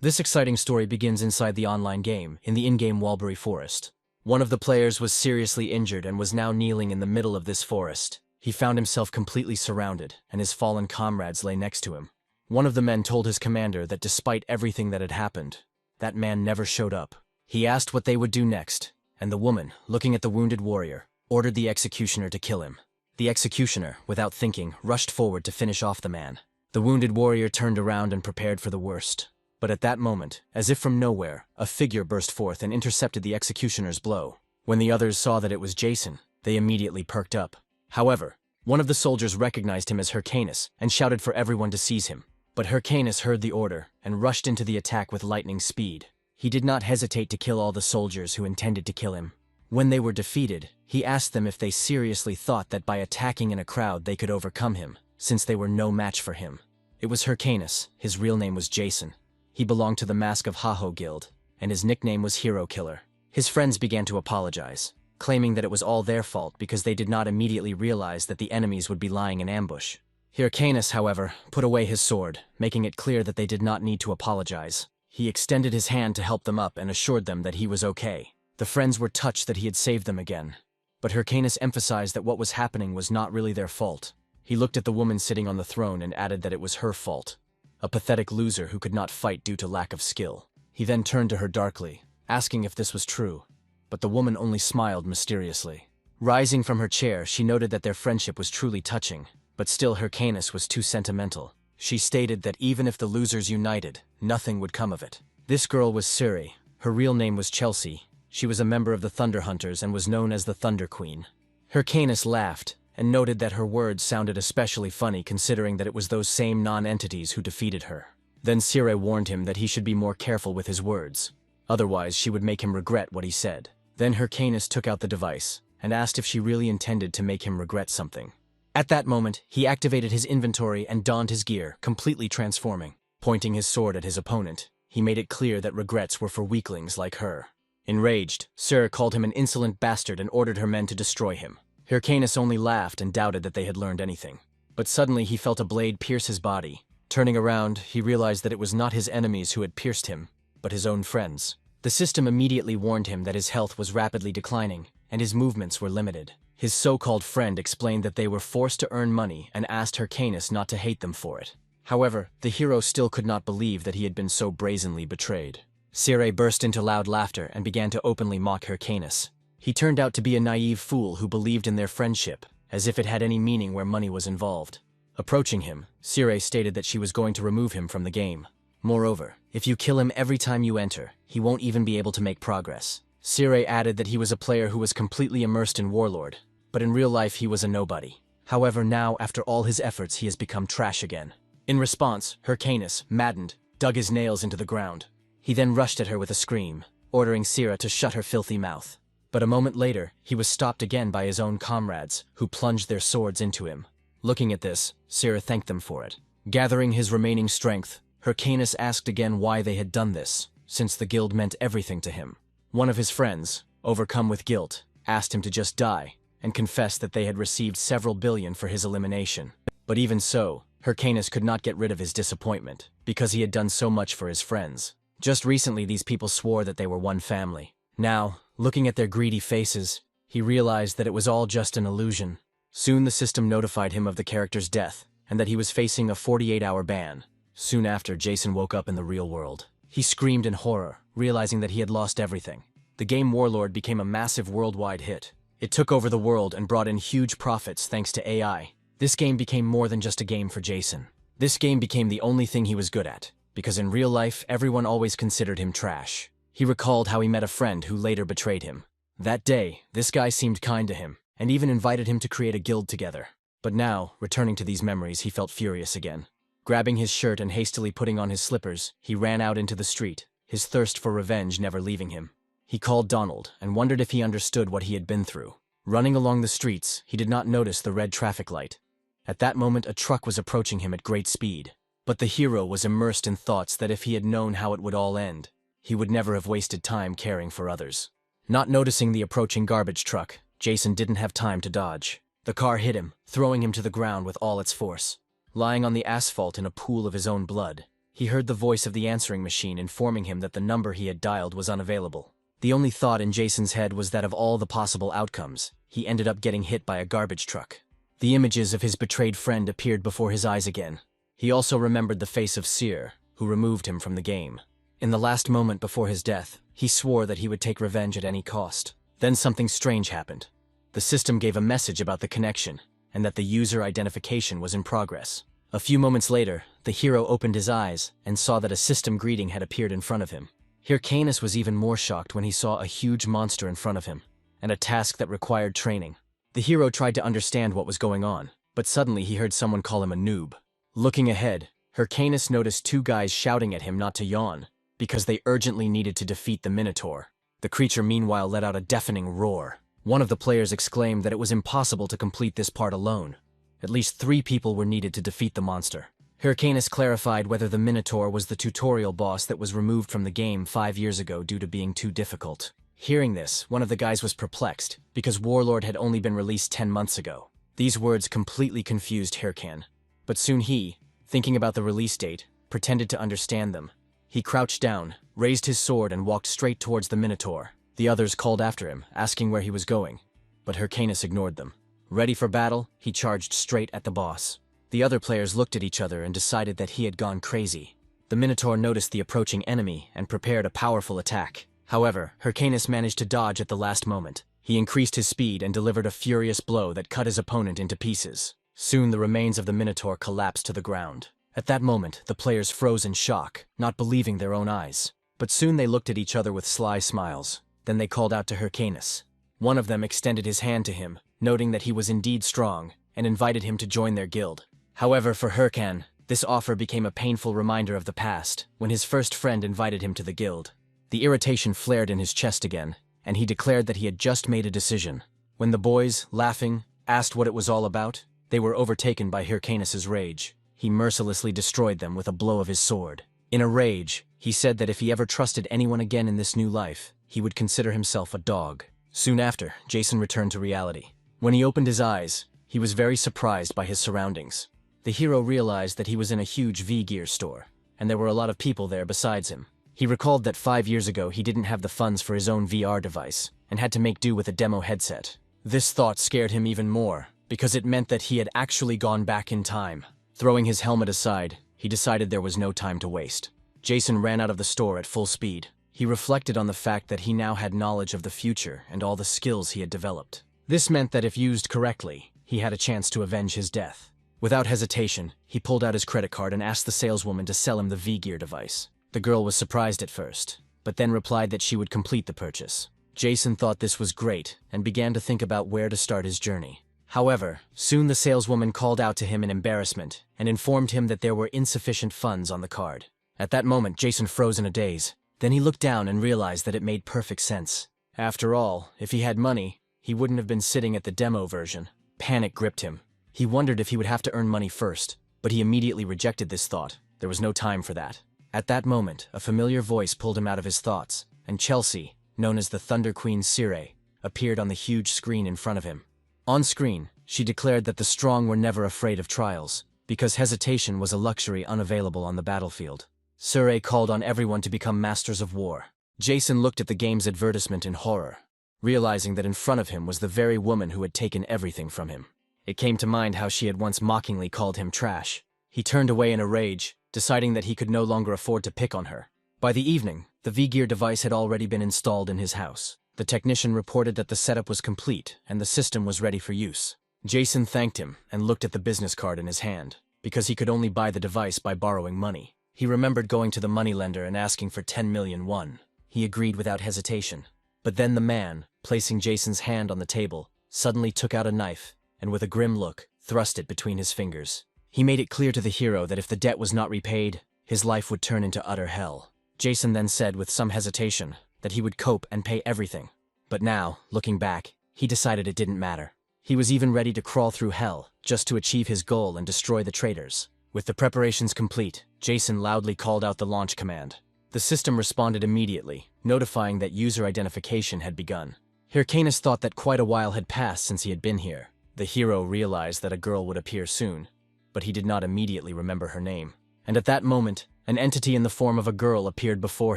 This exciting story begins inside the online game, in the in-game Walbury forest. One of the players was seriously injured and was now kneeling in the middle of this forest. He found himself completely surrounded, and his fallen comrades lay next to him. One of the men told his commander that despite everything that had happened, that man never showed up. He asked what they would do next, and the woman, looking at the wounded warrior, ordered the executioner to kill him. The executioner, without thinking, rushed forward to finish off the man. The wounded warrior turned around and prepared for the worst. But at that moment, as if from nowhere, a figure burst forth and intercepted the executioner's blow. When the others saw that it was Jason, they immediately perked up. However, one of the soldiers recognized him as Hyrcanus and shouted for everyone to seize him. But Hyrcanus heard the order and rushed into the attack with lightning speed. He did not hesitate to kill all the soldiers who intended to kill him. When they were defeated, he asked them if they seriously thought that by attacking in a crowd they could overcome him, since they were no match for him. It was Hyrcanus. His real name was Jason. He belonged to the Mask of Haho guild, and his nickname was Hero Killer. His friends began to apologize, claiming that it was all their fault because they did not immediately realize that the enemies would be lying in ambush. Hyrcanus, however, put away his sword, making it clear that they did not need to apologize. He extended his hand to help them up and assured them that he was okay. The friends were touched that he had saved them again. But Hyrcanus emphasized that what was happening was not really their fault. He looked at the woman sitting on the throne and added that it was her fault. A pathetic loser who could not fight due to lack of skill. He then turned to her darkly, asking if this was true, but the woman only smiled mysteriously. Rising from her chair, she noted that their friendship was truly touching, but still Hyrcanus was too sentimental. She stated that even if the losers united, nothing would come of it. This girl was Suri. Her real name was Chelsea. She was a member of the Thunder Hunters and was known as the Thunder Queen. Hyrcanus laughed, and noted that her words sounded especially funny considering that it was those same non-entities who defeated her. Then Sire warned him that he should be more careful with his words. Otherwise, she would make him regret what he said. Then Hyrcanus took out the device, and asked if she really intended to make him regret something. At that moment, he activated his inventory and donned his gear, completely transforming. Pointing his sword at his opponent, he made it clear that regrets were for weaklings like her. Enraged, Sir called him an insolent bastard and ordered her men to destroy him. Hyrcanus only laughed and doubted that they had learned anything. But suddenly he felt a blade pierce his body. Turning around, he realized that it was not his enemies who had pierced him, but his own friends. The system immediately warned him that his health was rapidly declining, and his movements were limited. His so-called friend explained that they were forced to earn money and asked Hyrcanus not to hate them for it. However, the hero still could not believe that he had been so brazenly betrayed. Sire burst into loud laughter and began to openly mock Hyrcanus. He turned out to be a naive fool who believed in their friendship, as if it had any meaning where money was involved. Approaching him, Sire stated that she was going to remove him from the game. Moreover, if you kill him every time you enter, he won't even be able to make progress. Sire added that he was a player who was completely immersed in Warlord, but in real life he was a nobody. However, now, after all his efforts, he has become trash again. In response, Hyrcanus, maddened, dug his nails into the ground. He then rushed at her with a scream, ordering Sire to shut her filthy mouth. But a moment later, he was stopped again by his own comrades, who plunged their swords into him. Looking at this, Sire thanked them for it. Gathering his remaining strength, Hyrcanus asked again why they had done this, since the guild meant everything to him. One of his friends, overcome with guilt, asked him to just die, and confessed that they had received several billion for his elimination. But even so, Hyrcanus could not get rid of his disappointment, because he had done so much for his friends. Just recently, these people swore that they were one family. Now, looking at their greedy faces, he realized that it was all just an illusion. Soon the system notified him of the character's death, and that he was facing a 48-hour ban. Soon after, Jason woke up in the real world. He screamed in horror, realizing that he had lost everything. The game Warlord became a massive worldwide hit. It took over the world and brought in huge profits thanks to AI. This game became more than just a game for Jason. This game became the only thing he was good at, because in real life, everyone always considered him trash. He recalled how he met a friend who later betrayed him. That day, this guy seemed kind to him, and even invited him to create a guild together. But now, returning to these memories, he felt furious again. Grabbing his shirt and hastily putting on his slippers, he ran out into the street, his thirst for revenge never leaving him. He called Donald and wondered if he understood what he had been through. Running along the streets, he did not notice the red traffic light. At that moment, a truck was approaching him at great speed. But the hero was immersed in thoughts that if he had known how it would all end, he would never have wasted time caring for others. Not noticing the approaching garbage truck, Jason didn't have time to dodge. The car hit him, throwing him to the ground with all its force. Lying on the asphalt in a pool of his own blood, he heard the voice of the answering machine informing him that the number he had dialed was unavailable. The only thought in Jason's head was that of all the possible outcomes, he ended up getting hit by a garbage truck. The images of his betrayed friend appeared before his eyes again. He also remembered the face of Seer, who removed him from the game. In the last moment before his death, he swore that he would take revenge at any cost. Then something strange happened. The system gave a message about the connection, and that the user identification was in progress. A few moments later, the hero opened his eyes and saw that a system greeting had appeared in front of him. Hyrcanus was even more shocked when he saw a huge monster in front of him, and a task that required training. The hero tried to understand what was going on, but suddenly he heard someone call him a noob. Looking ahead, Hyrcanus noticed two guys shouting at him not to yawn, because they urgently needed to defeat the Minotaur. The creature meanwhile let out a deafening roar. One of the players exclaimed that it was impossible to complete this part alone. At least 3 people were needed to defeat the monster. Hyrcanus clarified whether the Minotaur was the tutorial boss that was removed from the game 5 years ago due to being too difficult. Hearing this, one of the guys was perplexed, because Warlord had only been released 10 months ago. These words completely confused Hyrcan. But soon he, thinking about the release date, pretended to understand them. He crouched down, raised his sword and walked straight towards the Minotaur. The others called after him, asking where he was going, but Hyrcanus ignored them. Ready for battle, he charged straight at the boss. The other players looked at each other and decided that he had gone crazy. The Minotaur noticed the approaching enemy and prepared a powerful attack. However, Hyrcanus managed to dodge at the last moment. He increased his speed and delivered a furious blow that cut his opponent into pieces. Soon the remains of the Minotaur collapsed to the ground. At that moment, the players froze in shock, not believing their own eyes. But soon they looked at each other with sly smiles. Then they called out to Hyrcanus. One of them extended his hand to him, noting that he was indeed strong, and invited him to join their guild. However, for Hyrcan, this offer became a painful reminder of the past, when his first friend invited him to the guild. The irritation flared in his chest again, and he declared that he had just made a decision. When the boys, laughing, asked what it was all about, they were overtaken by Hyrcanus's rage. He mercilessly destroyed them with a blow of his sword. In a rage, he said that if he ever trusted anyone again in this new life, he would consider himself a dog. Soon after, Jason returned to reality. When he opened his eyes, he was very surprised by his surroundings. The hero realized that he was in a huge V-Gear store, and there were a lot of people there besides him. He recalled that 5 years ago he didn't have the funds for his own VR device, and had to make do with a demo headset. This thought scared him even more, because it meant that he had actually gone back in time. Throwing his helmet aside, he decided there was no time to waste. Jason ran out of the store at full speed. He reflected on the fact that he now had knowledge of the future and all the skills he had developed. This meant that if used correctly, he had a chance to avenge his death. Without hesitation, he pulled out his credit card and asked the saleswoman to sell him the V-Gear device. The girl was surprised at first, but then replied that she would complete the purchase. Jason thought this was great and began to think about where to start his journey. However, soon the saleswoman called out to him in embarrassment and informed him that there were insufficient funds on the card. At that moment, Jason froze in a daze. Then he looked down and realized that it made perfect sense. After all, if he had money, he wouldn't have been sitting at the demo version. Panic gripped him. He wondered if he would have to earn money first, but he immediately rejected this thought. There was no time for that. At that moment, a familiar voice pulled him out of his thoughts, and Chelsea, known as the Thunder Queen Sire, appeared on the huge screen in front of him. On screen, she declared that the strong were never afraid of trials, because hesitation was a luxury unavailable on the battlefield. Sire called on everyone to become masters of war. Jason looked at the game's advertisement in horror, realizing that in front of him was the very woman who had taken everything from him. It came to mind how she had once mockingly called him trash. He turned away in a rage, deciding that he could no longer afford to pick on her. By the evening, the V-Gear device had already been installed in his house. The technician reported that the setup was complete and the system was ready for use. Jason thanked him and looked at the business card in his hand, because he could only buy the device by borrowing money. He remembered going to the moneylender and asking for 10 million won. He agreed without hesitation. But then the man, placing Jason's hand on the table, suddenly took out a knife and with a grim look, thrust it between his fingers. He made it clear to the hero that if the debt was not repaid, his life would turn into utter hell. Jason then said with some hesitation that he would cope and pay everything. But now, looking back, he decided it didn't matter. He was even ready to crawl through hell just to achieve his goal and destroy the traitors. With the preparations complete, Jason loudly called out the launch command. The system responded immediately, notifying that user identification had begun. Hyrcanus thought that quite a while had passed since he had been here. The hero realized that a girl would appear soon, but he did not immediately remember her name. And at that moment, An entity in the form of a girl appeared before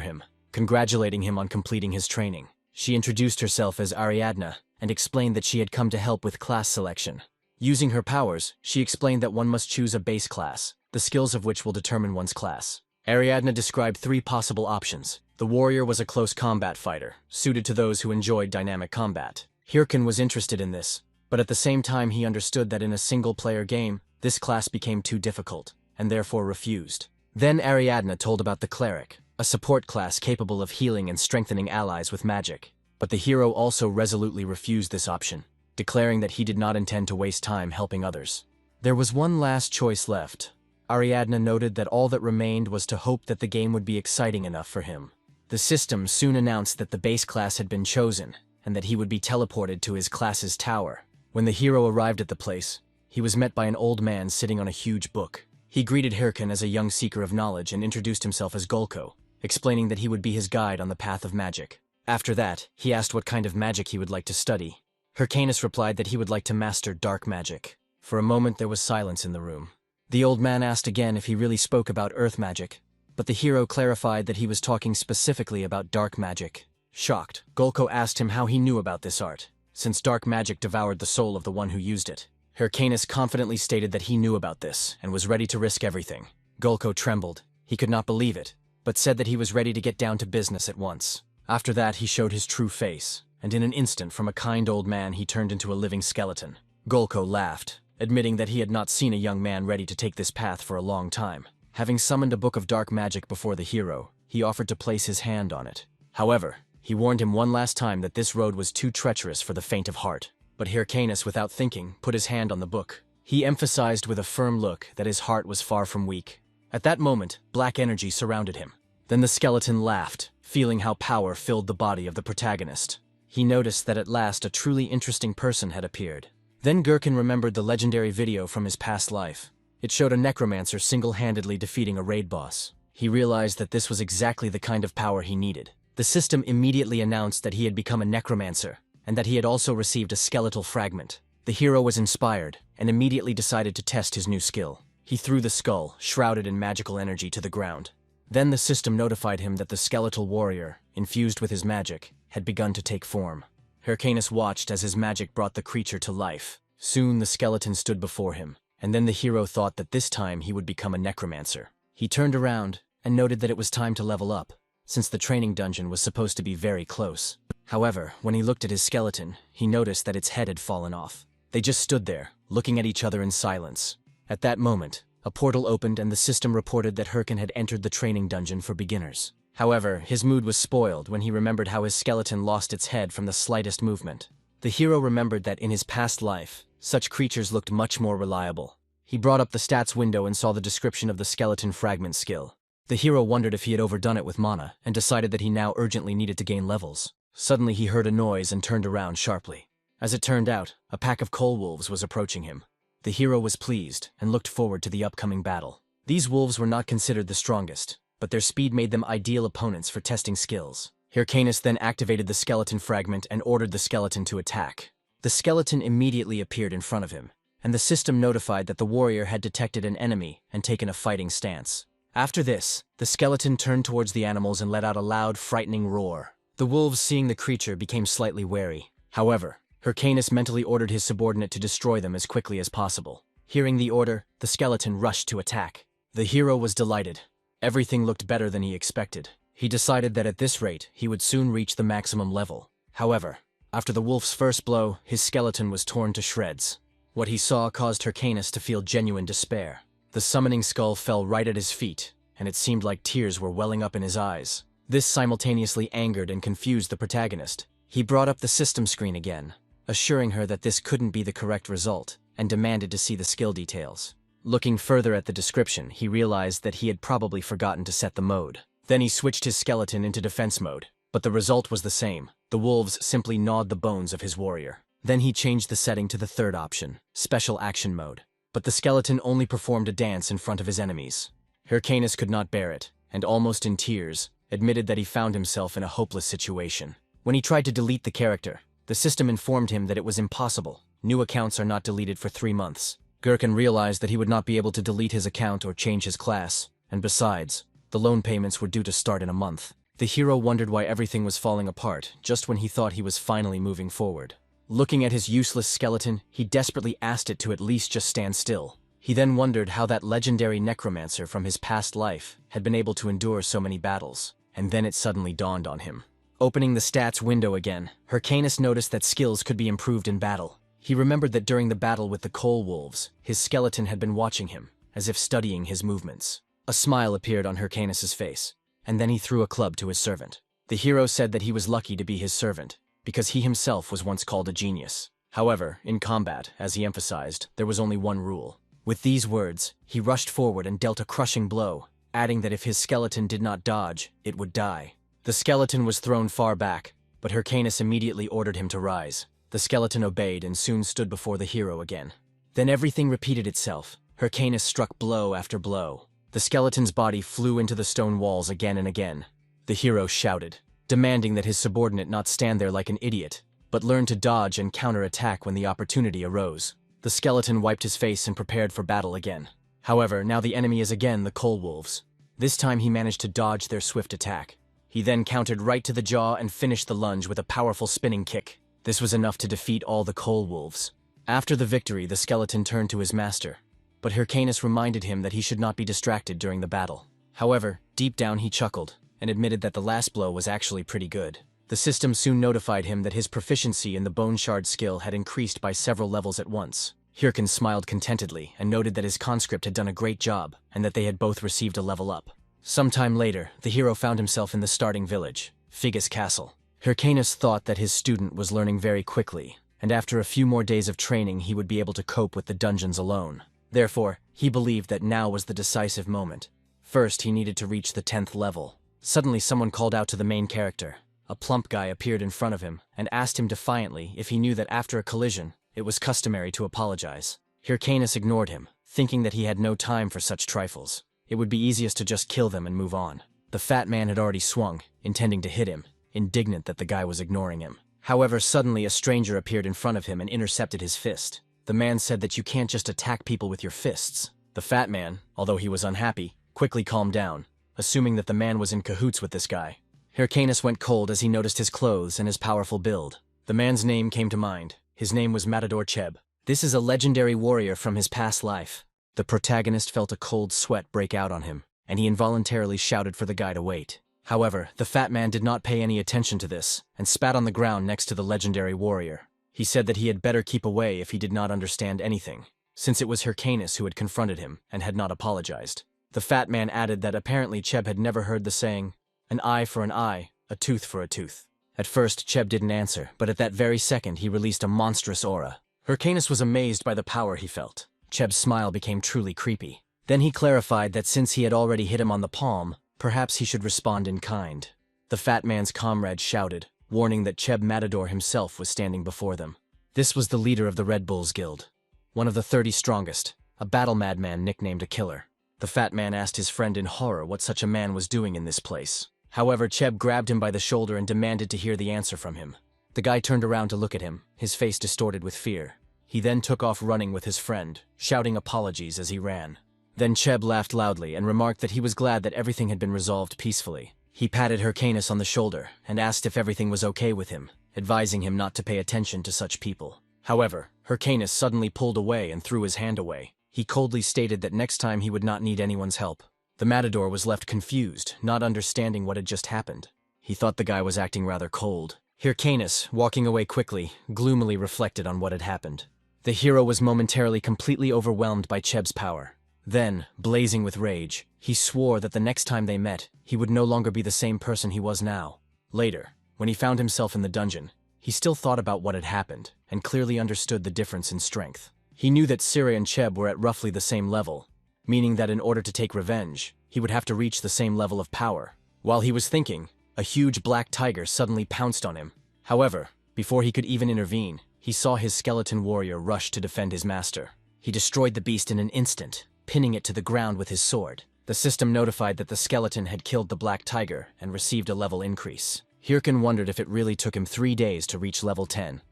him, congratulating him on completing his training. She introduced herself as Ariadna and explained that she had come to help with class selection. Using her powers, she explained that one must choose a base class, the skills of which will determine one's class. Ariadna described 3 possible options. The warrior was a close combat fighter, suited to those who enjoyed dynamic combat. Hirkin was interested in this, but at the same time he understood that in a single-player game, this class became too difficult, and therefore refused. Then Ariadna told about the cleric, a support class capable of healing and strengthening allies with magic. But the hero also resolutely refused this option, declaring that he did not intend to waste time helping others. There was one last choice left. Ariadna noted that all that remained was to hope that the game would be exciting enough for him. The system soon announced that the base class had been chosen, and that he would be teleported to his class's tower. When the hero arrived at the place, he was met by an old man sitting on a huge book. He greeted Hirkin as a young seeker of knowledge and introduced himself as Golko, explaining that he would be his guide on the path of magic. After that, he asked what kind of magic he would like to study. Hircanus replied that he would like to master dark magic. For a moment there was silence in the room. The old man asked again if he really spoke about earth magic, but the hero clarified that he was talking specifically about dark magic. Shocked, Golko asked him how he knew about this art, since dark magic devoured the soul of the one who used it. Hircanus confidently stated that he knew about this and was ready to risk everything. Golko trembled. He could not believe it, but said that he was ready to get down to business at once. After that, he showed his true face, and in an instant from a kind old man he turned into a living skeleton. Golko laughed, admitting that he had not seen a young man ready to take this path for a long time. Having summoned a book of dark magic before the hero, he offered to place his hand on it. However, he warned him one last time that this road was too treacherous for the faint of heart. But Hircanus, without thinking, put his hand on the book. He emphasized with a firm look that his heart was far from weak. At that moment, black energy surrounded him. Then the skeleton laughed, feeling how power filled the body of the protagonist. He noticed that at last a truly interesting person had appeared. Then Gherkin remembered the legendary video from his past life. It showed a necromancer single-handedly defeating a raid boss. He realized that this was exactly the kind of power he needed. The system immediately announced that he had become a necromancer, and that he had also received a skeletal fragment. The hero was inspired, and immediately decided to test his new skill. He threw the skull, shrouded in magical energy, to the ground. Then the system notified him that the skeletal warrior, infused with his magic, had begun to take form. Hircanus watched as his magic brought the creature to life. Soon the skeleton stood before him, and then the hero thought that this time he would become a necromancer. He turned around and noted that it was time to level up, since the training dungeon was supposed to be very close. However, when he looked at his skeleton, he noticed that its head had fallen off. They just stood there, looking at each other in silence. At that moment, a portal opened and the system reported that Hirkin had entered the training dungeon for beginners. However, his mood was spoiled when he remembered how his skeleton lost its head from the slightest movement. The hero remembered that in his past life, such creatures looked much more reliable. He brought up the stats window and saw the description of the skeleton fragment skill. The hero wondered if he had overdone it with mana, and decided that he now urgently needed to gain levels. Suddenly he heard a noise and turned around sharply. As it turned out, a pack of coal wolves was approaching him. The hero was pleased and looked forward to the upcoming battle. These wolves were not considered the strongest, but their speed made them ideal opponents for testing skills. Hircanus then activated the skeleton fragment and ordered the skeleton to attack. The skeleton immediately appeared in front of him, and the system notified that the warrior had detected an enemy and taken a fighting stance. After this, the skeleton turned towards the animals and let out a loud, frightening roar. The wolves, seeing the creature, became slightly wary. However, Hircanus mentally ordered his subordinate to destroy them as quickly as possible. Hearing the order, the skeleton rushed to attack. The hero was delighted. Everything looked better than he expected. He decided that at this rate, he would soon reach the maximum level. However, after the wolf's first blow, his skeleton was torn to shreds. What he saw caused Hircanus to feel genuine despair. The summoning skull fell right at his feet, and it seemed like tears were welling up in his eyes. This simultaneously angered and confused the protagonist. He brought up the system screen again, assuring her that this couldn't be the correct result, and demanded to see the skill details. Looking further at the description, he realized that he had probably forgotten to set the mode. Then he switched his skeleton into defense mode, but the result was the same. The wolves simply gnawed the bones of his warrior. Then he changed the setting to the third option, special action mode. But the skeleton only performed a dance in front of his enemies. Hircanus could not bear it, and almost in tears, admitted that he found himself in a hopeless situation. When he tried to delete the character, the system informed him that it was impossible. New accounts are not deleted for 3 months. Gherkin realized that he would not be able to delete his account or change his class, and besides, The loan payments were due to start in a month. The hero wondered why everything was falling apart, just when he thought he was finally moving forward. Looking at his useless skeleton, he desperately asked it to at least just stand still. He then wondered how that legendary necromancer from his past life had been able to endure so many battles. And then it suddenly dawned on him. Opening the stats window again, Hyrcanus noticed that skills could be improved in battle. He remembered that during the battle with the coal wolves, his skeleton had been watching him, as if studying his movements. A smile appeared on Hyrcanus's face, and then he threw a club to his servant. The hero said that he was lucky to be his servant, because he himself was once called a genius. However, in combat, as he emphasized, there was only one rule. With these words, he rushed forward and dealt a crushing blow, adding that if his skeleton did not dodge, it would die. The skeleton was thrown far back, but Hyrcanus immediately ordered him to rise. The skeleton obeyed and soon stood before the hero again. Then everything repeated itself. Hyrcanus struck blow after blow. The skeleton's body flew into the stone walls again and again. The hero shouted, demanding that his subordinate not stand there like an idiot, but learn to dodge and counterattack when the opportunity arose. The skeleton wiped his face and prepared for battle again. However, now the enemy is again the coal wolves. This time he managed to dodge their swift attack. He then countered right to the jaw and finished the lunge with a powerful spinning kick. This was enough to defeat all the coal wolves. After the victory, the skeleton turned to his master, but Hyrcanus reminded him that he should not be distracted during the battle. However, deep down he chuckled and admitted that the last blow was actually pretty good. The system soon notified him that his proficiency in the bone shard skill had increased by several levels at once. Hyrcan smiled contentedly and noted that his conscript had done a great job and that they had both received a level up. Sometime later, the hero found himself in the starting village, Figus Castle. Hyrcanus thought that his student was learning very quickly, and after a few more days of training he would be able to cope with the dungeons alone. Therefore, he believed that now was the decisive moment. First, he needed to reach the 10th level. Suddenly someone called out to the main character. A plump guy appeared in front of him and asked him defiantly if he knew that after a collision, it was customary to apologize. Hyrcanus ignored him, thinking that he had no time for such trifles. It would be easiest to just kill them and move on. The fat man had already swung, intending to hit him, indignant that the guy was ignoring him. However, suddenly a stranger appeared in front of him and intercepted his fist. The man said that you can't just attack people with your fists. The fat man, although he was unhappy, quickly calmed down, assuming that the man was in cahoots with this guy. Hyrcanus went cold as he noticed his clothes and his powerful build. The man's name came to mind. His name was Matador Cheb. This is a legendary warrior from his past life. The protagonist felt a cold sweat break out on him, and he involuntarily shouted for the guy to wait. However, the fat man did not pay any attention to this, and spat on the ground next to the legendary warrior. He said that he had better keep away if he did not understand anything, since it was Hyrcanus who had confronted him and had not apologized. The fat man added that apparently Cheb had never heard the saying, an eye for an eye, a tooth for a tooth. At first, Cheb didn't answer, but at that very second he released a monstrous aura. Hyrcanus was amazed by the power he felt. Cheb's smile became truly creepy. Then he clarified that since he had already hit him on the palm, perhaps he should respond in kind. The fat man's comrade shouted, warning that Cheb Matador himself was standing before them. This was the leader of the Red Bulls Guild, one of the 30 strongest, a battle madman nicknamed a killer. The fat man asked his friend in horror what such a man was doing in this place. However, Cheb grabbed him by the shoulder and demanded to hear the answer from him. The guy turned around to look at him, his face distorted with fear. He then took off running with his friend, shouting apologies as he ran. Then Cheb laughed loudly and remarked that he was glad that everything had been resolved peacefully. He patted Hyrcanus on the shoulder and asked if everything was okay with him, advising him not to pay attention to such people. However, Hyrcanus suddenly pulled away and threw his hand away. He coldly stated that next time he would not need anyone's help. The matador was left confused, not understanding what had just happened. He thought the guy was acting rather cold. Hyrcanus, walking away quickly, gloomily reflected on what had happened. The hero was momentarily completely overwhelmed by Cheb's power. Then, blazing with rage, he swore that the next time they met, he would no longer be the same person he was now. Later, when he found himself in the dungeon, he still thought about what had happened, and clearly understood the difference in strength. He knew that Siri and Cheb were at roughly the same level, meaning that in order to take revenge, he would have to reach the same level of power. While he was thinking, a huge black tiger suddenly pounced on him. However, before he could even intervene, he saw his skeleton warrior rush to defend his master. He destroyed the beast in an instant, pinning it to the ground with his sword. The system notified that the skeleton had killed the black tiger and received a level increase. Hyrcan wondered if it really took him 3 days to reach level 10.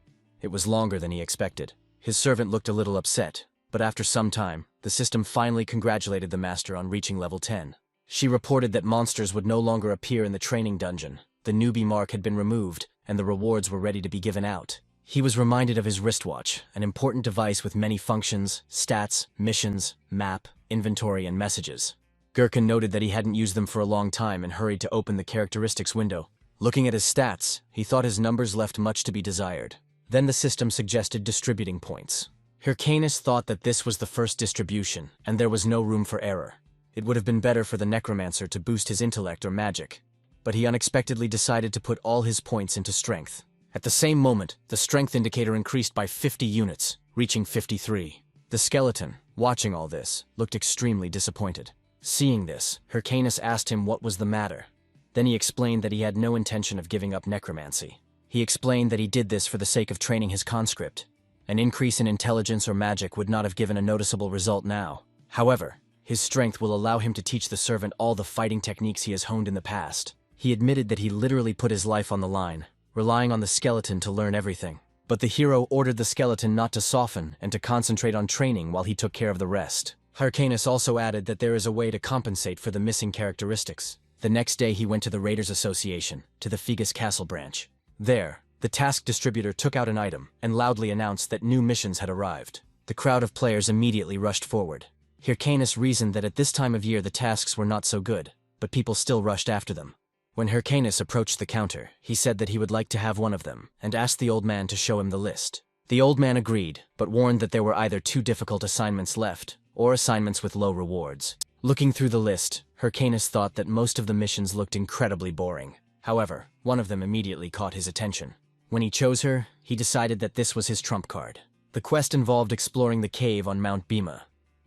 It was longer than he expected. His servant looked a little upset, but after some time, the system finally congratulated the master on reaching level 10. She reported that monsters would no longer appear in the training dungeon. The newbie mark had been removed, and the rewards were ready to be given out. He was reminded of his wristwatch, an important device with many functions, stats, missions, map, inventory, and messages. Gherkin noted that he hadn't used them for a long time and hurried to open the characteristics window. Looking at his stats, he thought his numbers left much to be desired. Then the system suggested distributing points. Hyrcanus thought that this was the first distribution, and there was no room for error. It would have been better for the Necromancer to boost his intellect or magic, but he unexpectedly decided to put all his points into strength. At the same moment, the strength indicator increased by 50 units, reaching 53. The skeleton, watching all this, looked extremely disappointed. Seeing this, Hyrcanus asked him what was the matter. Then he explained that he had no intention of giving up necromancy. He explained that he did this for the sake of training his conscript. An increase in intelligence or magic would not have given a noticeable result now. However, his strength will allow him to teach the servant all the fighting techniques he has honed in the past. He admitted that he literally put his life on the line, relying on the skeleton to learn everything. But the hero ordered the skeleton not to soften and to concentrate on training while he took care of the rest. Hyrcanus also added that there is a way to compensate for the missing characteristics. The next day he went to the Raiders Association, to the Fegus Castle branch. There, the task distributor took out an item and loudly announced that new missions had arrived. The crowd of players immediately rushed forward. Hyrcanus reasoned that at this time of year the tasks were not so good, but people still rushed after them. When Hyrcanus approached the counter, he said that he would like to have one of them, and asked the old man to show him the list. The old man agreed, but warned that there were either too difficult assignments left, or assignments with low rewards. Looking through the list, Hyrcanus thought that most of the missions looked incredibly boring. However, one of them immediately caught his attention. When he chose her, he decided that this was his trump card. The quest involved exploring the cave on Mount Bhima,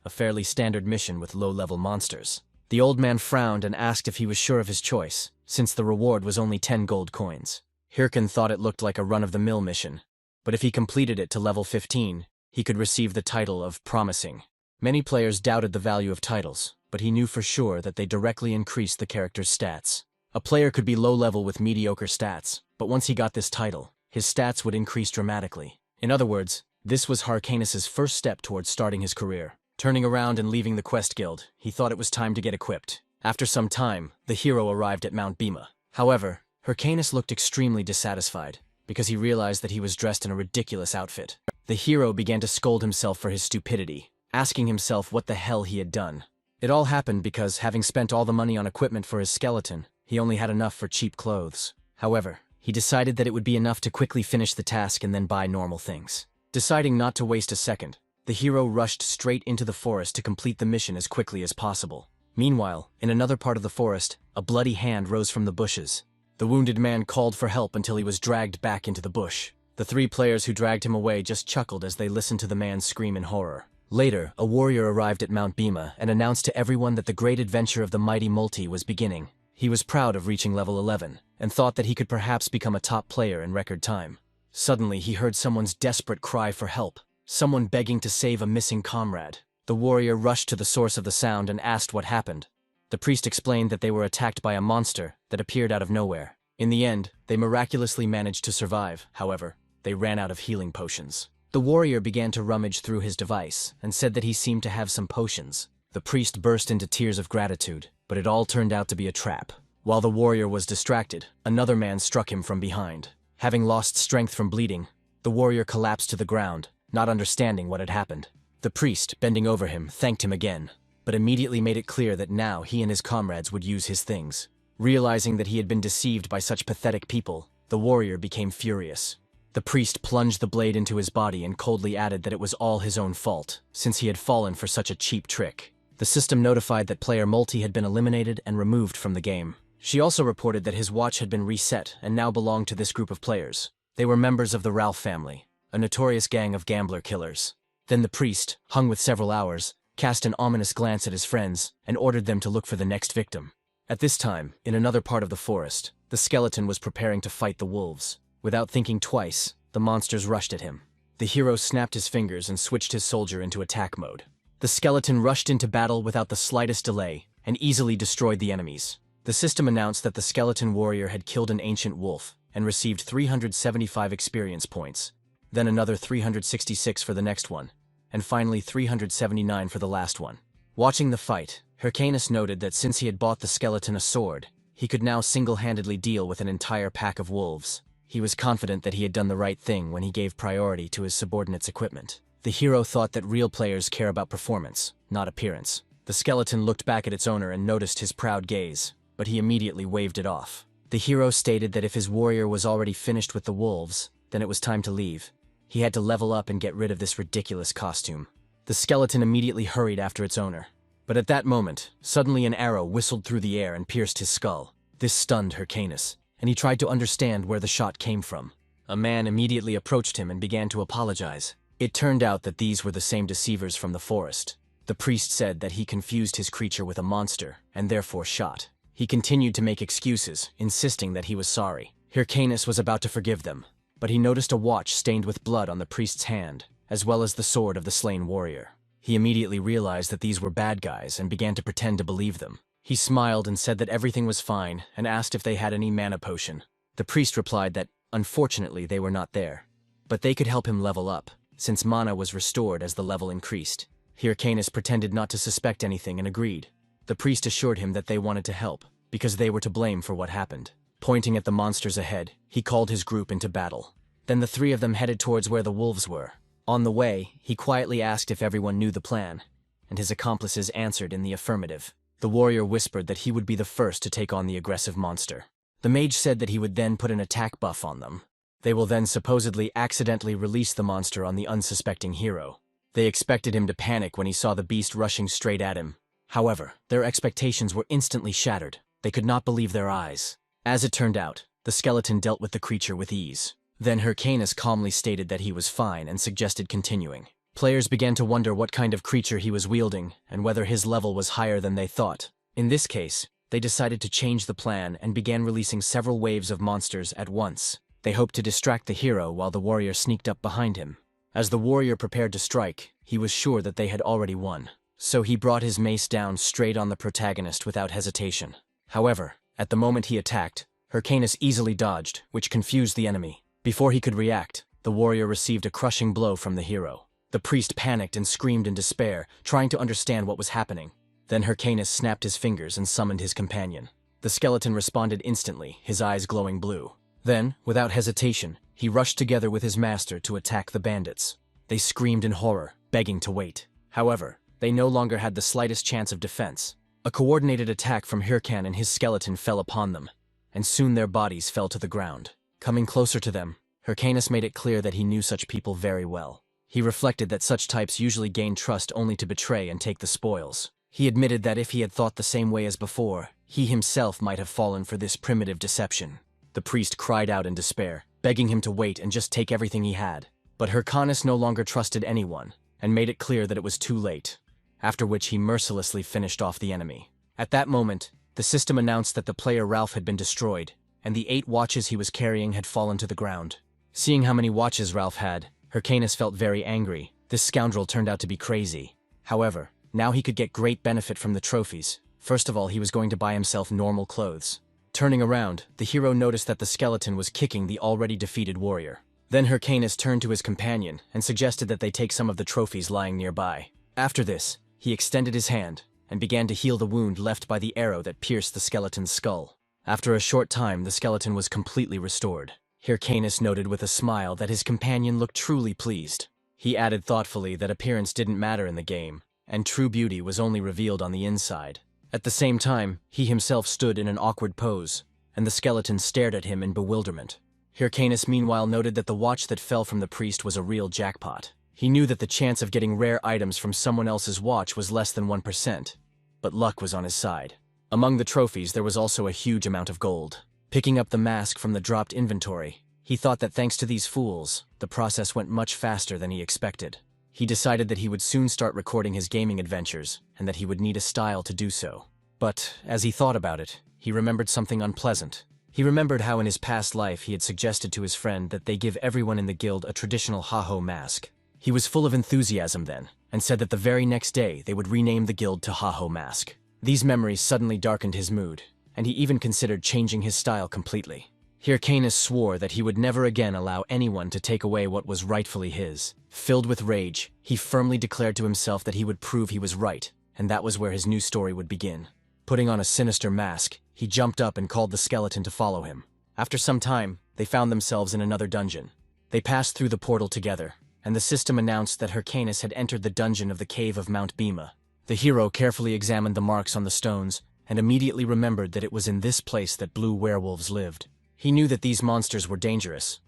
a fairly standard mission with low-level monsters. The old man frowned and asked if he was sure of his choice, since the reward was only 10 gold coins. Hyrcan thought it looked like a run-of-the-mill mission, but if he completed it to level 15, he could receive the title of Promising. Many players doubted the value of titles, but he knew for sure that they directly increased the character's stats. A player could be low-level with mediocre stats, but once he got this title, his stats would increase dramatically. In other words, this was Hyrcanus's first step towards starting his career. Turning around and leaving the quest guild, he thought it was time to get equipped. After some time, the hero arrived at Mount Bhima. However, Hyrcanus looked extremely dissatisfied, because he realized that he was dressed in a ridiculous outfit. The hero began to scold himself for his stupidity, asking himself what the hell he had done. It all happened because, having spent all the money on equipment for his skeleton, he only had enough for cheap clothes. However, he decided that it would be enough to quickly finish the task and then buy normal things. Deciding not to waste a second, the hero rushed straight into the forest to complete the mission as quickly as possible. Meanwhile, in another part of the forest, a bloody hand rose from the bushes. The wounded man called for help until he was dragged back into the bush. The 3 players who dragged him away just chuckled as they listened to the man scream in horror. Later, a warrior arrived at Mount Bhima and announced to everyone that the great adventure of the mighty multi was beginning. He was proud of reaching level 11, and thought that he could perhaps become a top player in record time. Suddenly, he heard someone's desperate cry for help. Someone begging to save a missing comrade. The warrior rushed to the source of the sound and asked what happened. The priest explained that they were attacked by a monster that appeared out of nowhere. In the end, they miraculously managed to survive. However, they ran out of healing potions. The warrior began to rummage through his device and said that he seemed to have some potions. The priest burst into tears of gratitude, but it all turned out to be a trap. While the warrior was distracted, another man struck him from behind. Having lost strength from bleeding, the warrior collapsed to the ground, not understanding what had happened. The priest, bending over him, thanked him again, but immediately made it clear that now he and his comrades would use his things. Realizing that he had been deceived by such pathetic people, the warrior became furious. The priest plunged the blade into his body and coldly added that it was all his own fault, since he had fallen for such a cheap trick. The system notified that player Multi had been eliminated and removed from the game. She also reported that his watch had been reset and now belonged to this group of players. They were members of the Ralph family, a notorious gang of gambler killers. Then the priest, hung with several hours, cast an ominous glance at his friends and ordered them to look for the next victim. At this time, in another part of the forest, the skeleton was preparing to fight the wolves. Without thinking twice, the monsters rushed at him. The hero snapped his fingers and switched his soldier into attack mode. The skeleton rushed into battle without the slightest delay and easily destroyed the enemies. The system announced that the skeleton warrior had killed an ancient wolf and received 375 experience points. Then another 366 for the next one, and finally 379 for the last one. Watching the fight, Hyrcanus noted that since he had bought the skeleton a sword, he could now single-handedly deal with an entire pack of wolves. He was confident that he had done the right thing when he gave priority to his subordinates' equipment. The hero thought that real players care about performance, not appearance. The skeleton looked back at its owner and noticed his proud gaze, but he immediately waved it off. The hero stated that if his warrior was already finished with the wolves, then it was time to leave. He had to level up and get rid of this ridiculous costume. The skeleton immediately hurried after its owner. But at that moment, suddenly an arrow whistled through the air and pierced his skull. This stunned Hyrcanus, and he tried to understand where the shot came from. A man immediately approached him and began to apologize. It turned out that these were the same deceivers from the forest. The priest said that he confused his creature with a monster, and therefore shot. He continued to make excuses, insisting that he was sorry. Hyrcanus was about to forgive them, but he noticed a watch stained with blood on the priest's hand, as well as the sword of the slain warrior. He immediately realized that these were bad guys and began to pretend to believe them. He smiled and said that everything was fine and asked if they had any mana potion. The priest replied that, unfortunately, they were not there. But they could help him level up, since mana was restored as the level increased. Hyrcanus pretended not to suspect anything and agreed. The priest assured him that they wanted to help, because they were to blame for what happened. Pointing at the monsters ahead, he called his group into battle. Then the three of them headed towards where the wolves were. On the way, he quietly asked if everyone knew the plan, and his accomplices answered in the affirmative. The warrior whispered that he would be the first to take on the aggressive monster. The mage said that he would then put an attack buff on them. They will then supposedly accidentally release the monster on the unsuspecting hero. They expected him to panic when he saw the beast rushing straight at him. However, their expectations were instantly shattered. They could not believe their eyes. As it turned out, the skeleton dealt with the creature with ease. Then Hyrcanus calmly stated that he was fine and suggested continuing. Players began to wonder what kind of creature he was wielding and whether his level was higher than they thought. In this case, they decided to change the plan and began releasing several waves of monsters at once. They hoped to distract the hero while the warrior sneaked up behind him. As the warrior prepared to strike, he was sure that they had already won. So he brought his mace down straight on the protagonist without hesitation. However, at the moment he attacked, Hyrcanus easily dodged, which confused the enemy. Before he could react, the warrior received a crushing blow from the hero. The priest panicked and screamed in despair, trying to understand what was happening. Then Hyrcanus snapped his fingers and summoned his companion. The skeleton responded instantly, his eyes glowing blue. Then, without hesitation, he rushed together with his master to attack the bandits. They screamed in horror, begging to wait. However, they no longer had the slightest chance of defense. A coordinated attack from Hyrcan and his skeleton fell upon them, and soon their bodies fell to the ground. Coming closer to them, Hyrcanus made it clear that he knew such people very well. He reflected that such types usually gain trust only to betray and take the spoils. He admitted that if he had thought the same way as before, he himself might have fallen for this primitive deception. The priest cried out in despair, begging him to wait and just take everything he had. But Hyrcanus no longer trusted anyone, and made it clear that it was too late, after which he mercilessly finished off the enemy. At that moment, the system announced that the player Ralph had been destroyed, and the 8 watches he was carrying had fallen to the ground. Seeing how many watches Ralph had, Hyrcanus felt very angry. This scoundrel turned out to be crazy. However, now he could get great benefit from the trophies. First of all, he was going to buy himself normal clothes. Turning around, the hero noticed that the skeleton was kicking the already defeated warrior. Then Hyrcanus turned to his companion and suggested that they take some of the trophies lying nearby. After this, he extended his hand and began to heal the wound left by the arrow that pierced the skeleton's skull. After a short time, the skeleton was completely restored. Hyrcanus noted with a smile that his companion looked truly pleased. He added thoughtfully that appearance didn't matter in the game, and true beauty was only revealed on the inside. At the same time, he himself stood in an awkward pose, and the skeleton stared at him in bewilderment. Hyrcanus meanwhile noted that the watch that fell from the priest was a real jackpot. He knew that the chance of getting rare items from someone else's watch was less than 1%, but luck was on his side. Among the trophies there was also a huge amount of gold. Picking up the mask from the dropped inventory, he thought that thanks to these fools, the process went much faster than he expected. He decided that he would soon start recording his gaming adventures, and that he would need a style to do so. But, as he thought about it, he remembered something unpleasant. He remembered how in his past life he had suggested to his friend that they give everyone in the guild a traditional haho mask. He was full of enthusiasm then, and said that the very next day they would rename the guild to Haho Mask. These memories suddenly darkened his mood, and he even considered changing his style completely. Hyrcanus swore that he would never again allow anyone to take away what was rightfully his. Filled with rage, he firmly declared to himself that he would prove he was right. and that was where his new story would begin. Putting on a sinister mask, he jumped up and called the skeleton to follow him. After some time, they found themselves in another dungeon. They passed through the portal together, and the system announced that Hyrcanus had entered the dungeon of the cave of Mount Bema. The hero carefully examined the marks on the stones, and immediately remembered that it was in this place that blue werewolves lived. He knew that these monsters were dangerous,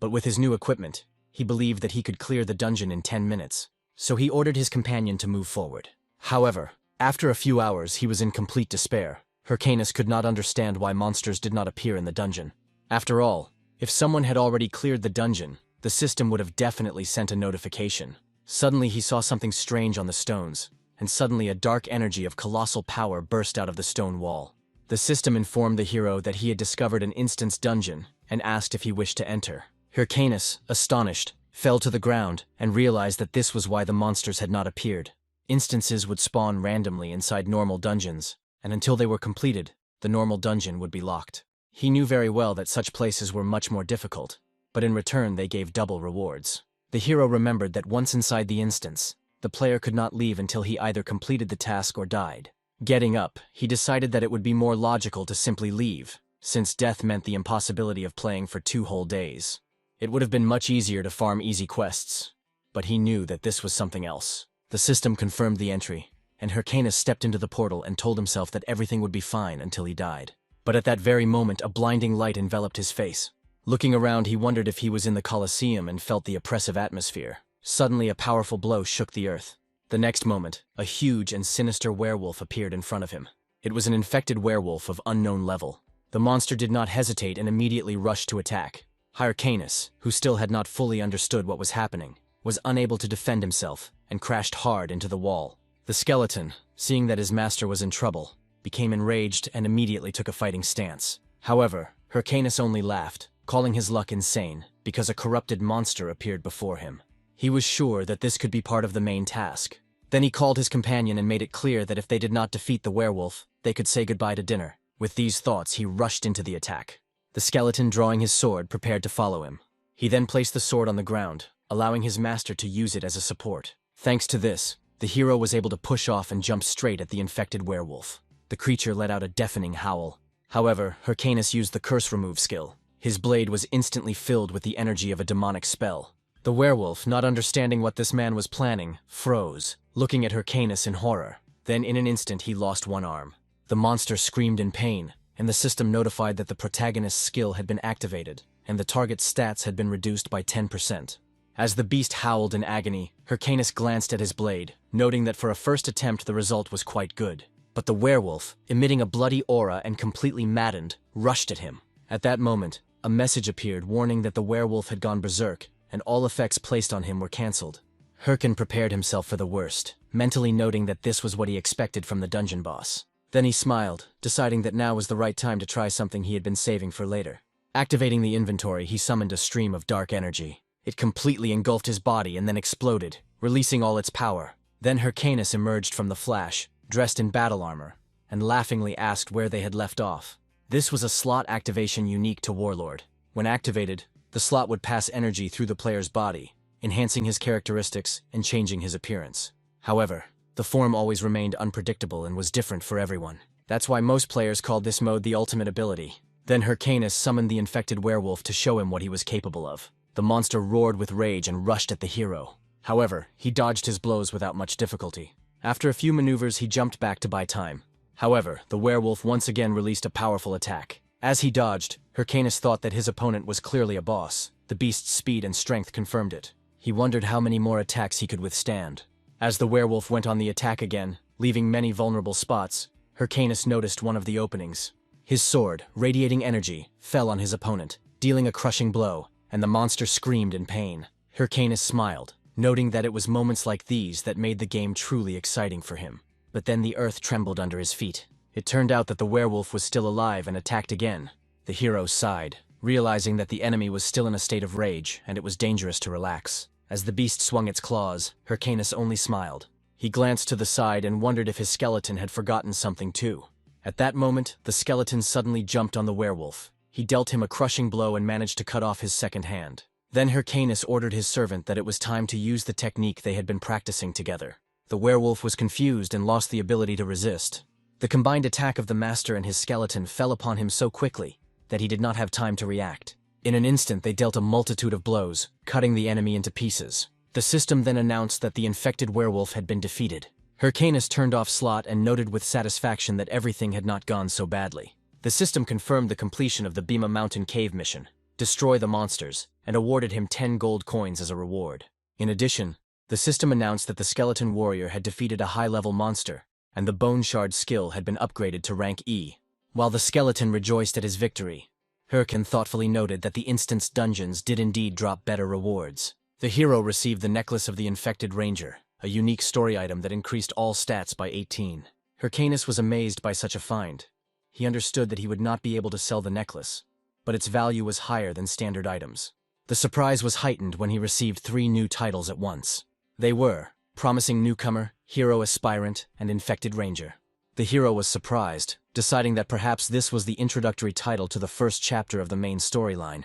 but with his new equipment, he believed that he could clear the dungeon in 10 minutes, so he ordered his companion to move forward. However, after a few hours he was in complete despair. Hyrcanus could not understand why monsters did not appear in the dungeon. After all, if someone had already cleared the dungeon, the system would have definitely sent a notification. Suddenly he saw something strange on the stones, and suddenly a dark energy of colossal power burst out of the stone wall. The system informed the hero that he had discovered an instance dungeon and asked if he wished to enter. Hyrcanus, astonished, fell to the ground and realized that this was why the monsters had not appeared. Instances would spawn randomly inside normal dungeons, and until they were completed, the normal dungeon would be locked. He knew very well that such places were much more difficult, but in return they gave double rewards. The hero remembered that once inside the instance, the player could not leave until he either completed the task or died. Getting up, he decided that it would be more logical to simply leave, since death meant the impossibility of playing for 2 whole days. It would have been much easier to farm easy quests, but he knew that this was something else. The system confirmed the entry, and Hyrcanus stepped into the portal and told himself that everything would be fine until he died. But at that very moment, a blinding light enveloped his face. Looking around, he wondered if he was in the Colosseum and felt the oppressive atmosphere. Suddenly, a powerful blow shook the earth. The next moment, a huge and sinister werewolf appeared in front of him. It was an infected werewolf of unknown level. The monster did not hesitate and immediately rushed to attack. Hyrcanus, who still had not fully understood what was happening, was unable to defend himself and crashed hard into the wall. The skeleton, seeing that his master was in trouble, became enraged and immediately took a fighting stance. However, Hyrcanus only laughed, calling his luck insane, because a corrupted monster appeared before him. He was sure that this could be part of the main task. Then he called his companion and made it clear that if they did not defeat the werewolf, they could say goodbye to dinner. With these thoughts, he rushed into the attack. The skeleton, drawing his sword, prepared to follow him. He then placed the sword on the ground, allowing his master to use it as a support. Thanks to this, the hero was able to push off and jump straight at the infected werewolf. The creature let out a deafening howl. However, Hyrcanus used the curse remove skill. His blade was instantly filled with the energy of a demonic spell. The werewolf, not understanding what this man was planning, froze, looking at Hyrcanus in horror. Then in an instant he lost one arm. The monster screamed in pain, and the system notified that the protagonist's skill had been activated, and the target's stats had been reduced by 10%. As the beast howled in agony, Hyrcanus glanced at his blade, noting that for a first attempt the result was quite good. But the werewolf, emitting a bloody aura and completely maddened, rushed at him. At that moment, a message appeared warning that the werewolf had gone berserk, and all effects placed on him were cancelled. Hyrcan prepared himself for the worst, mentally noting that this was what he expected from the dungeon boss. Then he smiled, deciding that now was the right time to try something he had been saving for later. Activating the inventory, he summoned a stream of dark energy. It completely engulfed his body and then exploded, releasing all its power. Then Hyrcanus emerged from the flash, dressed in battle armor, and laughingly asked where they had left off. This was a slot activation unique to Warlord. When activated, the slot would pass energy through the player's body, enhancing his characteristics and changing his appearance. However, the form always remained unpredictable and was different for everyone. That's why most players called this mode the ultimate ability. Then Hyrcanus summoned the infected werewolf to show him what he was capable of. The monster roared with rage and rushed at the hero. However, he dodged his blows without much difficulty. After a few maneuvers, he jumped back to buy time. However, the werewolf once again released a powerful attack. As he dodged, Hyrcanus thought that his opponent was clearly a boss. The beast's speed and strength confirmed it. He wondered how many more attacks he could withstand. As the werewolf went on the attack again, leaving many vulnerable spots, Hyrcanus noticed one of the openings. His sword, radiating energy, fell on his opponent, dealing a crushing blow, and the monster screamed in pain. Hyrcanus smiled, noting that it was moments like these that made the game truly exciting for him. But then the earth trembled under his feet. It turned out that the werewolf was still alive and attacked again. The hero sighed, realizing that the enemy was still in a state of rage and it was dangerous to relax. As the beast swung its claws, Hyrcanus only smiled. He glanced to the side and wondered if his skeleton had forgotten something too. At that moment, the skeleton suddenly jumped on the werewolf. He dealt him a crushing blow and managed to cut off his second hand. Then Hyrcanus ordered his servant that it was time to use the technique they had been practicing together. The werewolf was confused and lost the ability to resist. The combined attack of the master and his skeleton fell upon him so quickly that he did not have time to react. In an instant they dealt a multitude of blows, cutting the enemy into pieces. The system then announced that the infected werewolf had been defeated. Hyrcanus turned off slot and noted with satisfaction that everything had not gone so badly. The system confirmed the completion of the Bima Mountain Cave mission, destroy the monsters, and awarded him 10 gold coins as a reward. In addition, the system announced that the skeleton warrior had defeated a high-level monster, and the bone shard skill had been upgraded to rank E. While the skeleton rejoiced at his victory, Hyrcan thoughtfully noted that the instanced dungeons did indeed drop better rewards. The hero received the Necklace of the Infected Ranger, a unique story item that increased all stats by 18. Hyrcanus was amazed by such a find. He understood that he would not be able to sell the necklace, but its value was higher than standard items. The surprise was heightened when he received 3 new titles at once. They were Promising Newcomer, Hero Aspirant, and Infected Ranger. The hero was surprised, deciding that perhaps this was the introductory title to the first chapter of the main storyline,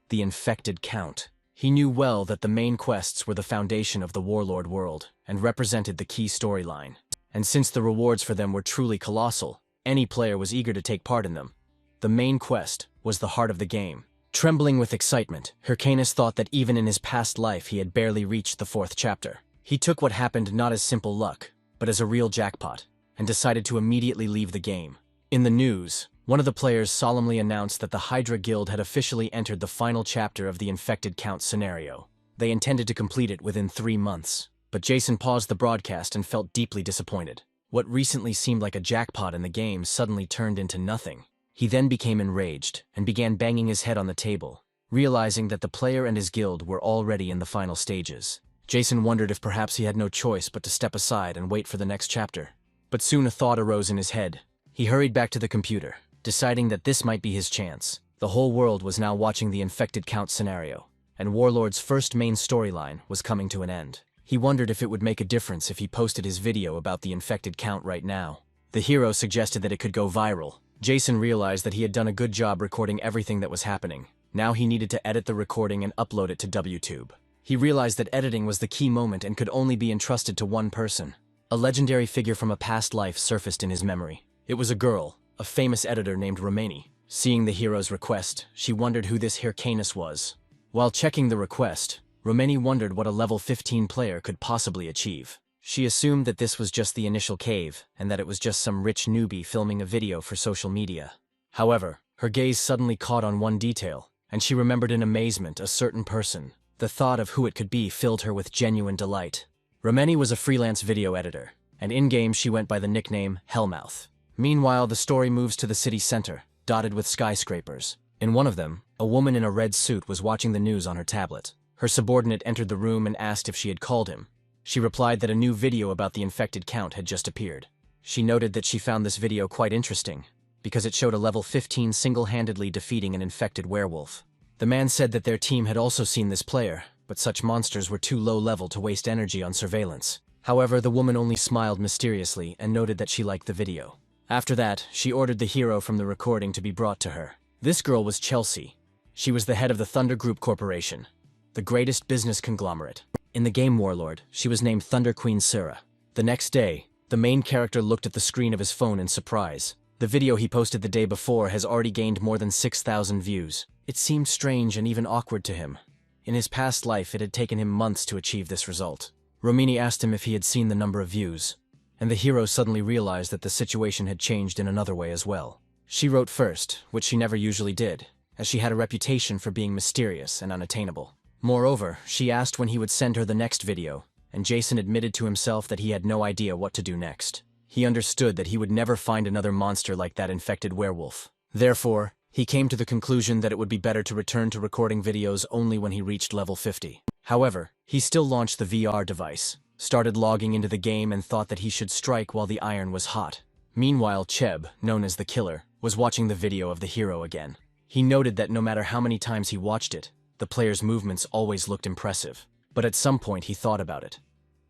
The Infected Count. He knew well that the main quests were the foundation of the Warlord world and represented the key storyline. And since the rewards for them were truly colossal, any player was eager to take part in them. The main quest was the heart of the game. Trembling with excitement, Hyrcanus thought that even in his past life he had barely reached the 4th chapter. He took what happened not as simple luck, but as a real jackpot, and decided to immediately leave the game. In the news, one of the players solemnly announced that the Hydra Guild had officially entered the final chapter of the Infected Count scenario. They intended to complete it within 3 months, but Jason paused the broadcast and felt deeply disappointed. What recently seemed like a jackpot in the game suddenly turned into nothing. He then became enraged and began banging his head on the table, realizing that the player and his guild were already in the final stages. Jason wondered if perhaps he had no choice but to step aside and wait for the next chapter. But soon a thought arose in his head. He hurried back to the computer, deciding that this might be his chance. The whole world was now watching the Infected Count scenario, and Warlord's first main storyline was coming to an end. He wondered if it would make a difference if he posted his video about the Infected Count right now. The hero suggested that it could go viral. Jason realized that he had done a good job recording everything that was happening. Now he needed to edit the recording and upload it to WTube. He realized that editing was the key moment and could only be entrusted to one person. A legendary figure from a past life surfaced in his memory. It was a girl, a famous editor named Romani. Seeing the hero's request, she wondered who this Hyrcanus was. While checking the request, Romani wondered what a level 15 player could possibly achieve. She assumed that this was just the initial cave, and that it was just some rich newbie filming a video for social media. However, her gaze suddenly caught on one detail, and she remembered in amazement a certain person. The thought of who it could be filled her with genuine delight. Romani was a freelance video editor, and in-game she went by the nickname Hellmouth. Meanwhile, the story moves to the city center, dotted with skyscrapers. In one of them, a woman in a red suit was watching the news on her tablet. Her subordinate entered the room and asked if she had called him. She replied that a new video about the Infected Count had just appeared. She noted that she found this video quite interesting, because it showed a level 15 single-handedly defeating an infected werewolf. The man said that their team had also seen this player, but such monsters were too low-level to waste energy on surveillance. However, the woman only smiled mysteriously and noted that she liked the video. After that, she ordered the hero from the recording to be brought to her. This girl was Chelsea. She was the head of the Thunder Group Corporation, the greatest business conglomerate. In the game Warlord, she was named Thunder Queen Sura. The next day, the main character looked at the screen of his phone in surprise. The video he posted the day before has already gained more than 6,000 views. It seemed strange and even awkward to him. In his past life, it had taken him months to achieve this result. Romani asked him if he had seen the number of views, and the hero suddenly realized that the situation had changed in another way as well. She wrote first, which she never usually did, as she had a reputation for being mysterious and unattainable. Moreover, she asked when he would send her the next video, and Jason admitted to himself that he had no idea what to do next. He understood that he would never find another monster like that infected werewolf. Therefore, he came to the conclusion that it would be better to return to recording videos only when he reached level 50. However, he still launched the VR device, started logging into the game and thought that he should strike while the iron was hot. Meanwhile, Cheb, known as the Killer, was watching the video of the hero again. He noted that no matter how many times he watched it, the player's movements always looked impressive. But at some point he thought about it.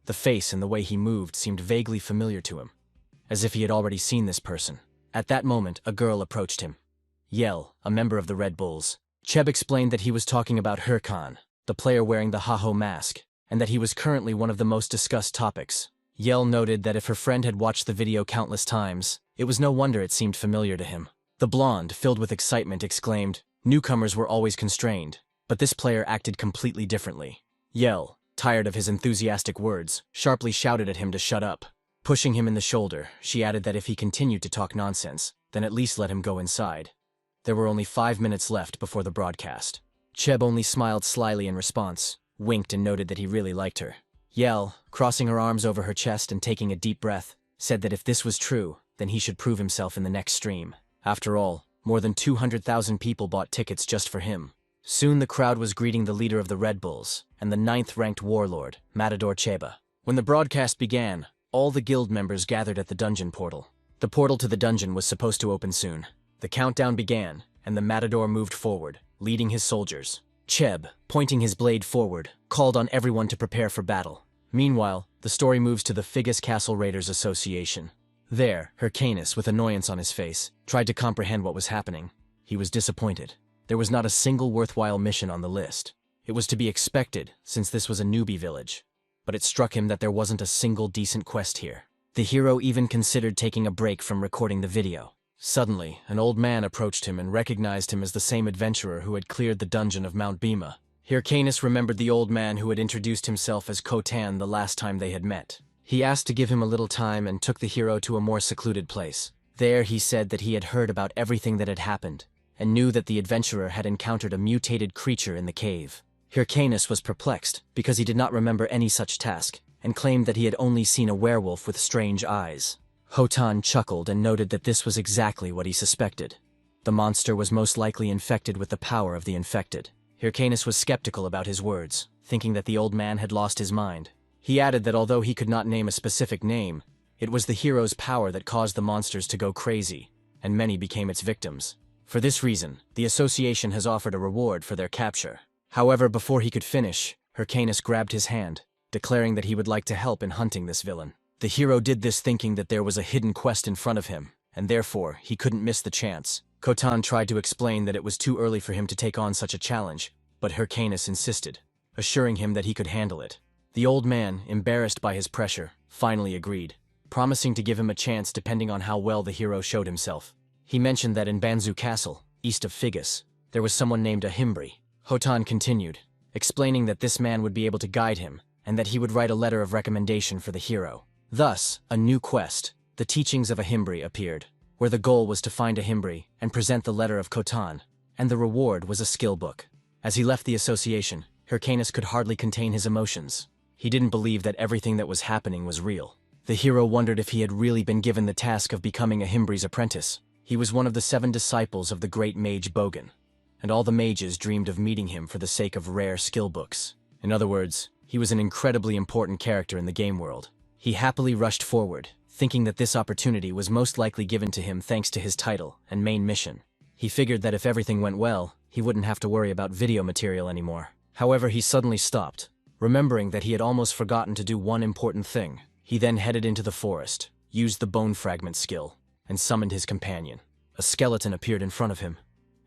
The face and the way he moved seemed vaguely familiar to him, as if he had already seen this person. At that moment, a girl approached him. Yell, a member of the Red Bulls. Cheb explained that he was talking about Hyrcan, the player wearing the Haho mask, and that he was currently one of the most discussed topics. Yael noted that if her friend had watched the video countless times, it was no wonder it seemed familiar to him. The blonde, filled with excitement, exclaimed, "Newcomers were always constrained, but this player acted completely differently." Yael, tired of his enthusiastic words, sharply shouted at him to shut up. Pushing him in the shoulder, she added that if he continued to talk nonsense, then at least let him go inside. There were only 5 minutes left before the broadcast. Cheb only smiled slyly in response, winked and noted that he really liked her. Yael, crossing her arms over her chest and taking a deep breath, said that if this was true, then he should prove himself in the next stream. After all, more than 200,000 people bought tickets just for him. Soon the crowd was greeting the leader of the Red Bulls and the 9th-ranked warlord, Matador Cheba. When the broadcast began, all the guild members gathered at the dungeon portal. The portal to the dungeon was supposed to open soon. The countdown began, and the Matador moved forward, leading his soldiers. Cheb, pointing his blade forward, called on everyone to prepare for battle. Meanwhile, the story moves to the Figus Castle Raiders Association. There, Hyrcanus, with annoyance on his face, tried to comprehend what was happening. He was disappointed. There was not a single worthwhile mission on the list. It was to be expected, since this was a newbie village. But it struck him that there wasn't a single decent quest here. The hero even considered taking a break from recording the video. Suddenly, an old man approached him and recognized him as the same adventurer who had cleared the dungeon of Mount Bhima. Hyrcanus remembered the old man who had introduced himself as Khotan the last time they had met. He asked to give him a little time and took the hero to a more secluded place. There he said that he had heard about everything that had happened, and knew that the adventurer had encountered a mutated creature in the cave. Hyrcanus was perplexed, because he did not remember any such task, and claimed that he had only seen a werewolf with strange eyes. Khotan chuckled and noted that this was exactly what he suspected. The monster was most likely infected with the power of the infected. Hyrcanus was skeptical about his words, thinking that the old man had lost his mind. He added that although he could not name a specific name, it was the hero's power that caused the monsters to go crazy, and many became its victims. For this reason, the association has offered a reward for their capture. However, before he could finish, Hyrcanus grabbed his hand, declaring that he would like to help in hunting this villain. The hero did this thinking that there was a hidden quest in front of him, and therefore he couldn't miss the chance. Khotan tried to explain that it was too early for him to take on such a challenge, but Hyrcanus insisted, assuring him that he could handle it. The old man, embarrassed by his pressure, finally agreed, promising to give him a chance depending on how well the hero showed himself. He mentioned that in Banzu Castle, east of Figus, there was someone named Ahimry. Khotan continued, explaining that this man would be able to guide him, and that he would write a letter of recommendation for the hero. Thus, a new quest, the Teachings of Ahimry, appeared, where the goal was to find Ahimry and present the letter of Khotan, and the reward was a skill book. As he left the association, Hyrcanus could hardly contain his emotions. He didn't believe that everything that was happening was real. The hero wondered if he had really been given the task of becoming Ahimry's apprentice. He was one of the 7 disciples of the great mage Bogan, and all the mages dreamed of meeting him for the sake of rare skill books. In other words, he was an incredibly important character in the game world. He happily rushed forward, thinking that this opportunity was most likely given to him thanks to his title and main mission. He figured that if everything went well, he wouldn't have to worry about video material anymore. However, he suddenly stopped, remembering that he had almost forgotten to do one important thing. He then headed into the forest, used the bone fragment skill, and summoned his companion. A skeleton appeared in front of him,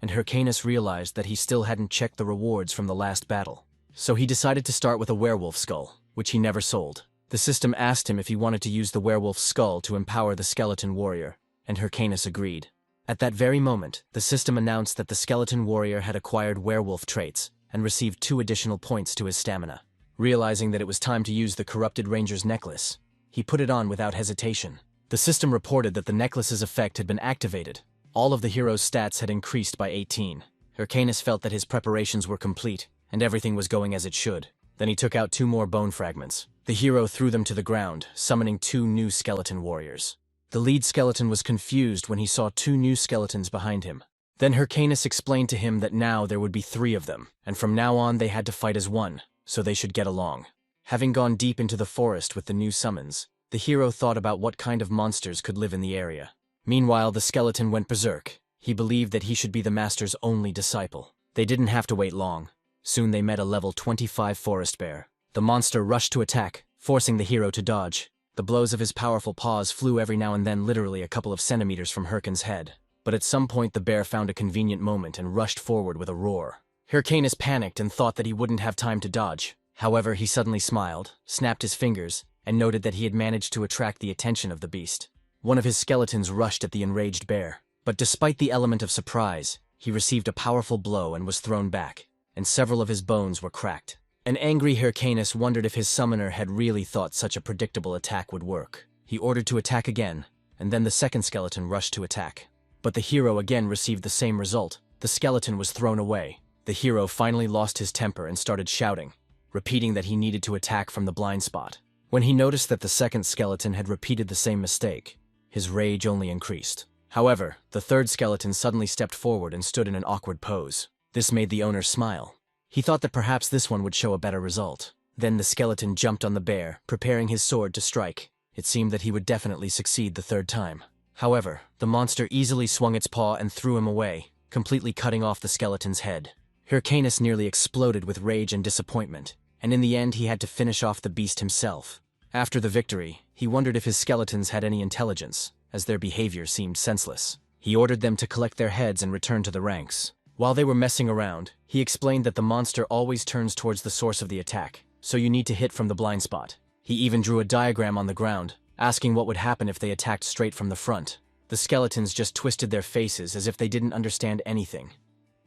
and Hyrcanus realized that he still hadn't checked the rewards from the last battle. So he decided to start with a werewolf skull, which he never sold. The system asked him if he wanted to use the werewolf skull to empower the skeleton warrior, and Hyrcanus agreed. At that very moment, the system announced that the skeleton warrior had acquired werewolf traits and received 2 additional points to his stamina. Realizing that it was time to use the corrupted ranger's necklace, he put it on without hesitation. The system reported that the necklace's effect had been activated. All of the hero's stats had increased by 18. Hyrcanus felt that his preparations were complete, and everything was going as it should. Then he took out 2 more bone fragments. The hero threw them to the ground, summoning 2 new skeleton warriors. The lead skeleton was confused when he saw 2 new skeletons behind him. Then Hyrcanus explained to him that now there would be 3 of them, and from now on they had to fight as one, so they should get along. Having gone deep into the forest with the new summons, the hero thought about what kind of monsters could live in the area. Meanwhile, the skeleton went berserk. He believed that he should be the master's only disciple. They didn't have to wait long. Soon they met a level 25 forest bear. The monster rushed to attack, forcing the hero to dodge. The blows of his powerful paws flew every now and then literally a couple of centimeters from Hyrcanus' head. But at some point the bear found a convenient moment and rushed forward with a roar. Hyrcanus panicked and thought that he wouldn't have time to dodge. However, he suddenly smiled, snapped his fingers, and noted that he had managed to attract the attention of the beast. One of his skeletons rushed at the enraged bear, but despite the element of surprise, he received a powerful blow and was thrown back, and several of his bones were cracked. An angry Hyrcanus wondered if his summoner had really thought such a predictable attack would work. He ordered to attack again, and then the second skeleton rushed to attack. But the hero again received the same result. The skeleton was thrown away. The hero finally lost his temper and started shouting, repeating that he needed to attack from the blind spot. When he noticed that the second skeleton had repeated the same mistake, his rage only increased. However, the third skeleton suddenly stepped forward and stood in an awkward pose. This made the owner smile. He thought that perhaps this one would show a better result. Then the skeleton jumped on the bear, preparing his sword to strike. It seemed that he would definitely succeed the third time. However, the monster easily swung its paw and threw him away, completely cutting off the skeleton's head. Hyrcanus nearly exploded with rage and disappointment, and in the end he had to finish off the beast himself. After the victory, he wondered if his skeletons had any intelligence, as their behavior seemed senseless. He ordered them to collect their heads and return to the ranks. While they were messing around, he explained that the monster always turns towards the source of the attack, so you need to hit from the blind spot. He even drew a diagram on the ground, asking what would happen if they attacked straight from the front. The skeletons just twisted their faces as if they didn't understand anything.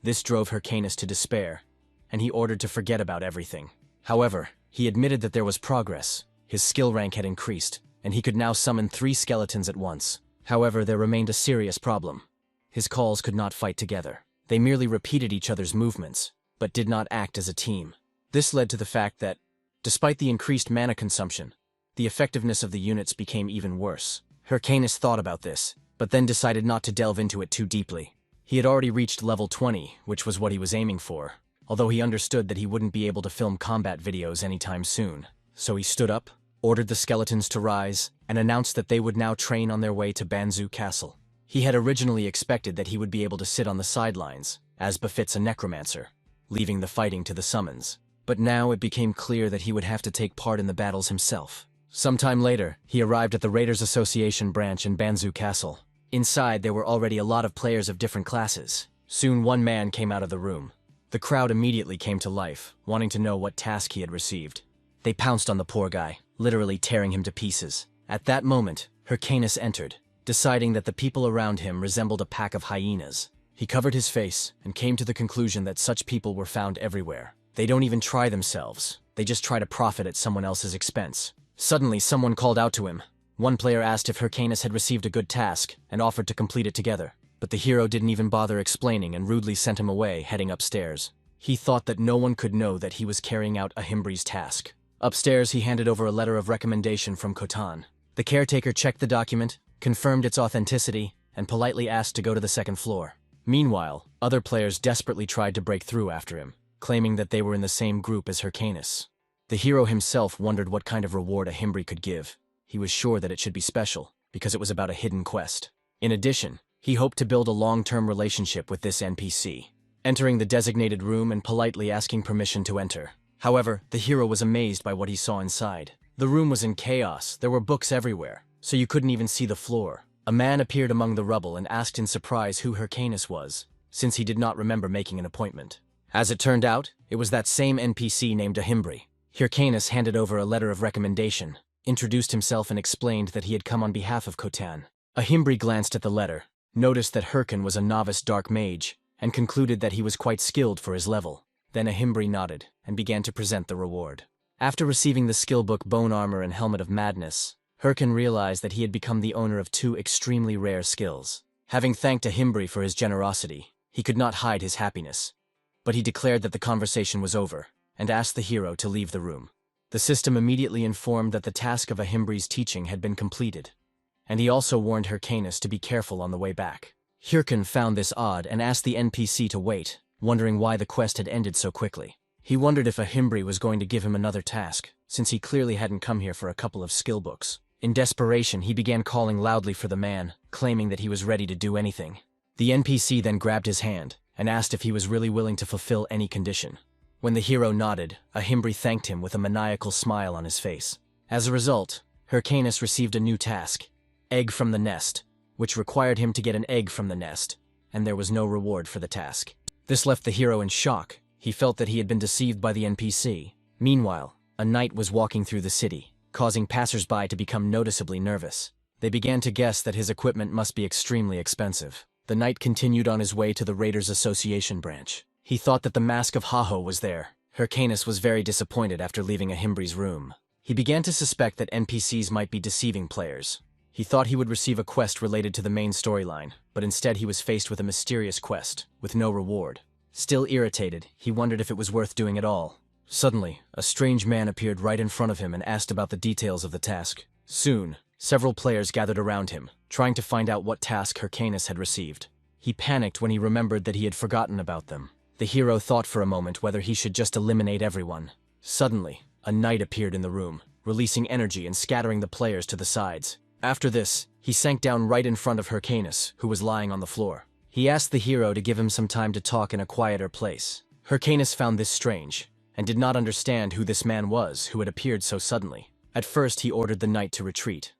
This drove Hyrcanus to despair, and he ordered to forget about everything. However, he admitted that there was progress. His skill rank had increased, and he could now summon 3 skeletons at once. However, there remained a serious problem. His calls could not fight together. They merely repeated each other's movements, but did not act as a team. This led to the fact that, despite the increased mana consumption, the effectiveness of the units became even worse. Hyrcanus thought about this, but then decided not to delve into it too deeply. He had already reached level 20, which was what he was aiming for, although he understood that he wouldn't be able to film combat videos anytime soon. So he stood up, ordered the skeletons to rise, and announced that they would now train on their way to Banzu Castle. He had originally expected that he would be able to sit on the sidelines, as befits a necromancer, leaving the fighting to the summons. But now it became clear that he would have to take part in the battles himself. Sometime later, he arrived at the Raiders Association branch in Banzu Castle. Inside, there were already a lot of players of different classes. Soon one man came out of the room. The crowd immediately came to life, wanting to know what task he had received. They pounced on the poor guy, literally tearing him to pieces. At that moment, Hyrcanus entered, deciding that the people around him resembled a pack of hyenas. He covered his face and came to the conclusion that such people were found everywhere. They don't even try themselves. They just try to profit at someone else's expense. Suddenly, someone called out to him. One player asked if Hyrcanus had received a good task and offered to complete it together. But the hero didn't even bother explaining and rudely sent him away, heading upstairs. He thought that no one could know that he was carrying out Ahimry's task. Upstairs, he handed over a letter of recommendation from Khotan. The caretaker checked the document, confirmed its authenticity, and politely asked to go to the second floor. Meanwhile, other players desperately tried to break through after him, claiming that they were in the same group as Hyrcanus. The hero himself wondered what kind of reward Ahimry could give. He was sure that it should be special, because it was about a hidden quest. In addition, he hoped to build a long-term relationship with this NPC, entering the designated room and politely asking permission to enter. However, the hero was amazed by what he saw inside. The room was in chaos, there were books everywhere, so you couldn't even see the floor. A man appeared among the rubble and asked in surprise who Hyrcanus was, since he did not remember making an appointment. As it turned out, it was that same NPC named Ahimry. Hyrcanus handed over a letter of recommendation, introduced himself and explained that he had come on behalf of Khotan. Ahimry glanced at the letter, noticed that Hyrcan was a novice dark mage, and concluded that he was quite skilled for his level. Then Ahimry nodded and began to present the reward. After receiving the skill book Bone Armor and Helmet of Madness, Hyrcan realized that he had become the owner of 2 extremely rare skills. Having thanked Ahimry for his generosity, he could not hide his happiness. But he declared that the conversation was over, and asked the hero to leave the room. The system immediately informed that the task of Ahimry's teaching had been completed, and he also warned Hyrcanus to be careful on the way back. Hyrcan found this odd and asked the NPC to wait, wondering why the quest had ended so quickly. He wondered if Ahimry was going to give him another task, since he clearly hadn't come here for a couple of skill books. In desperation, he began calling loudly for the man, claiming that he was ready to do anything. The NPC then grabbed his hand and asked if he was really willing to fulfill any condition. When the hero nodded, Ahimry thanked him with a maniacal smile on his face. As a result, Hyrcanus received a new task, Egg from the Nest, which required him to get an egg from the nest, and there was no reward for the task. This left the hero in shock. He felt that he had been deceived by the NPC. Meanwhile, a knight was walking through the city, causing passers-by to become noticeably nervous. They began to guess that his equipment must be extremely expensive. The knight continued on his way to the Raiders Association branch. He thought that the Mask of Haho was there. Hyrcanus was very disappointed after leaving Ahimry's room. He began to suspect that NPCs might be deceiving players. He thought he would receive a quest related to the main storyline, but instead he was faced with a mysterious quest, with no reward. Still irritated, he wondered if it was worth doing at all. Suddenly, a strange man appeared right in front of him and asked about the details of the task. Soon, several players gathered around him, trying to find out what task Hyrcanus had received. He panicked when he remembered that he had forgotten about them. The hero thought for a moment whether he should just eliminate everyone. Suddenly, a knight appeared in the room, releasing energy and scattering the players to the sides. After this, he sank down right in front of Hyrcanus, who was lying on the floor. He asked the hero to give him some time to talk in a quieter place. Hyrcanus found this strange, and did not understand who this man was who had appeared so suddenly. At first he ordered the knight to retreat,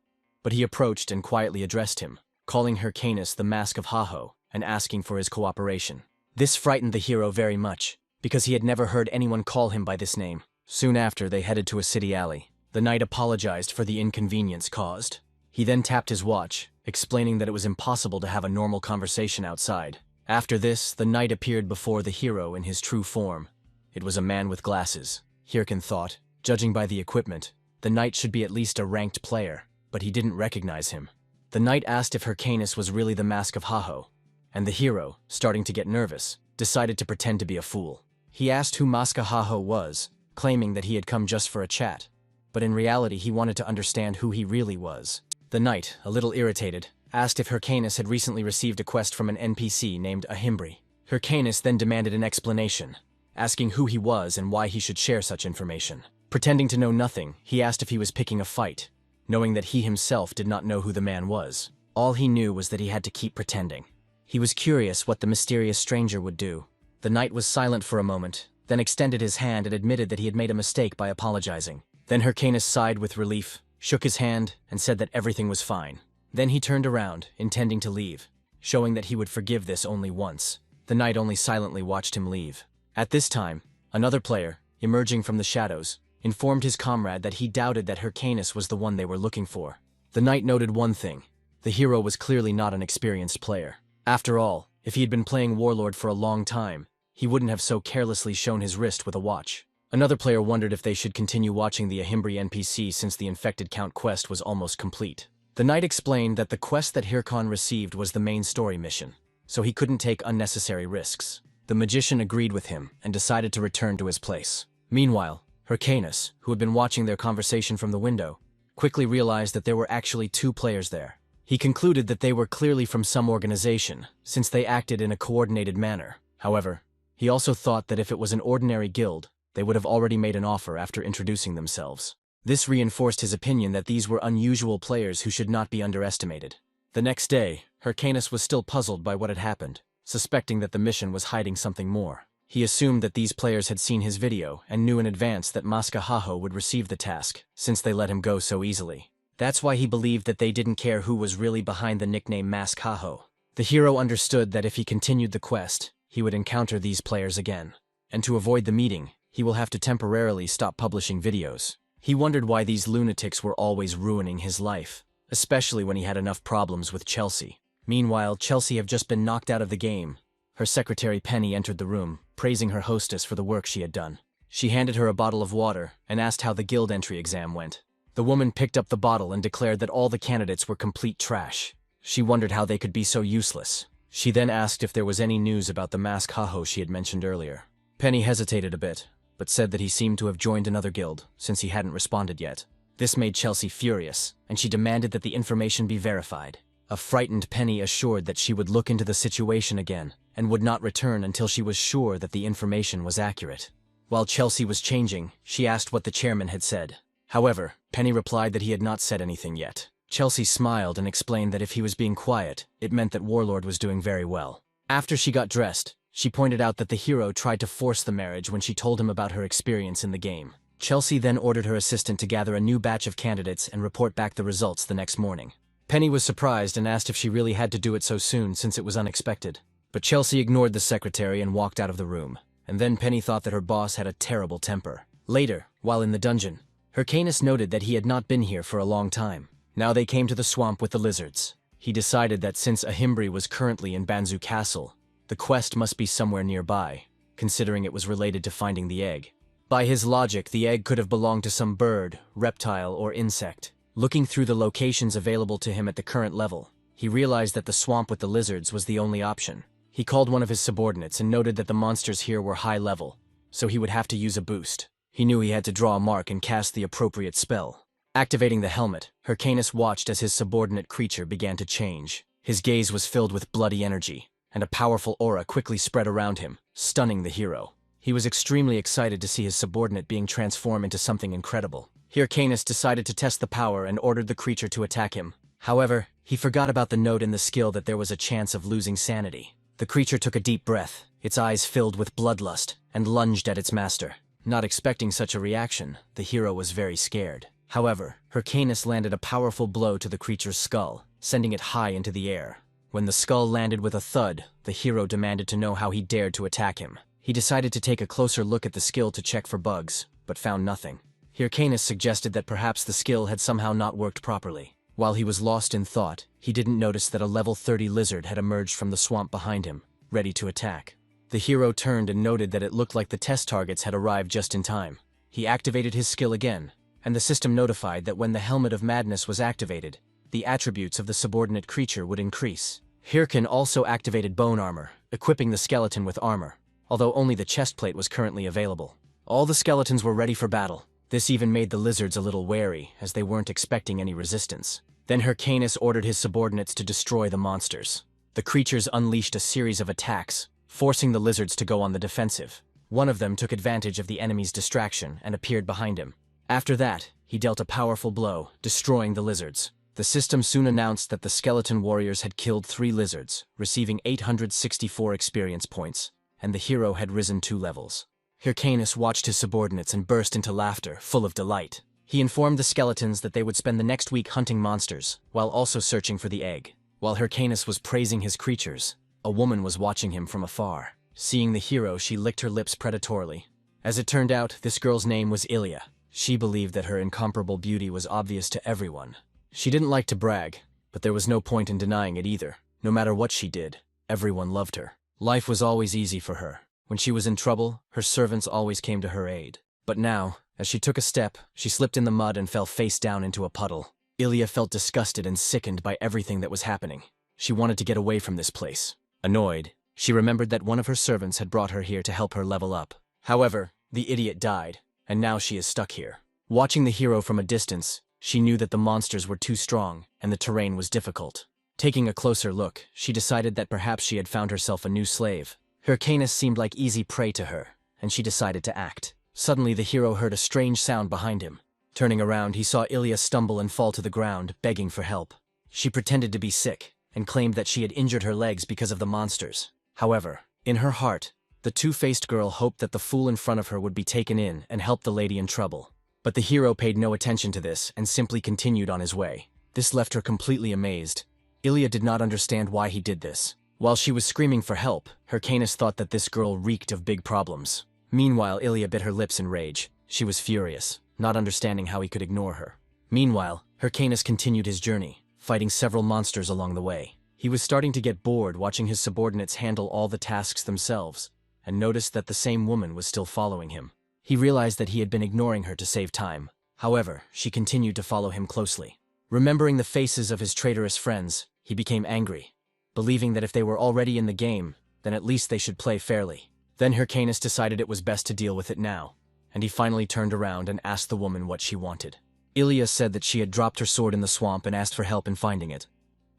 but he approached and quietly addressed him, calling Hyrcanus the Mask of Haho and asking for his cooperation. This frightened the hero very much, because he had never heard anyone call him by this name. Soon after, they headed to a city alley. The knight apologized for the inconvenience caused. He then tapped his watch, explaining that it was impossible to have a normal conversation outside. After this, the knight appeared before the hero in his true form. It was a man with glasses. Hyrcan thought, judging by the equipment, the knight should be at least a ranked player, but he didn't recognize him. The knight asked if Hyrcanus was really the Mask of Haho, and the hero, starting to get nervous, decided to pretend to be a fool. He asked who Mask of Haho was, claiming that he had come just for a chat, but in reality he wanted to understand who he really was. The knight, a little irritated, asked if Hyrcanus had recently received a quest from an NPC named Ahimry. Hyrcanus then demanded an explanation, asking who he was and why he should share such information. Pretending to know nothing, he asked if he was picking a fight, knowing that he himself did not know who the man was. All he knew was that he had to keep pretending. He was curious what the mysterious stranger would do. The knight was silent for a moment, then extended his hand and admitted that he had made a mistake by apologizing. Then Hyrcanus sighed with relief, shook his hand, and said that everything was fine. Then he turned around, intending to leave, showing that he would forgive this only once. The knight only silently watched him leave. At this time, another player, emerging from the shadows, informed his comrade that he doubted that Hyrcanus was the one they were looking for. The knight noted one thing: the hero was clearly not an experienced player. After all, if he had been playing Warlord for a long time, he wouldn't have so carelessly shown his wrist with a watch. Another player wondered if they should continue watching the Ahimry NPC since the Infected Count quest was almost complete. The knight explained that the quest that Hyrcan received was the main story mission, so he couldn't take unnecessary risks. The magician agreed with him and decided to return to his place. Meanwhile, Hyrcanus, who had been watching their conversation from the window, quickly realized that there were actually two players there. He concluded that they were clearly from some organization, since they acted in a coordinated manner. However, he also thought that if it was an ordinary guild, they would have already made an offer after introducing themselves. This reinforced his opinion that these were unusual players who should not be underestimated. The next day, Hyrcanus was still puzzled by what had happened, suspecting that the mission was hiding something more. He assumed that these players had seen his video and knew in advance that Mask of Haho would receive the task, since they let him go so easily. That's why he believed that they didn't care who was really behind the nickname Mask Haho. The hero understood that if he continued the quest, he would encounter these players again. And to avoid the meeting, he will have to temporarily stop publishing videos. He wondered why these lunatics were always ruining his life, especially when he had enough problems with Chelsea. Meanwhile, Chelsea had just been knocked out of the game. Her secretary Penny entered the room, praising her hostess for the work she had done. She handed her a bottle of water and asked how the guild entry exam went. The woman picked up the bottle and declared that all the candidates were complete trash. She wondered how they could be so useless. She then asked if there was any news about the Mask Haho she had mentioned earlier. Penny hesitated a bit, but said that he seemed to have joined another guild, since he hadn't responded yet. This made Chelsea furious, and she demanded that the information be verified. A frightened Penny assured that she would look into the situation again, and would not return until she was sure that the information was accurate. While Chelsea was changing, she asked what the chairman had said. However, Penny replied that he had not said anything yet. Chelsea smiled and explained that if he was being quiet, it meant that Warlord was doing very well. After she got dressed, she pointed out that the hero tried to force the marriage when she told him about her experience in the game. Chelsea then ordered her assistant to gather a new batch of candidates and report back the results the next morning. Penny was surprised and asked if she really had to do it so soon since it was unexpected. But Chelsea ignored the secretary and walked out of the room. And then Penny thought that her boss had a terrible temper. Later, while in the dungeon, Hyrcanus noted that he had not been here for a long time. Now they came to the swamp with the lizards. He decided that since Ahimry was currently in Banzu Castle, the quest must be somewhere nearby, considering it was related to finding the egg. By his logic, the egg could have belonged to some bird, reptile, or insect. Looking through the locations available to him at the current level, he realized that the swamp with the lizards was the only option. He called one of his subordinates and noted that the monsters here were high level, so he would have to use a boost. He knew he had to draw a mark and cast the appropriate spell. Activating the helmet, Hyrcanus watched as his subordinate creature began to change. His gaze was filled with bloody energy, and a powerful aura quickly spread around him, stunning the hero. He was extremely excited to see his subordinate being transformed into something incredible. Hyrcanus decided to test the power and ordered the creature to attack him. However, he forgot about the note in the skill that there was a chance of losing sanity. The creature took a deep breath, its eyes filled with bloodlust, and lunged at its master. Not expecting such a reaction, the hero was very scared. However, Hyrcanus landed a powerful blow to the creature's skull, sending it high into the air. When the skull landed with a thud, the hero demanded to know how he dared to attack him. He decided to take a closer look at the skill to check for bugs, but found nothing. Hyrcanus suggested that perhaps the skill had somehow not worked properly. While he was lost in thought, he didn't notice that a level 30 lizard had emerged from the swamp behind him, ready to attack. The hero turned and noted that it looked like the test targets had arrived just in time. He activated his skill again, and the system notified that when the Helmet of Madness was activated, the attributes of the subordinate creature would increase. Hyrcan also activated bone armor, equipping the skeleton with armor, although only the chest plate was currently available. All the skeletons were ready for battle. This even made the lizards a little wary, as they weren't expecting any resistance. Then Hyrcanus ordered his subordinates to destroy the monsters. The creatures unleashed a series of attacks, forcing the lizards to go on the defensive. One of them took advantage of the enemy's distraction and appeared behind him. After that, he dealt a powerful blow, destroying the lizards. The system soon announced that the skeleton warriors had killed 3 lizards, receiving 864 experience points, and the hero had risen 2 levels. Hyrcanus watched his subordinates and burst into laughter, full of delight. He informed the skeletons that they would spend the next week hunting monsters, while also searching for the egg. While Hyrcanus was praising his creatures, a woman was watching him from afar. Seeing the hero, she licked her lips predatorily. As it turned out, this girl's name was Ilya. She believed that her incomparable beauty was obvious to everyone. She didn't like to brag, but there was no point in denying it either. No matter what she did, everyone loved her. Life was always easy for her. When she was in trouble, her servants always came to her aid. But now, as she took a step, she slipped in the mud and fell face down into a puddle. Ilya felt disgusted and sickened by everything that was happening. She wanted to get away from this place. Annoyed, she remembered that one of her servants had brought her here to help her level up. However, the idiot died, and now she is stuck here. Watching the hero from a distance, she knew that the monsters were too strong and the terrain was difficult. Taking a closer look, she decided that perhaps she had found herself a new slave. Hyrcanus seemed like easy prey to her, and she decided to act. Suddenly the hero heard a strange sound behind him. Turning around, he saw Ilya stumble and fall to the ground, begging for help. She pretended to be sick, and claimed that she had injured her legs because of the monsters. However, in her heart, the two-faced girl hoped that the fool in front of her would be taken in and help the lady in trouble. But the hero paid no attention to this and simply continued on his way. This left her completely amazed. Ilya did not understand why he did this. While she was screaming for help, Hyrcanus thought that this girl reeked of big problems. Meanwhile, Ilya bit her lips in rage. She was furious, not understanding how he could ignore her. Meanwhile, Hyrcanus continued his journey, fighting several monsters along the way. He was starting to get bored watching his subordinates handle all the tasks themselves, and noticed that the same woman was still following him. He realized that he had been ignoring her to save time. However, she continued to follow him closely. Remembering the faces of his traitorous friends, he became angry, believing that if they were already in the game, then at least they should play fairly. Then Hyrcanus decided it was best to deal with it now, and he finally turned around and asked the woman what she wanted. Ilya said that she had dropped her sword in the swamp and asked for help in finding it.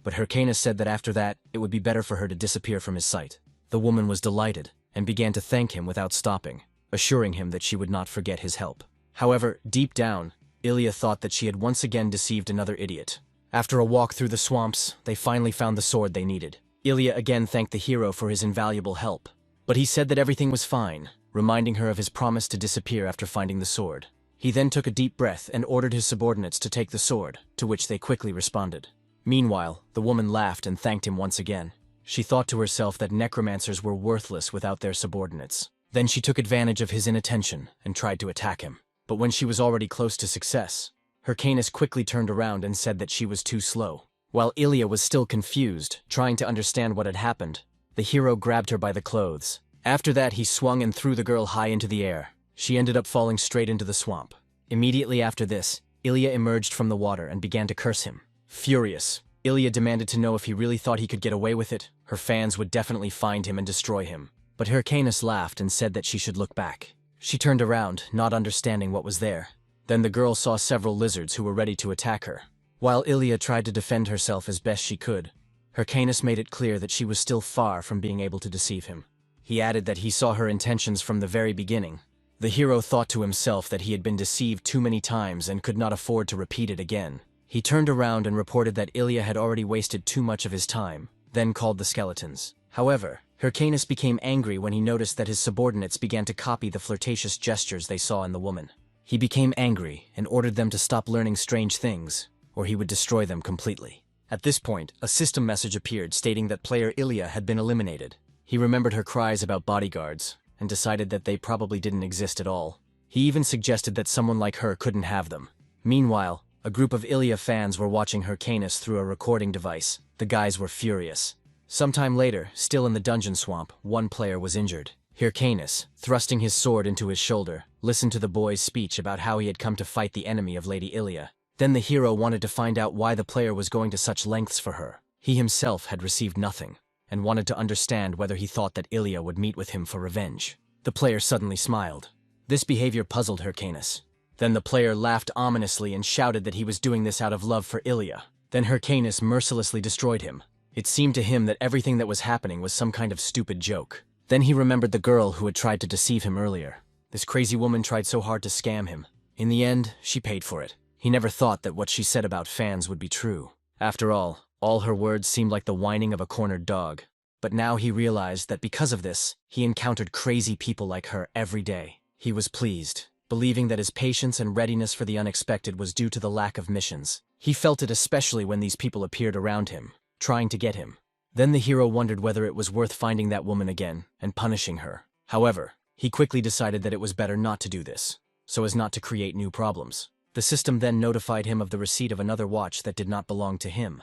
But Hyrcanus said that after that, it would be better for her to disappear from his sight. The woman was delighted, and began to thank him without stopping, assuring him that she would not forget his help. However, deep down, Ilya thought that she had once again deceived another idiot. After a walk through the swamps, they finally found the sword they needed. Ilya again thanked the hero for his invaluable help, but he said that everything was fine, reminding her of his promise to disappear after finding the sword. He then took a deep breath and ordered his subordinates to take the sword, to which they quickly responded. Meanwhile, the woman laughed and thanked him once again. She thought to herself that necromancers were worthless without their subordinates. Then she took advantage of his inattention and tried to attack him. But when she was already close to success, Hyrcanus quickly turned around and said that she was too slow. While Ilya was still confused, trying to understand what had happened, the hero grabbed her by the clothes. After that, he swung and threw the girl high into the air. She ended up falling straight into the swamp. Immediately after this, Ilya emerged from the water and began to curse him. Furious, Ilya demanded to know if he really thought he could get away with it. Her fans would definitely find him and destroy him. But Hyrcanus laughed and said that she should look back. She turned around, not understanding what was there. Then the girl saw several lizards who were ready to attack her. While Ilya tried to defend herself as best she could, Hyrcanus made it clear that she was still far from being able to deceive him. He added that he saw her intentions from the very beginning. The hero thought to himself that he had been deceived too many times and could not afford to repeat it again. He turned around and reported that Ilya had already wasted too much of his time, then called the skeletons. However, Hyrcanus became angry when he noticed that his subordinates began to copy the flirtatious gestures they saw in the woman. He became angry and ordered them to stop learning strange things, or he would destroy them completely. At this point, a system message appeared stating that player Ilya had been eliminated. He remembered her cries about bodyguards, and decided that they probably didn't exist at all. He even suggested that someone like her couldn't have them. Meanwhile, a group of Ilya fans were watching Hyrcanus through a recording device. The guys were furious. Sometime later, still in the dungeon swamp, one player was injured. Hyrcanus, thrusting his sword into his shoulder, listened to the boy's speech about how he had come to fight the enemy of Lady Ilya. Then the hero wanted to find out why the player was going to such lengths for her. He himself had received nothing, and wanted to understand whether he thought that Ilya would meet with him for revenge. The player suddenly smiled. This behavior puzzled Hyrcanus. Then the player laughed ominously and shouted that he was doing this out of love for Ilya. Then Hyrcanus mercilessly destroyed him. It seemed to him that everything that was happening was some kind of stupid joke. Then he remembered the girl who had tried to deceive him earlier. This crazy woman tried so hard to scam him. In the end, she paid for it. He never thought that what she said about fans would be true. After all her words seemed like the whining of a cornered dog. But now he realized that because of this, he encountered crazy people like her every day. He was pleased, believing that his patience and readiness for the unexpected was due to the lack of missions. He felt it especially when these people appeared around him, trying to get him. Then the hero wondered whether it was worth finding that woman again and punishing her. However, he quickly decided that it was better not to do this, so as not to create new problems. The system then notified him of the receipt of another watch that did not belong to him.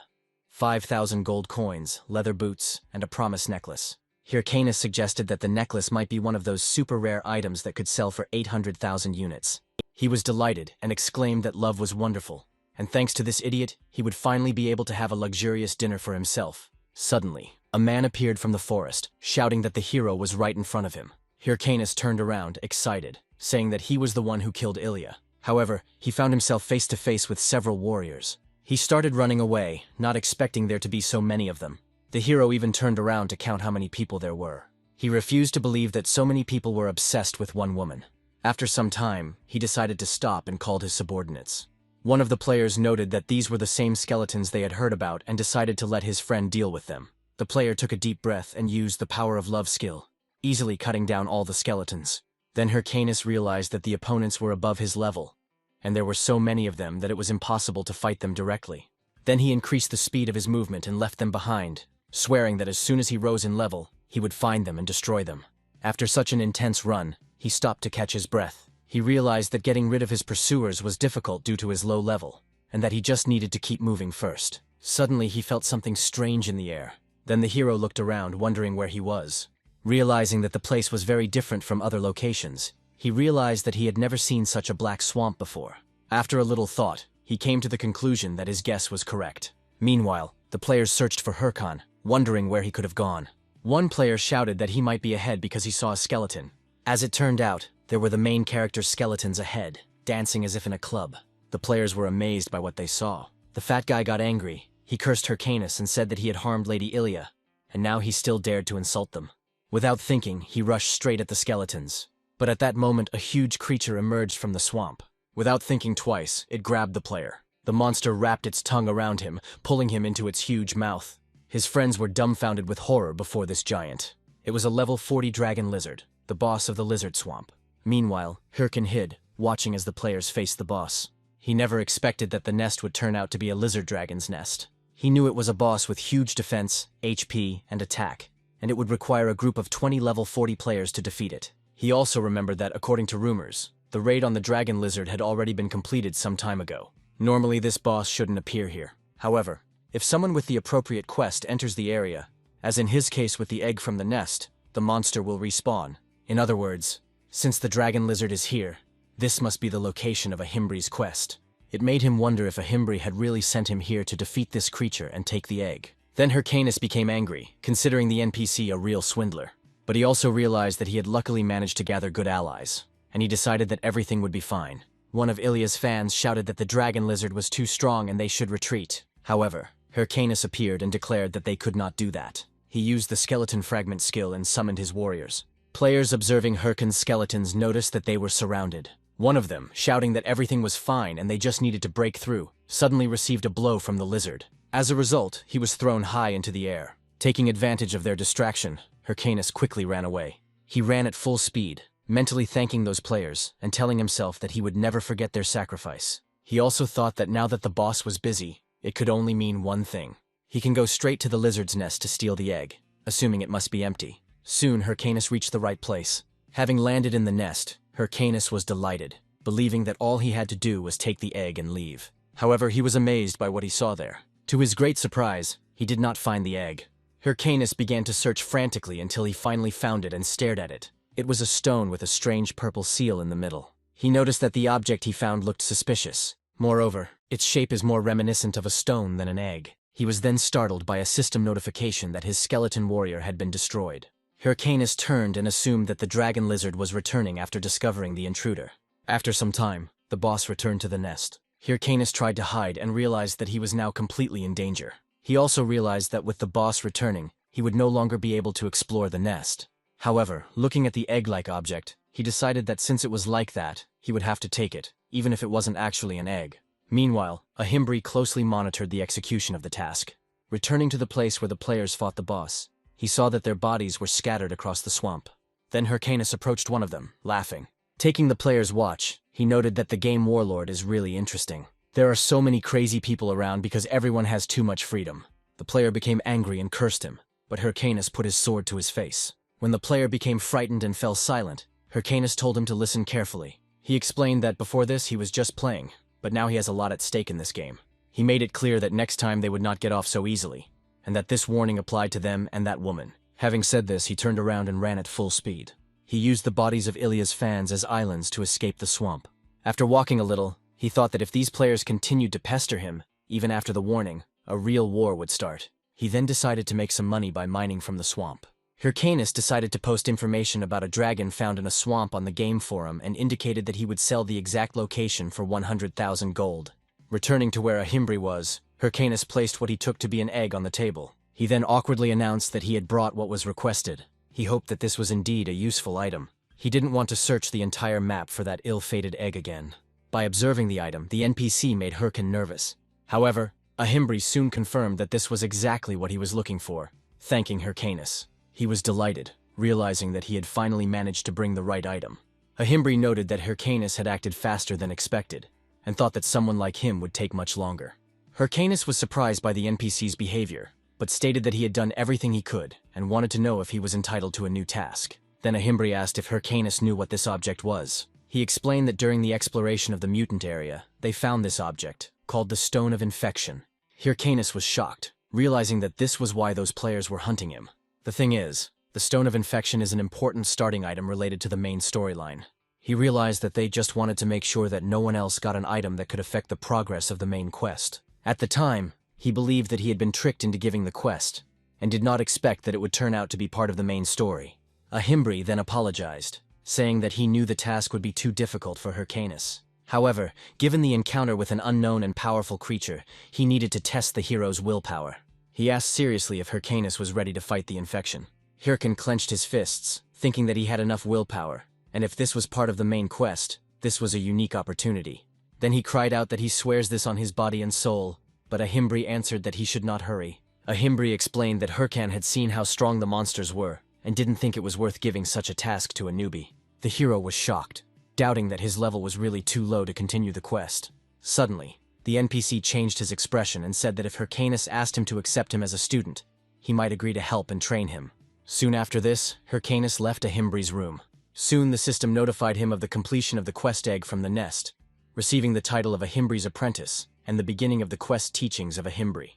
5,000 gold coins, leather boots, and a promise necklace. Hyrcanus suggested that the necklace might be one of those super rare items that could sell for 800,000 units. He was delighted and exclaimed that love was wonderful, and thanks to this idiot, he would finally be able to have a luxurious dinner for himself. Suddenly, a man appeared from the forest, shouting that the hero was right in front of him. Hyrcanus turned around, excited, saying that he was the one who killed Ilya. However, he found himself face to face with several warriors. He started running away, not expecting there to be so many of them. The hero even turned around to count how many people there were. He refused to believe that so many people were obsessed with one woman. After some time, he decided to stop and called his subordinates. One of the players noted that these were the same skeletons they had heard about and decided to let his friend deal with them. The player took a deep breath and used the power of love skill, easily cutting down all the skeletons. Then Hyrcanus realized that the opponents were above his level, and there were so many of them that it was impossible to fight them directly. Then he increased the speed of his movement and left them behind, swearing that as soon as he rose in level, he would find them and destroy them. After such an intense run, he stopped to catch his breath. He realized that getting rid of his pursuers was difficult due to his low level, and that he just needed to keep moving first. Suddenly he felt something strange in the air. Then the hero looked around, wondering where he was. Realizing that the place was very different from other locations, he realized that he had never seen such a black swamp before. After a little thought, he came to the conclusion that his guess was correct. Meanwhile, the players searched for Hyrcan, wondering where he could have gone. One player shouted that he might be ahead because he saw a skeleton. As it turned out, there were the main character's skeletons ahead, dancing as if in a club. The players were amazed by what they saw. The fat guy got angry. He cursed Hyrcanus and said that he had harmed Lady Ilya, and now he still dared to insult them. Without thinking, he rushed straight at the skeletons. But at that moment, a huge creature emerged from the swamp. Without thinking twice, it grabbed the player. The monster wrapped its tongue around him, pulling him into its huge mouth. His friends were dumbfounded with horror before this giant. It was a level 40 dragon lizard, the boss of the lizard swamp. Meanwhile, Hyrcan hid, watching as the players faced the boss. He never expected that the nest would turn out to be a lizard dragon's nest. He knew it was a boss with huge defense, HP, and attack, and it would require a group of 20 level 40 players to defeat it. He also remembered that, according to rumors, The raid on the dragon lizard had already been completed some time ago. Normally this boss shouldn't appear here. However, if someone with the appropriate quest enters the area, as in his case with the egg from the nest, the monster will respawn. In other words, since the dragon lizard is here, this must be the location of Ahimry's quest. It made him wonder if Ahimry had really sent him here to defeat this creature and take the egg. Then Hyrcanus became angry, considering the NPC a real swindler. But he also realized that he had luckily managed to gather good allies, and he decided that everything would be fine. One of Ilya's fans shouted that the dragon lizard was too strong and they should retreat. However, Hyrcanus appeared and declared that they could not do that. He used the skeleton fragment skill and summoned his warriors. Players observing Hyrcan's skeletons noticed that they were surrounded. One of them, shouting that everything was fine and they just needed to break through, suddenly received a blow from the lizard. As a result, he was thrown high into the air. Taking advantage of their distraction, Hyrcanus quickly ran away. He ran at full speed, mentally thanking those players and telling himself that he would never forget their sacrifice. He also thought that now that the boss was busy, it could only mean one thing. He can go straight to the lizard's nest to steal the egg, assuming it must be empty. Soon, Hyrcanus reached the right place. Having landed in the nest, Hyrcanus was delighted, believing that all he had to do was take the egg and leave. However, he was amazed by what he saw there. To his great surprise, he did not find the egg. Hyrcanus began to search frantically until he finally found it and stared at it. It was a stone with a strange purple seal in the middle. He noticed that the object he found looked suspicious. Moreover, its shape is more reminiscent of a stone than an egg. He was then startled by a system notification that his skeleton warrior had been destroyed. Hyrcanus turned and assumed that the dragon lizard was returning after discovering the intruder. After some time, the boss returned to the nest. Hyrcanus tried to hide and realized that he was now completely in danger. He also realized that with the boss returning, he would no longer be able to explore the nest. However, looking at the egg-like object, he decided that since it was like that, he would have to take it, even if it wasn't actually an egg. Meanwhile, Ahimry closely monitored the execution of the task. Returning to the place where the players fought the boss, he saw that their bodies were scattered across the swamp. Then Hyrcanus approached one of them, laughing. Taking the player's watch, he noted that the game Warlord is really interesting. There are so many crazy people around because everyone has too much freedom. The player became angry and cursed him, but Hyrcanus put his sword to his face. When the player became frightened and fell silent, Hyrcanus told him to listen carefully. He explained that before this he was just playing, but now he has a lot at stake in this game. He made it clear that next time they would not get off so easily, and that this warning applied to them and that woman. Having said this, he turned around and ran at full speed. He used the bodies of Ilya's fans as islands to escape the swamp. After walking a little, he thought that if these players continued to pester him, even after the warning, a real war would start. He then decided to make some money by mining from the swamp. Hyrcanus decided to post information about a dragon found in a swamp on the game forum and indicated that he would sell the exact location for 100,000 gold. Returning to where Ahimry was, Hyrcanus placed what he took to be an egg on the table. He then awkwardly announced that he had brought what was requested. He hoped that this was indeed a useful item. He didn't want to search the entire map for that ill-fated egg again. By observing the item, the NPC made Hyrcan nervous. However, Ahimry soon confirmed that this was exactly what he was looking for, thanking Hyrcanus. He was delighted, realizing that he had finally managed to bring the right item. Ahimry noted that Hyrcanus had acted faster than expected, and thought that someone like him would take much longer. Hyrcanus was surprised by the NPC's behavior, but stated that he had done everything he could, and wanted to know if he was entitled to a new task. Then Ahimry asked if Hyrcanus knew what this object was. He explained that during the exploration of the mutant area, they found this object, called the Stone of Infection. Hyrcanus was shocked, realizing that this was why those players were hunting him. The thing is, the Stone of Infection is an important starting item related to the main storyline. He realized that they just wanted to make sure that no one else got an item that could affect the progress of the main quest. At the time, he believed that he had been tricked into giving the quest, and did not expect that it would turn out to be part of the main story. Ahimry then apologized, saying that he knew the task would be too difficult for Hyrcanus. However, given the encounter with an unknown and powerful creature, he needed to test the hero's willpower. He asked seriously if Hyrcanus was ready to fight the infection. Hyrcan clenched his fists, thinking that he had enough willpower, and if this was part of the main quest, this was a unique opportunity. Then he cried out that he swears this on his body and soul, but Ahimry answered that he should not hurry. Ahimry explained that Hyrcan had seen how strong the monsters were, and didn't think it was worth giving such a task to a newbie. The hero was shocked, doubting that his level was really too low to continue the quest. Suddenly, the NPC changed his expression and said that if Hyrcanus asked him to accept him as a student, he might agree to help and train him. Soon after this, Hyrcanus left Ahimry's room. Soon the system notified him of the completion of the quest egg from the nest, receiving the title of Ahimry's apprentice and the beginning of the quest teachings of Ahimry.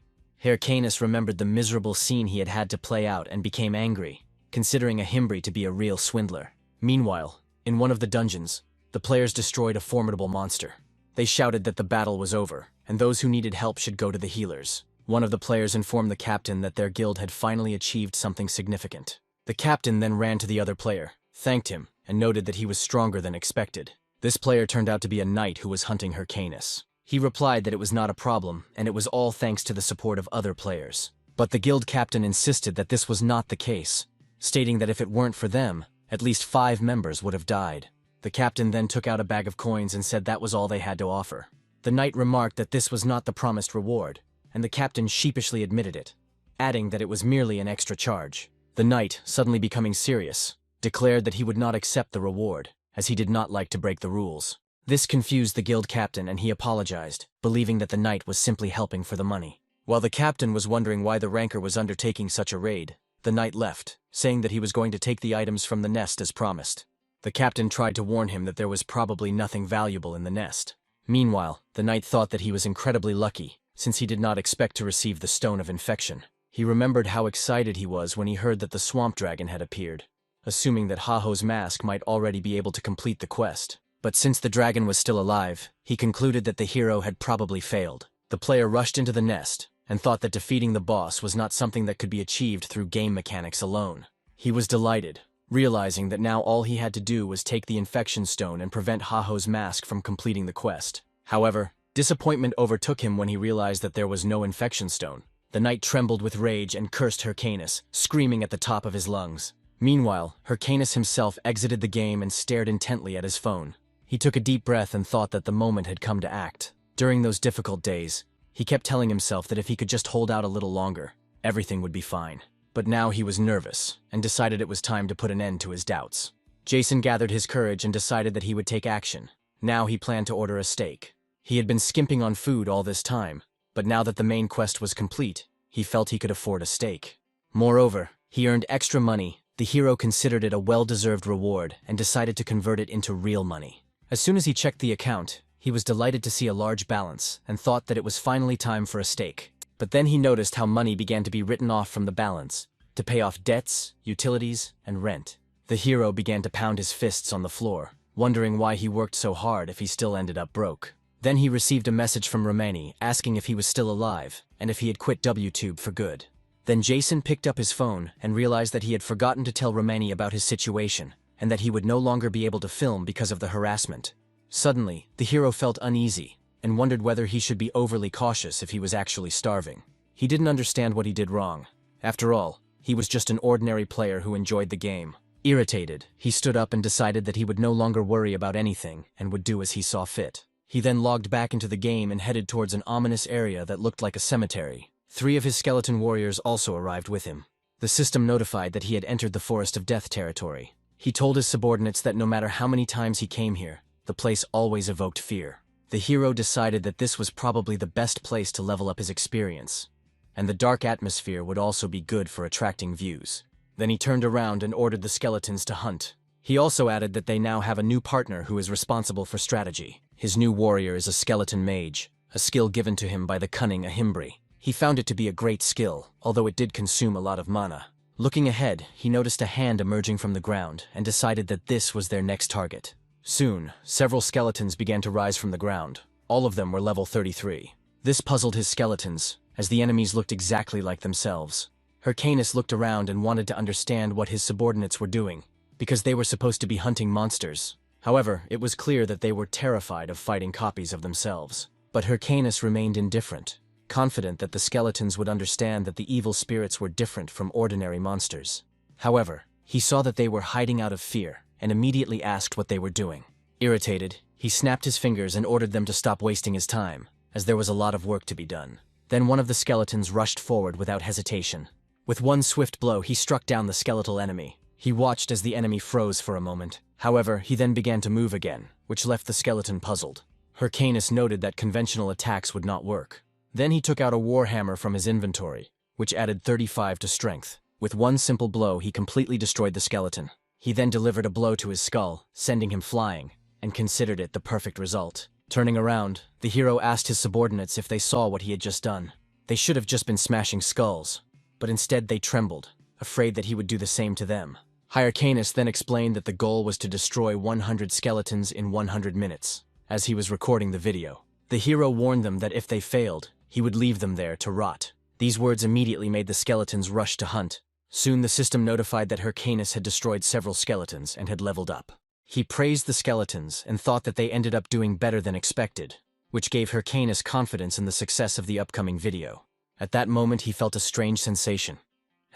Canis remembered the miserable scene he had to play out and became angry, considering Ahimry to be a real swindler. Meanwhile, in one of the dungeons, the players destroyed a formidable monster. They shouted that the battle was over, and those who needed help should go to the healers. One of the players informed the captain that their guild had finally achieved something significant. The captain then ran to the other player, thanked him, and noted that he was stronger than expected. This player turned out to be a knight who was hunting Canis. He replied that it was not a problem, and it was all thanks to the support of other players. But the guild captain insisted that this was not the case, stating that if it weren't for them, at least 5 members would have died. The captain then took out a bag of coins and said that was all they had to offer. The knight remarked that this was not the promised reward, and the captain sheepishly admitted it, adding that it was merely an extra charge. The knight, suddenly becoming serious, declared that he would not accept the reward, as he did not like to break the rules. This confused the guild captain and he apologized, believing that the knight was simply helping for the money. While the captain was wondering why the ranker was undertaking such a raid, the knight left, saying that he was going to take the items from the nest as promised. The captain tried to warn him that there was probably nothing valuable in the nest. Meanwhile, the knight thought that he was incredibly lucky, since he did not expect to receive the Stone of Infection. He remembered how excited he was when he heard that the swamp dragon had appeared, assuming that Haho's mask might already be able to complete the quest. But since the dragon was still alive, he concluded that the hero had probably failed. The player rushed into the nest, and thought that defeating the boss was not something that could be achieved through game mechanics alone. He was delighted, realizing that now all he had to do was take the infection stone and prevent Haho's mask from completing the quest. However, disappointment overtook him when he realized that there was no infection stone. The knight trembled with rage and cursed Canis, screaming at the top of his lungs. Meanwhile, Canis himself exited the game and stared intently at his phone. He took a deep breath and thought that the moment had come to act. During those difficult days, he kept telling himself that if he could just hold out a little longer, everything would be fine. But now he was nervous, and decided it was time to put an end to his doubts. Jason gathered his courage and decided that he would take action. Now he planned to order a steak. He had been skimping on food all this time, but now that the main quest was complete, he felt he could afford a steak. Moreover, he earned extra money. The hero considered it a well-deserved reward and decided to convert it into real money. As soon as he checked the account, he was delighted to see a large balance and thought that it was finally time for a steak. But then he noticed how money began to be written off from the balance to pay off debts, utilities, and rent. The hero began to pound his fists on the floor, wondering why he worked so hard if he still ended up broke. Then he received a message from Romani asking if he was still alive and if he had quit WTube for good. Then Jason picked up his phone and realized that he had forgotten to tell Romani about his situation, and that he would no longer be able to film because of the harassment. Suddenly, the hero felt uneasy, and wondered whether he should be overly cautious if he was actually starving. He didn't understand what he did wrong. After all, he was just an ordinary player who enjoyed the game. Irritated, he stood up and decided that he would no longer worry about anything and would do as he saw fit. He then logged back into the game and headed towards an ominous area that looked like a cemetery. 3 of his skeleton warriors also arrived with him. The system notified that he had entered the Forest of Death territory. He told his subordinates that no matter how many times he came here, the place always evoked fear. The hero decided that this was probably the best place to level up his experience, and the dark atmosphere would also be good for attracting views. Then he turned around and ordered the skeletons to hunt. He also added that they now have a new partner who is responsible for strategy. His new warrior is a skeleton mage, a skill given to him by the cunning Ahimry. He found it to be a great skill, although it did consume a lot of mana. Looking ahead, he noticed a hand emerging from the ground and decided that this was their next target. Soon, several skeletons began to rise from the ground. All of them were level 33. This puzzled his skeletons, as the enemies looked exactly like themselves. Canis looked around and wanted to understand what his subordinates were doing, because they were supposed to be hunting monsters. However, it was clear that they were terrified of fighting copies of themselves. But Canis remained indifferent, confident that the skeletons would understand that the evil spirits were different from ordinary monsters. However, he saw that they were hiding out of fear, and immediately asked what they were doing. Irritated, he snapped his fingers and ordered them to stop wasting his time, as there was a lot of work to be done. Then one of the skeletons rushed forward without hesitation. With one swift blow, he struck down the skeletal enemy. He watched as the enemy froze for a moment. However, he then began to move again, which left the skeleton puzzled. Canis noted that conventional attacks would not work. Then he took out a warhammer from his inventory, which added 35 to strength. With one simple blow, he completely destroyed the skeleton. He then delivered a blow to his skull, sending him flying, and considered it the perfect result. Turning around, the hero asked his subordinates if they saw what he had just done. They should have just been smashing skulls, but instead they trembled, afraid that he would do the same to them. Hyrcanus then explained that the goal was to destroy 100 skeletons in 100 minutes, as he was recording the video. The hero warned them that if they failed, he would leave them there to rot. These words immediately made the skeletons rush to hunt. Soon the system notified that Hyrcanus had destroyed several skeletons and had leveled up. He praised the skeletons and thought that they ended up doing better than expected, which gave Hyrcanus confidence in the success of the upcoming video. At that moment he felt a strange sensation,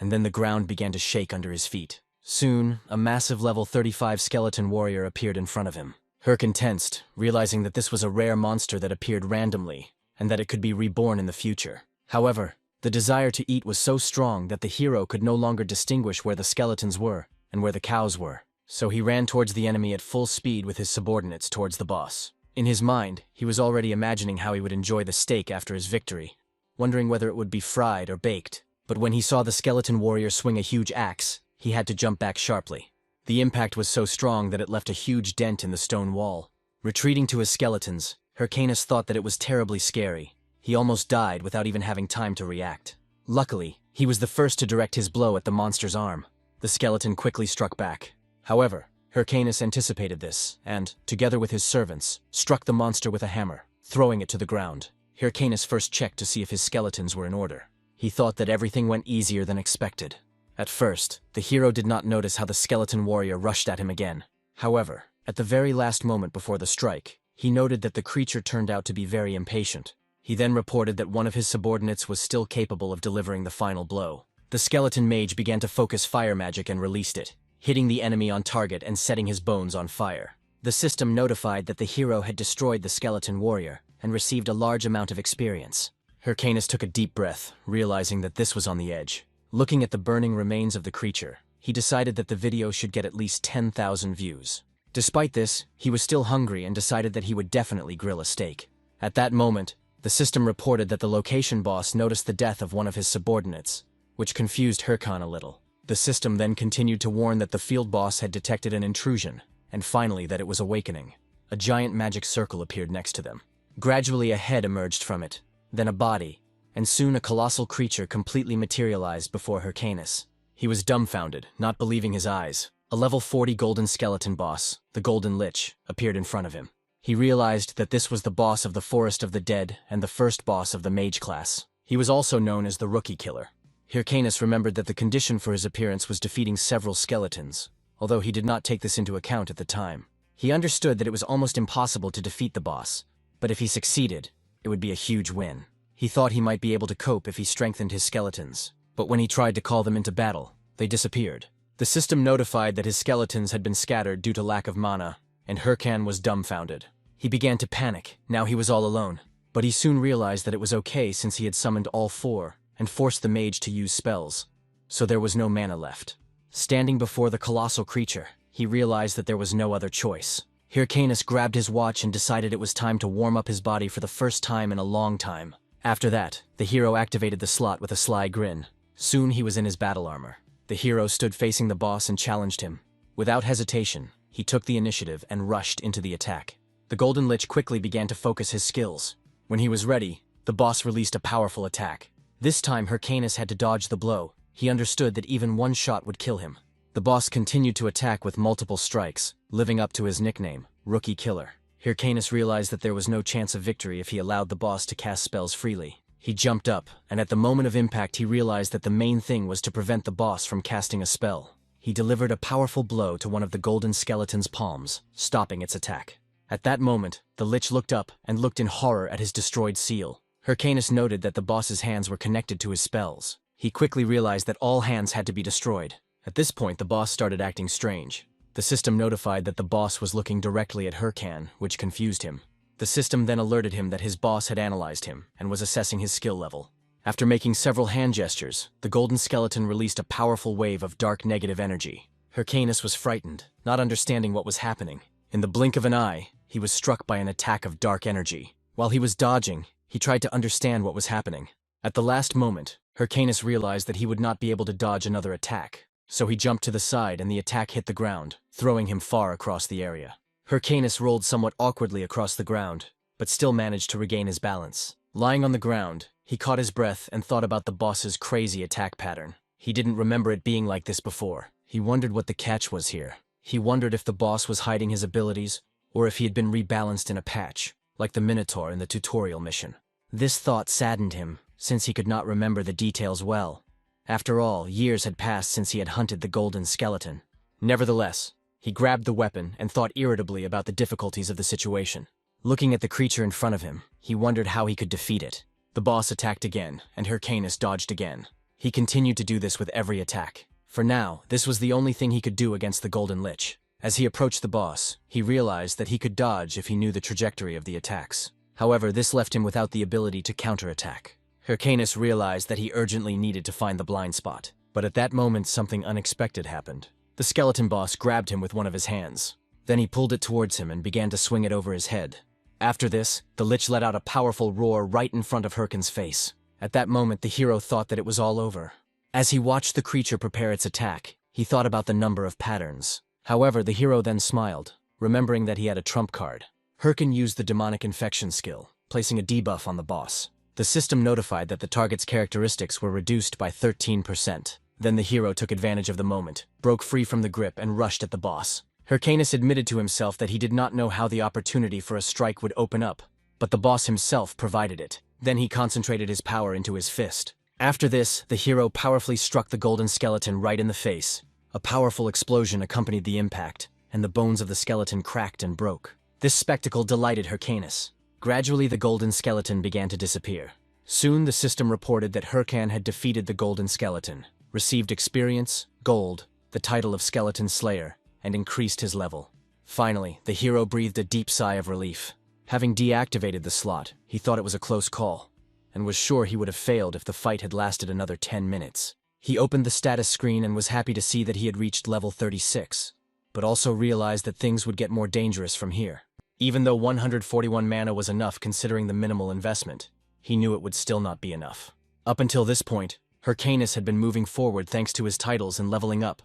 and then the ground began to shake under his feet. Soon, a massive level 35 skeleton warrior appeared in front of him. Hyrcan tensed, realizing that this was a rare monster that appeared randomly, and that it could be reborn in the future. However, the desire to eat was so strong that the hero could no longer distinguish where the skeletons were and where the cows were. So he ran towards the enemy at full speed with his subordinates towards the boss. In his mind, he was already imagining how he would enjoy the steak after his victory, wondering whether it would be fried or baked. But when he saw the skeleton warrior swing a huge axe, he had to jump back sharply. The impact was so strong that it left a huge dent in the stone wall. Retreating to his skeletons, Hyrcanus thought that it was terribly scary. He almost died without even having time to react. Luckily, he was the first to direct his blow at the monster's arm. The skeleton quickly struck back. However, Hyrcanus anticipated this, and, together with his servants, struck the monster with a hammer, throwing it to the ground. Hyrcanus first checked to see if his skeletons were in order. He thought that everything went easier than expected. At first, the hero did not notice how the skeleton warrior rushed at him again. However, at the very last moment before the strike, he noted that the creature turned out to be very impatient. He then reported that one of his subordinates was still capable of delivering the final blow. The skeleton mage began to focus fire magic and released it, hitting the enemy on target and setting his bones on fire. The system notified that the hero had destroyed the skeleton warrior and received a large amount of experience. Hyrcanus took a deep breath, realizing that this was on the edge. Looking at the burning remains of the creature, he decided that the video should get at least 10,000 views. Despite this, he was still hungry and decided that he would definitely grill a steak. At that moment, the system reported that the location boss noticed the death of one of his subordinates, which confused Hyrcan a little. The system then continued to warn that the field boss had detected an intrusion, and finally that it was awakening. A giant magic circle appeared next to them. Gradually a head emerged from it, then a body, and soon a colossal creature completely materialized before Hyrcanus. He was dumbfounded, not believing his eyes. A level 40 golden skeleton boss, the Golden Lich, appeared in front of him. He realized that this was the boss of the Forest of the Dead and the first boss of the mage class. He was also known as the Rookie Killer. Hyrcanus remembered that the condition for his appearance was defeating several skeletons, although he did not take this into account at the time. He understood that it was almost impossible to defeat the boss, but if he succeeded, it would be a huge win. He thought he might be able to cope if he strengthened his skeletons, but when he tried to call them into battle, they disappeared. The system notified that his skeletons had been scattered due to lack of mana, and Hyrcan was dumbfounded. He began to panic. Now he was all alone. But he soon realized that it was okay since he had summoned all four and forced the mage to use spells. So there was no mana left. Standing before the colossal creature, he realized that there was no other choice. Hyrcanus grabbed his watch and decided it was time to warm up his body for the first time in a long time. After that, the hero activated the slot with a sly grin. Soon he was in his battle armor. The hero stood facing the boss and challenged him. Without hesitation, he took the initiative and rushed into the attack. The Golden Lich quickly began to focus his skills. When he was ready, the boss released a powerful attack. This time Hyrcanus had to dodge the blow. He understood that even one shot would kill him. The boss continued to attack with multiple strikes, living up to his nickname, Rookie Killer. Hyrcanus realized that there was no chance of victory if he allowed the boss to cast spells freely. He jumped up, and at the moment of impact he realized that the main thing was to prevent the boss from casting a spell. He delivered a powerful blow to one of the golden skeleton's palms, stopping its attack. At that moment, the Lich looked up and looked in horror at his destroyed seal. Hyrcanus noted that the boss's hands were connected to his spells. He quickly realized that all hands had to be destroyed. At this point, the boss started acting strange. The system notified that the boss was looking directly at Hyrcan, which confused him. The system then alerted him that his boss had analyzed him and was assessing his skill level. After making several hand gestures, the golden skeleton released a powerful wave of dark negative energy. Hyrcanus was frightened, not understanding what was happening. In the blink of an eye, he was struck by an attack of dark energy. While he was dodging, he tried to understand what was happening. At the last moment, Hyrcanus realized that he would not be able to dodge another attack. so he jumped to the side and the attack hit the ground, throwing him far across the area. Hyrcanus rolled somewhat awkwardly across the ground, but still managed to regain his balance. Lying on the ground, he caught his breath and thought about the boss's crazy attack pattern. He didn't remember it being like this before. He wondered what the catch was here. He wondered if the boss was hiding his abilities, or if he had been rebalanced in a patch, like the Minotaur in the tutorial mission. This thought saddened him, since he could not remember the details well. After all, years had passed since he had hunted the golden skeleton. Nevertheless, he grabbed the weapon and thought irritably about the difficulties of the situation. Looking at the creature in front of him, he wondered how he could defeat it. The boss attacked again, and Hyrcanus dodged again. He continued to do this with every attack. For now, this was the only thing he could do against the Golden Lich. As he approached the boss, he realized that he could dodge if he knew the trajectory of the attacks. However, this left him without the ability to counterattack. Hyrcanus realized that he urgently needed to find the blind spot. But at that moment, something unexpected happened. The skeleton boss grabbed him with one of his hands. Then he pulled it towards him and began to swing it over his head. After this, the Lich let out a powerful roar right in front of Hyrcanus' face. At that moment, the hero thought that it was all over. As he watched the creature prepare its attack, he thought about the number of patterns. However, the hero then smiled, remembering that he had a trump card. Hyrcanus used the demonic infection skill, placing a debuff on the boss. The system notified that the target's characteristics were reduced by 13%. Then the hero took advantage of the moment, broke free from the grip and rushed at the boss. Hyrcanus admitted to himself that he did not know how the opportunity for a strike would open up, but the boss himself provided it. Then he concentrated his power into his fist. After this, the hero powerfully struck the golden skeleton right in the face. A powerful explosion accompanied the impact, and the bones of the skeleton cracked and broke. This spectacle delighted Hyrcanus. Gradually, the golden skeleton began to disappear. Soon, the system reported that Hyrcanus had defeated the golden skeleton, received experience, gold, the title of Skeleton Slayer, and increased his level. Finally, the hero breathed a deep sigh of relief. Having deactivated the slot, he thought it was a close call, and was sure he would have failed if the fight had lasted another 10 minutes. He opened the status screen and was happy to see that he had reached level 36, but also realized that things would get more dangerous from here. Even though 141 mana was enough considering the minimal investment, he knew it would still not be enough. Up until this point, Hyrcanus had been moving forward thanks to his titles and leveling up,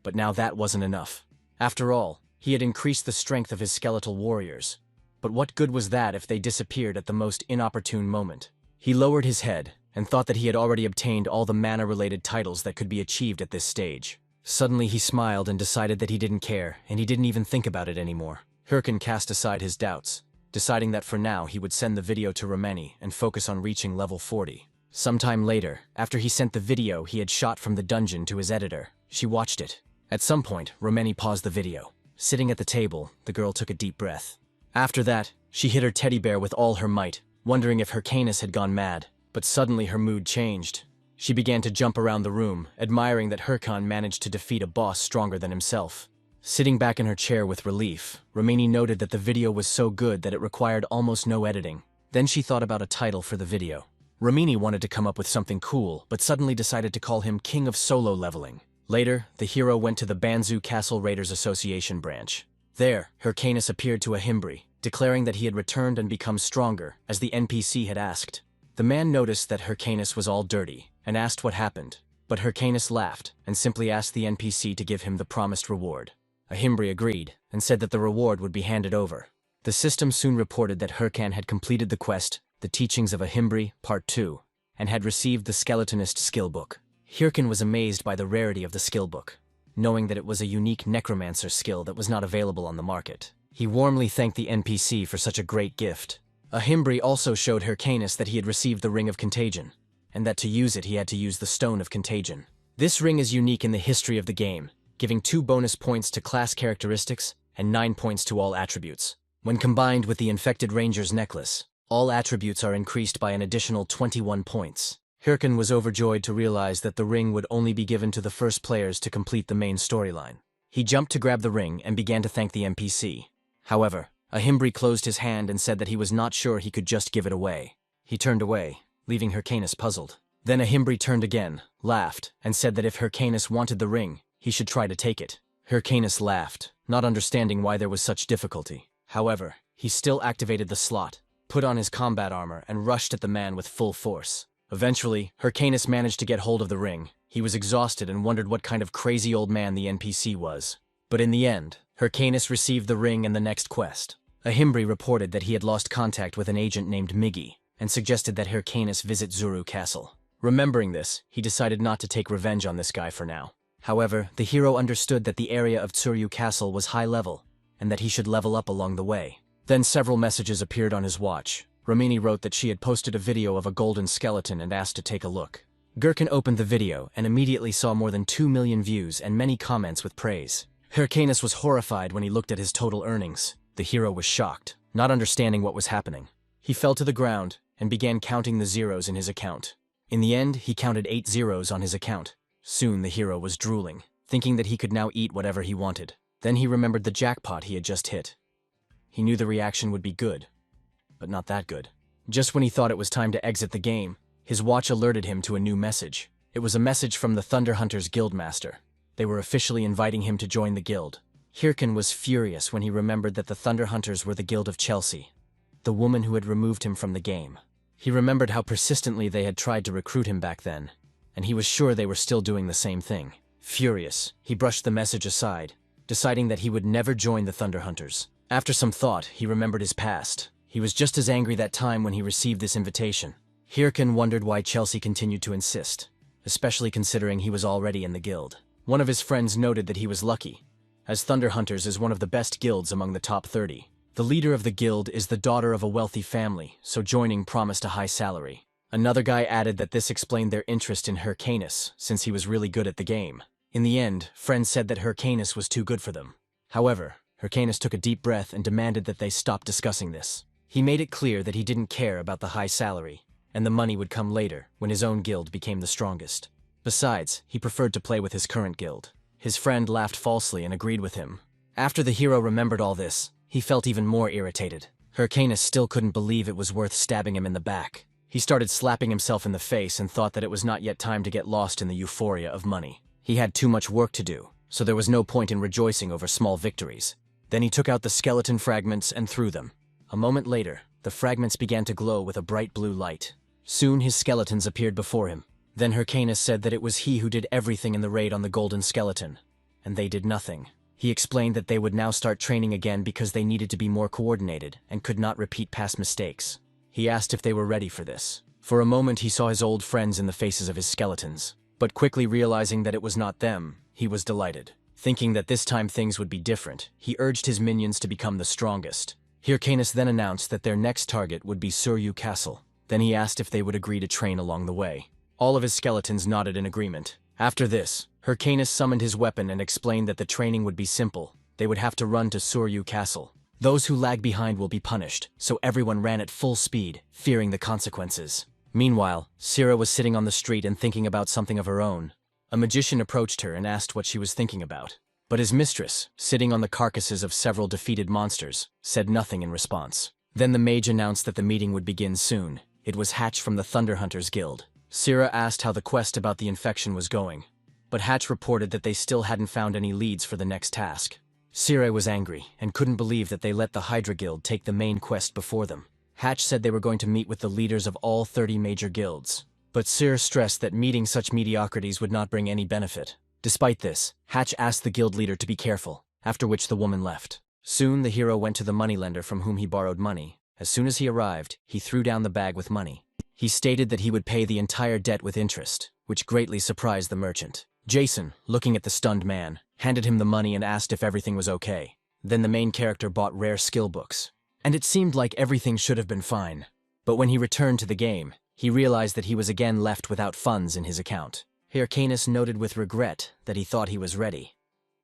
but now that wasn't enough. After all, he had increased the strength of his skeletal warriors. But what good was that if they disappeared at the most inopportune moment? He lowered his head and thought that he had already obtained all the mana-related titles that could be achieved at this stage. Suddenly he smiled and decided that he didn't care, and he didn't even think about it anymore. Hyrcanus cast aside his doubts, deciding that for now he would send the video to Romeni and focus on reaching level 40. Sometime later, after he sent the video he had shot from the dungeon to his editor, she watched it. At some point, Romeni paused the video. Sitting at the table, the girl took a deep breath. After that, she hit her teddy bear with all her might, wondering if Hyrcanus had gone mad. But suddenly her mood changed. She began to jump around the room, admiring that Hyrcanus managed to defeat a boss stronger than himself. Sitting back in her chair with relief, Romeni noted that the video was so good that it required almost no editing. Then she thought about a title for the video. Romeni wanted to come up with something cool, but suddenly decided to call him King of Solo Leveling. Later, the hero went to the Banzu Castle Raiders Association branch. There, Hyrcanus appeared to Ahimry, declaring that he had returned and become stronger, as the NPC had asked. The man noticed that Hyrcanus was all dirty, and asked what happened, but Hyrcanus laughed and simply asked the NPC to give him the promised reward. Ahimry agreed, and said that the reward would be handed over. The system soon reported that Hyrcanus had completed the quest, The Teachings of Ahimry, Part 2, and had received the Skeletonist skill book. Hyrcanus was amazed by the rarity of the skill book, knowing that it was a unique Necromancer skill that was not available on the market. He warmly thanked the NPC for such a great gift. Ahimry also showed Hyrcanus that he had received the Ring of Contagion, and that to use it he had to use the Stone of Contagion. This ring is unique in the history of the game, giving 2 bonus points to class characteristics and 9 points to all attributes. When combined with the Infected Ranger's necklace, all attributes are increased by an additional 21 points. Hyrcanus was overjoyed to realize that the ring would only be given to the first players to complete the main storyline. He jumped to grab the ring and began to thank the NPC. However, Ahimry closed his hand and said that he was not sure he could just give it away. He turned away, leaving Hyrcanus puzzled. Then Ahimry turned again, laughed, and said that if Hyrcanus wanted the ring, he should try to take it. Hyrcanus laughed, not understanding why there was such difficulty. However, he still activated the slot, put on his combat armor, and rushed at the man with full force. Eventually, Hyrcanus managed to get hold of the ring, He was exhausted and wondered what kind of crazy old man the NPC was. But in the end, Hyrcanus received the ring and the next quest. Ahimry reported that he had lost contact with an agent named Miggy, and suggested that Hyrcanus visit Zuru Castle. Remembering this, he decided not to take revenge on this guy for now. However, the hero understood that the area of Zuru Castle was high level, and that he should level up along the way. Then several messages appeared on his watch. Romini wrote that she had posted a video of a golden skeleton and asked to take a look. Gherkin opened the video and immediately saw more than 2 million views and many comments with praise. Hyrcanus was horrified when he looked at his total earnings. The hero was shocked, not understanding what was happening. He fell to the ground and began counting the zeros in his account. In the end, he counted 8 zeros on his account. Soon the hero was drooling, thinking that he could now eat whatever he wanted. Then he remembered the jackpot he had just hit. He knew the reaction would be good, but not that good. Just when he thought it was time to exit the game, his watch alerted him to a new message. It was a message from the Thunder Hunters Guildmaster. They were officially inviting him to join the guild. Hyrcan was furious when he remembered that the Thunder Hunters were the Guild of Chelsea, the woman who had removed him from the game. He remembered how persistently they had tried to recruit him back then, and he was sure they were still doing the same thing. Furious, he brushed the message aside, deciding that he would never join the Thunder Hunters. After some thought, he remembered his past. He was just as angry that time when he received this invitation. Hyrcan wondered why Chelsea continued to insist, especially considering he was already in the guild. One of his friends noted that he was lucky, as Thunder Hunters is one of the best guilds among the top 30. The leader of the guild is the daughter of a wealthy family, so joining promised a high salary. Another guy added that this explained their interest in Hyrcanus, since he was really good at the game. In the end, friends said that Hyrcanus was too good for them. However, Hyrcanus took a deep breath and demanded that they stop discussing this. He made it clear that he didn't care about the high salary, and the money would come later, when his own guild became the strongest. Besides, he preferred to play with his current guild. His friend laughed falsely and agreed with him. After the hero remembered all this, he felt even more irritated. Hyrcanus still couldn't believe it was worth stabbing him in the back. He started slapping himself in the face and thought that it was not yet time to get lost in the euphoria of money. He had too much work to do, so there was no point in rejoicing over small victories. Then he took out the skeleton fragments and threw them. A moment later, the fragments began to glow with a bright blue light. Soon his skeletons appeared before him. Then Hyrcanus said that it was he who did everything in the raid on the golden skeleton, and they did nothing. He explained that they would now start training again because they needed to be more coordinated and could not repeat past mistakes. He asked if they were ready for this. For a moment he saw his old friends in the faces of his skeletons, but quickly realizing that it was not them, he was delighted. Thinking that this time things would be different, he urged his minions to become the strongest. Hyrcanus then announced that their next target would be Zuru Castle. Then he asked if they would agree to train along the way. All of his skeletons nodded in agreement. After this, Hyrcanus summoned his weapon and explained that the training would be simple. They would have to run to Zuru Castle. Those who lag behind will be punished, so everyone ran at full speed, fearing the consequences. Meanwhile, Sira was sitting on the street and thinking about something of her own. A magician approached her and asked what she was thinking about. But his mistress, sitting on the carcasses of several defeated monsters, said nothing in response. Then the mage announced that the meeting would begin soon. It was Hatch from the Thunder Hunters Guild. Sira asked how the quest about the infection was going, but Hatch reported that they still hadn't found any leads for the next task. Sira was angry and couldn't believe that they let the Hydra Guild take the main quest before them. Hatch said they were going to meet with the leaders of all 30 major guilds, but Sira stressed that meeting such mediocrities would not bring any benefit. Despite this, Hatch asked the guild leader to be careful, after which the woman left. Soon the hero went to the moneylender from whom he borrowed money. As soon as he arrived, he threw down the bag with money. He stated that he would pay the entire debt with interest, which greatly surprised the merchant. Jason, looking at the stunned man, handed him the money and asked if everything was okay. Then the main character bought rare skill books, and it seemed like everything should have been fine. But when he returned to the game, he realized that he was again left without funds in his account. Hyrcanus noted with regret that he thought he was ready,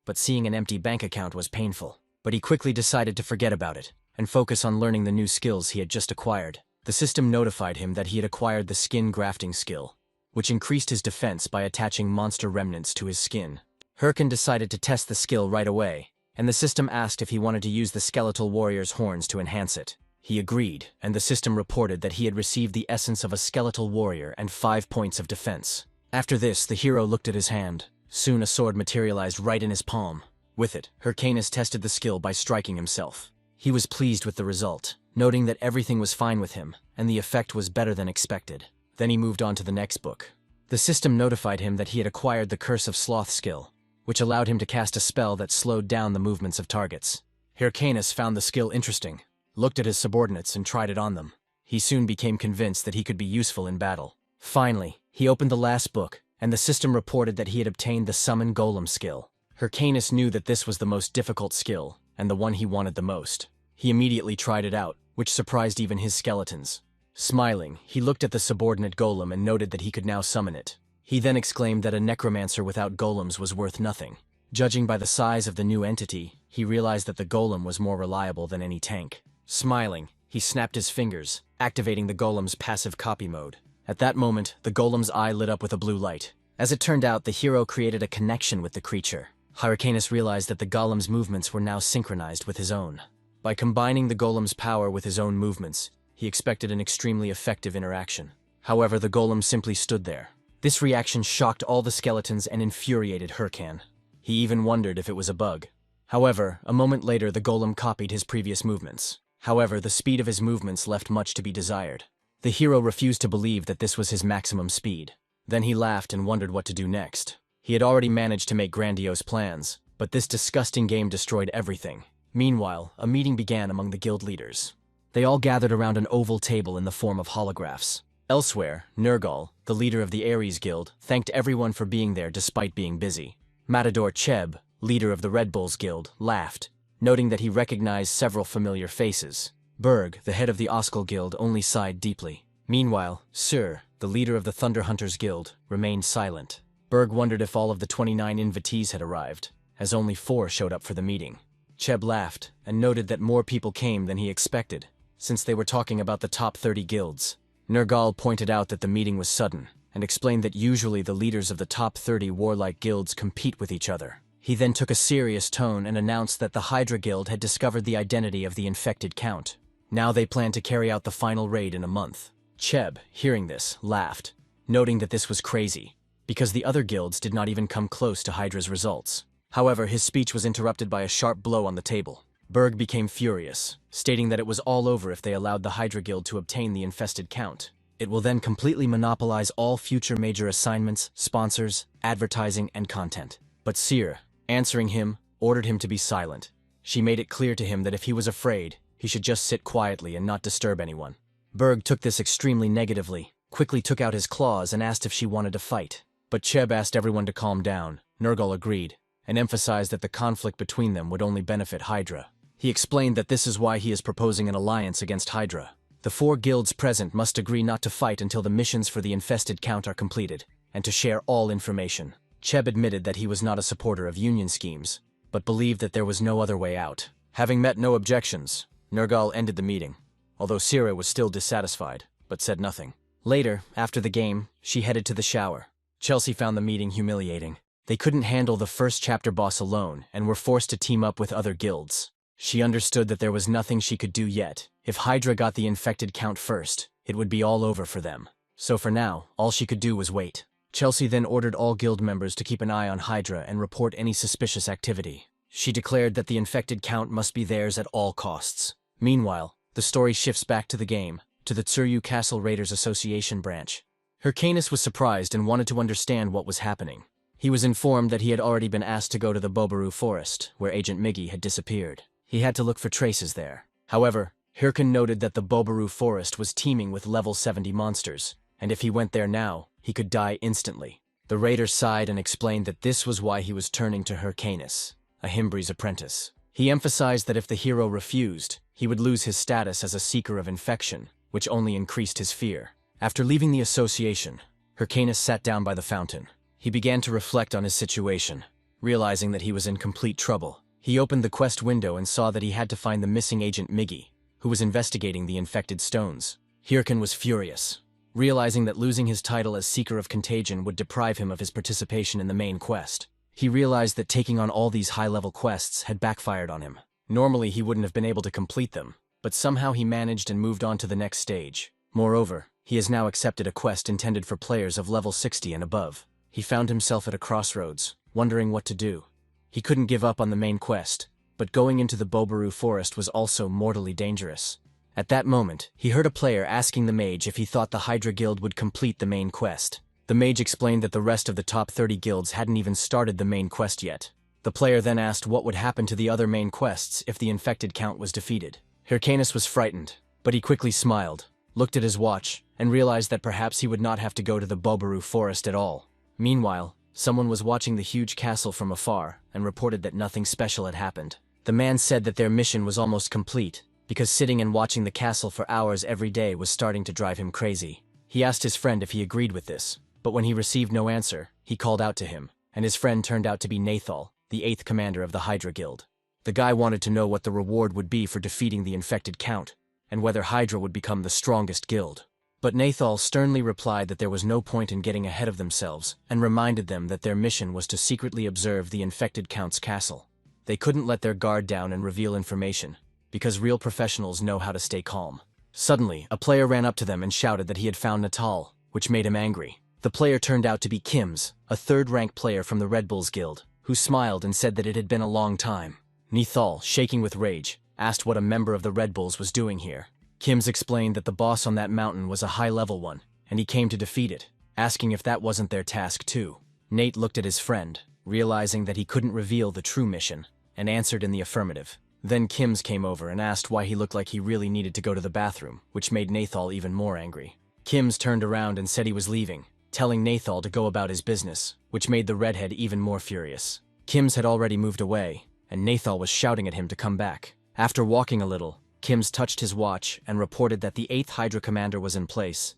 but seeing an empty bank account was painful. But he quickly decided to forget about it and focus on learning the new skills he had just acquired. The system notified him that he had acquired the skin grafting skill, which increased his defense by attaching monster remnants to his skin. Hyrcan decided to test the skill right away, and the system asked if he wanted to use the skeletal warrior's horns to enhance it. He agreed, and the system reported that he had received the essence of a skeletal warrior and 5 points of defense. After this, the hero looked at his hand. Soon a sword materialized right in his palm. With it, Hyrcanus tested the skill by striking himself. He was pleased with the result, noting that everything was fine with him, and the effect was better than expected. Then he moved on to the next book. The system notified him that he had acquired the Curse of Sloth skill, which allowed him to cast a spell that slowed down the movements of targets. Hyrcanus found the skill interesting, looked at his subordinates and tried it on them. He soon became convinced that he could be useful in battle. Finally, he opened the last book, and the system reported that he had obtained the Summon Golem skill. Hyrcanus knew that this was the most difficult skill, and the one he wanted the most. He immediately tried it out, which surprised even his skeletons. Smiling, he looked at the subordinate golem and noted that he could now summon it. He then exclaimed that a necromancer without golems was worth nothing. Judging by the size of the new entity, he realized that the golem was more reliable than any tank. Smiling, he snapped his fingers, activating the golem's passive copy mode. At that moment, the golem's eye lit up with a blue light. As it turned out, the hero created a connection with the creature. Hyrcanus realized that the golem's movements were now synchronized with his own. By combining the golem's power with his own movements, he expected an extremely effective interaction. However, the golem simply stood there. This reaction shocked all the skeletons and infuriated Hyrcan. He even wondered if it was a bug. However, a moment later the golem copied his previous movements. However, the speed of his movements left much to be desired. The hero refused to believe that this was his maximum speed. Then he laughed and wondered what to do next. He had already managed to make grandiose plans, but this disgusting game destroyed everything. Meanwhile, a meeting began among the guild leaders. They all gathered around an oval table in the form of holographs. Elsewhere, Nergal, the leader of the Ares Guild, thanked everyone for being there despite being busy. Matador Cheb, leader of the Red Bulls Guild, laughed, noting that he recognized several familiar faces. Berg, the head of the Oskal Guild, only sighed deeply. Meanwhile, Sur, the leader of the Thunder Hunters Guild, remained silent. Berg wondered if all of the 29 invitees had arrived, as only 4 showed up for the meeting. Cheb laughed and noted that more people came than he expected, since they were talking about the top 30 guilds. Nergal pointed out that the meeting was sudden, and explained that usually the leaders of the top 30 warlike guilds compete with each other. He then took a serious tone and announced that the Hydra Guild had discovered the identity of the infected Count. Now they planned to carry out the final raid in a month. Cheb, hearing this, laughed, noting that this was crazy, because the other guilds did not even come close to Hydra's results. However, his speech was interrupted by a sharp blow on the table. Berg became furious, stating that it was all over if they allowed the Hydra Guild to obtain the infested Count. It will then completely monopolize all future major assignments, sponsors, advertising, and content. But Seer, answering him, ordered him to be silent. She made it clear to him that if he was afraid, he should just sit quietly and not disturb anyone. Berg took this extremely negatively, quickly took out his claws and asked if she wanted to fight. But Cheb asked everyone to calm down. Nergal agreed, and emphasized that the conflict between them would only benefit Hydra. He explained that this is why he is proposing an alliance against Hydra. The 4 guilds present must agree not to fight until the missions for the infested Count are completed, and to share all information. Cheb admitted that he was not a supporter of union schemes, but believed that there was no other way out. Having met no objections, Nergal ended the meeting, although Sira was still dissatisfied, but said nothing. Later, after the game, she headed to the shower. Chelsea found the meeting humiliating. They couldn't handle the first chapter boss alone and were forced to team up with other guilds. She understood that there was nothing she could do yet. If Hydra got the infected Count first, it would be all over for them. So for now, all she could do was wait. Chelsea then ordered all guild members to keep an eye on Hydra and report any suspicious activity. She declared that the infected Count must be theirs at all costs. Meanwhile, the story shifts back to the game, to the Tsuryu Castle Raiders Association branch. Hyrcanus was surprised and wanted to understand what was happening. He was informed that he had already been asked to go to the Bobaru Forest, where Agent Miggy had disappeared. He had to look for traces there. However, Hyrcan noted that the Bobaru Forest was teeming with level 70 monsters, and if he went there now, he could die instantly. The raider sighed and explained that this was why he was turning to Hyrcanus, Ahimry's apprentice. He emphasized that if the hero refused, he would lose his status as a seeker of infection, which only increased his fear. After leaving the association, Hyrcanus sat down by the fountain. He began to reflect on his situation, realizing that he was in complete trouble. He opened the quest window and saw that he had to find the missing Agent Miggy, who was investigating the infected stones. Hyrcan was furious, realizing that losing his title as Seeker of Contagion would deprive him of his participation in the main quest. He realized that taking on all these high-level quests had backfired on him. Normally he wouldn't have been able to complete them, but somehow he managed and moved on to the next stage. Moreover, he has now accepted a quest intended for players of level 60 and above. He found himself at a crossroads, wondering what to do. He couldn't give up on the main quest, but going into the Bobaru Forest was also mortally dangerous. At that moment, he heard a player asking the mage if he thought the Hydra Guild would complete the main quest. The mage explained that the rest of the top 30 guilds hadn't even started the main quest yet. The player then asked what would happen to the other main quests if the infected count was defeated. Hyrcanus was frightened, but he quickly smiled, looked at his watch, and realized that perhaps he would not have to go to the Walbury forest at all. Meanwhile, someone was watching the huge castle from afar and reported that nothing special had happened. The man said that their mission was almost complete, because sitting and watching the castle for hours every day was starting to drive him crazy. He asked his friend if he agreed with this, but when he received no answer, he called out to him, and his friend turned out to be Nathal, the 8th commander of the Hydra Guild. The guy wanted to know what the reward would be for defeating the infected count, and whether Hydra would become the strongest guild. But Nathal sternly replied that there was no point in getting ahead of themselves, and reminded them that their mission was to secretly observe the infected count's castle. They couldn't let their guard down and reveal information, because real professionals know how to stay calm. Suddenly, a player ran up to them and shouted that he had found Natal, which made him angry. The player turned out to be Kims, a 3rd-rank player from the Red Bulls Guild, who smiled and said that it had been a long time. Nathal, shaking with rage, asked what a member of the Red Bulls was doing here. Kims explained that the boss on that mountain was a high-level one, and he came to defeat it, asking if that wasn't their task too. Nate looked at his friend, realizing that he couldn't reveal the true mission, and answered in the affirmative. Then Kims came over and asked why he looked like he really needed to go to the bathroom, which made Nathal even more angry. Kims turned around and said he was leaving, telling Nathal to go about his business, which made the redhead even more furious. Kims had already moved away, and Nathal was shouting at him to come back. After walking a little, Kims touched his watch and reported that the 8th Hydra commander was in place,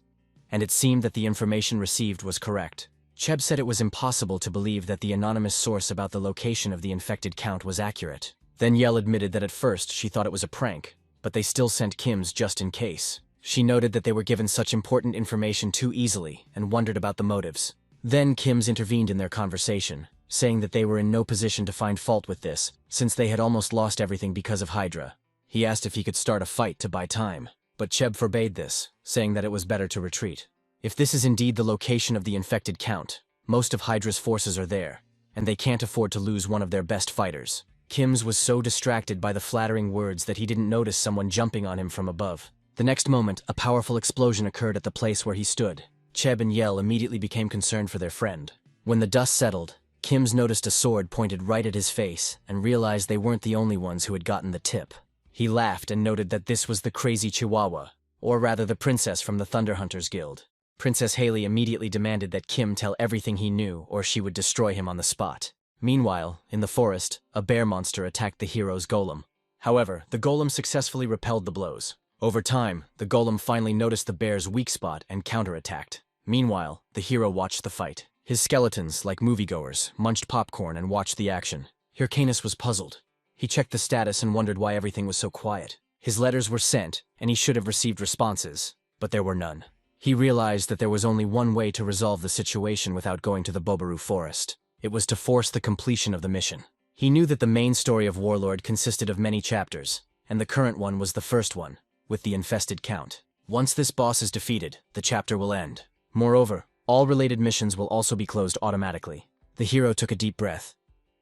and it seemed that the information received was correct. Cheb said it was impossible to believe that the anonymous source about the location of the infected count was accurate. Then Yell admitted that at first she thought it was a prank, but they still sent Kims just in case. She noted that they were given such important information too easily and wondered about the motives. Then Kims intervened in their conversation, saying that they were in no position to find fault with this, since they had almost lost everything because of Hydra. He asked if he could start a fight to buy time, but Cheb forbade this, saying that it was better to retreat. If this is indeed the location of the infected count, most of Hydra's forces are there, and they can't afford to lose one of their best fighters. Kims was so distracted by the flattering words that he didn't notice someone jumping on him from above. The next moment, a powerful explosion occurred at the place where he stood. Cheb and Yell immediately became concerned for their friend. When the dust settled, Kims noticed a sword pointed right at his face and realized they weren't the only ones who had gotten the tip. He laughed and noted that this was the crazy Chihuahua, or rather the princess from the Thunderhunters Guild. Princess Haley immediately demanded that Kim tell everything he knew or she would destroy him on the spot. Meanwhile, in the forest, a bear monster attacked the hero's golem. However, the golem successfully repelled the blows. Over time, the golem finally noticed the bear's weak spot and counterattacked. Meanwhile, the hero watched the fight. His skeletons, like moviegoers, munched popcorn and watched the action. Hyrcanus was puzzled. He checked the status and wondered why everything was so quiet. His letters were sent, and he should have received responses, but there were none. He realized that there was only one way to resolve the situation without going to the Walbury forest. It was to force the completion of the mission. He knew that the main story of Warlord consisted of many chapters, and the current one was the first one, with the infested count. Once this boss is defeated, the chapter will end. Moreover, all related missions will also be closed automatically. The hero took a deep breath,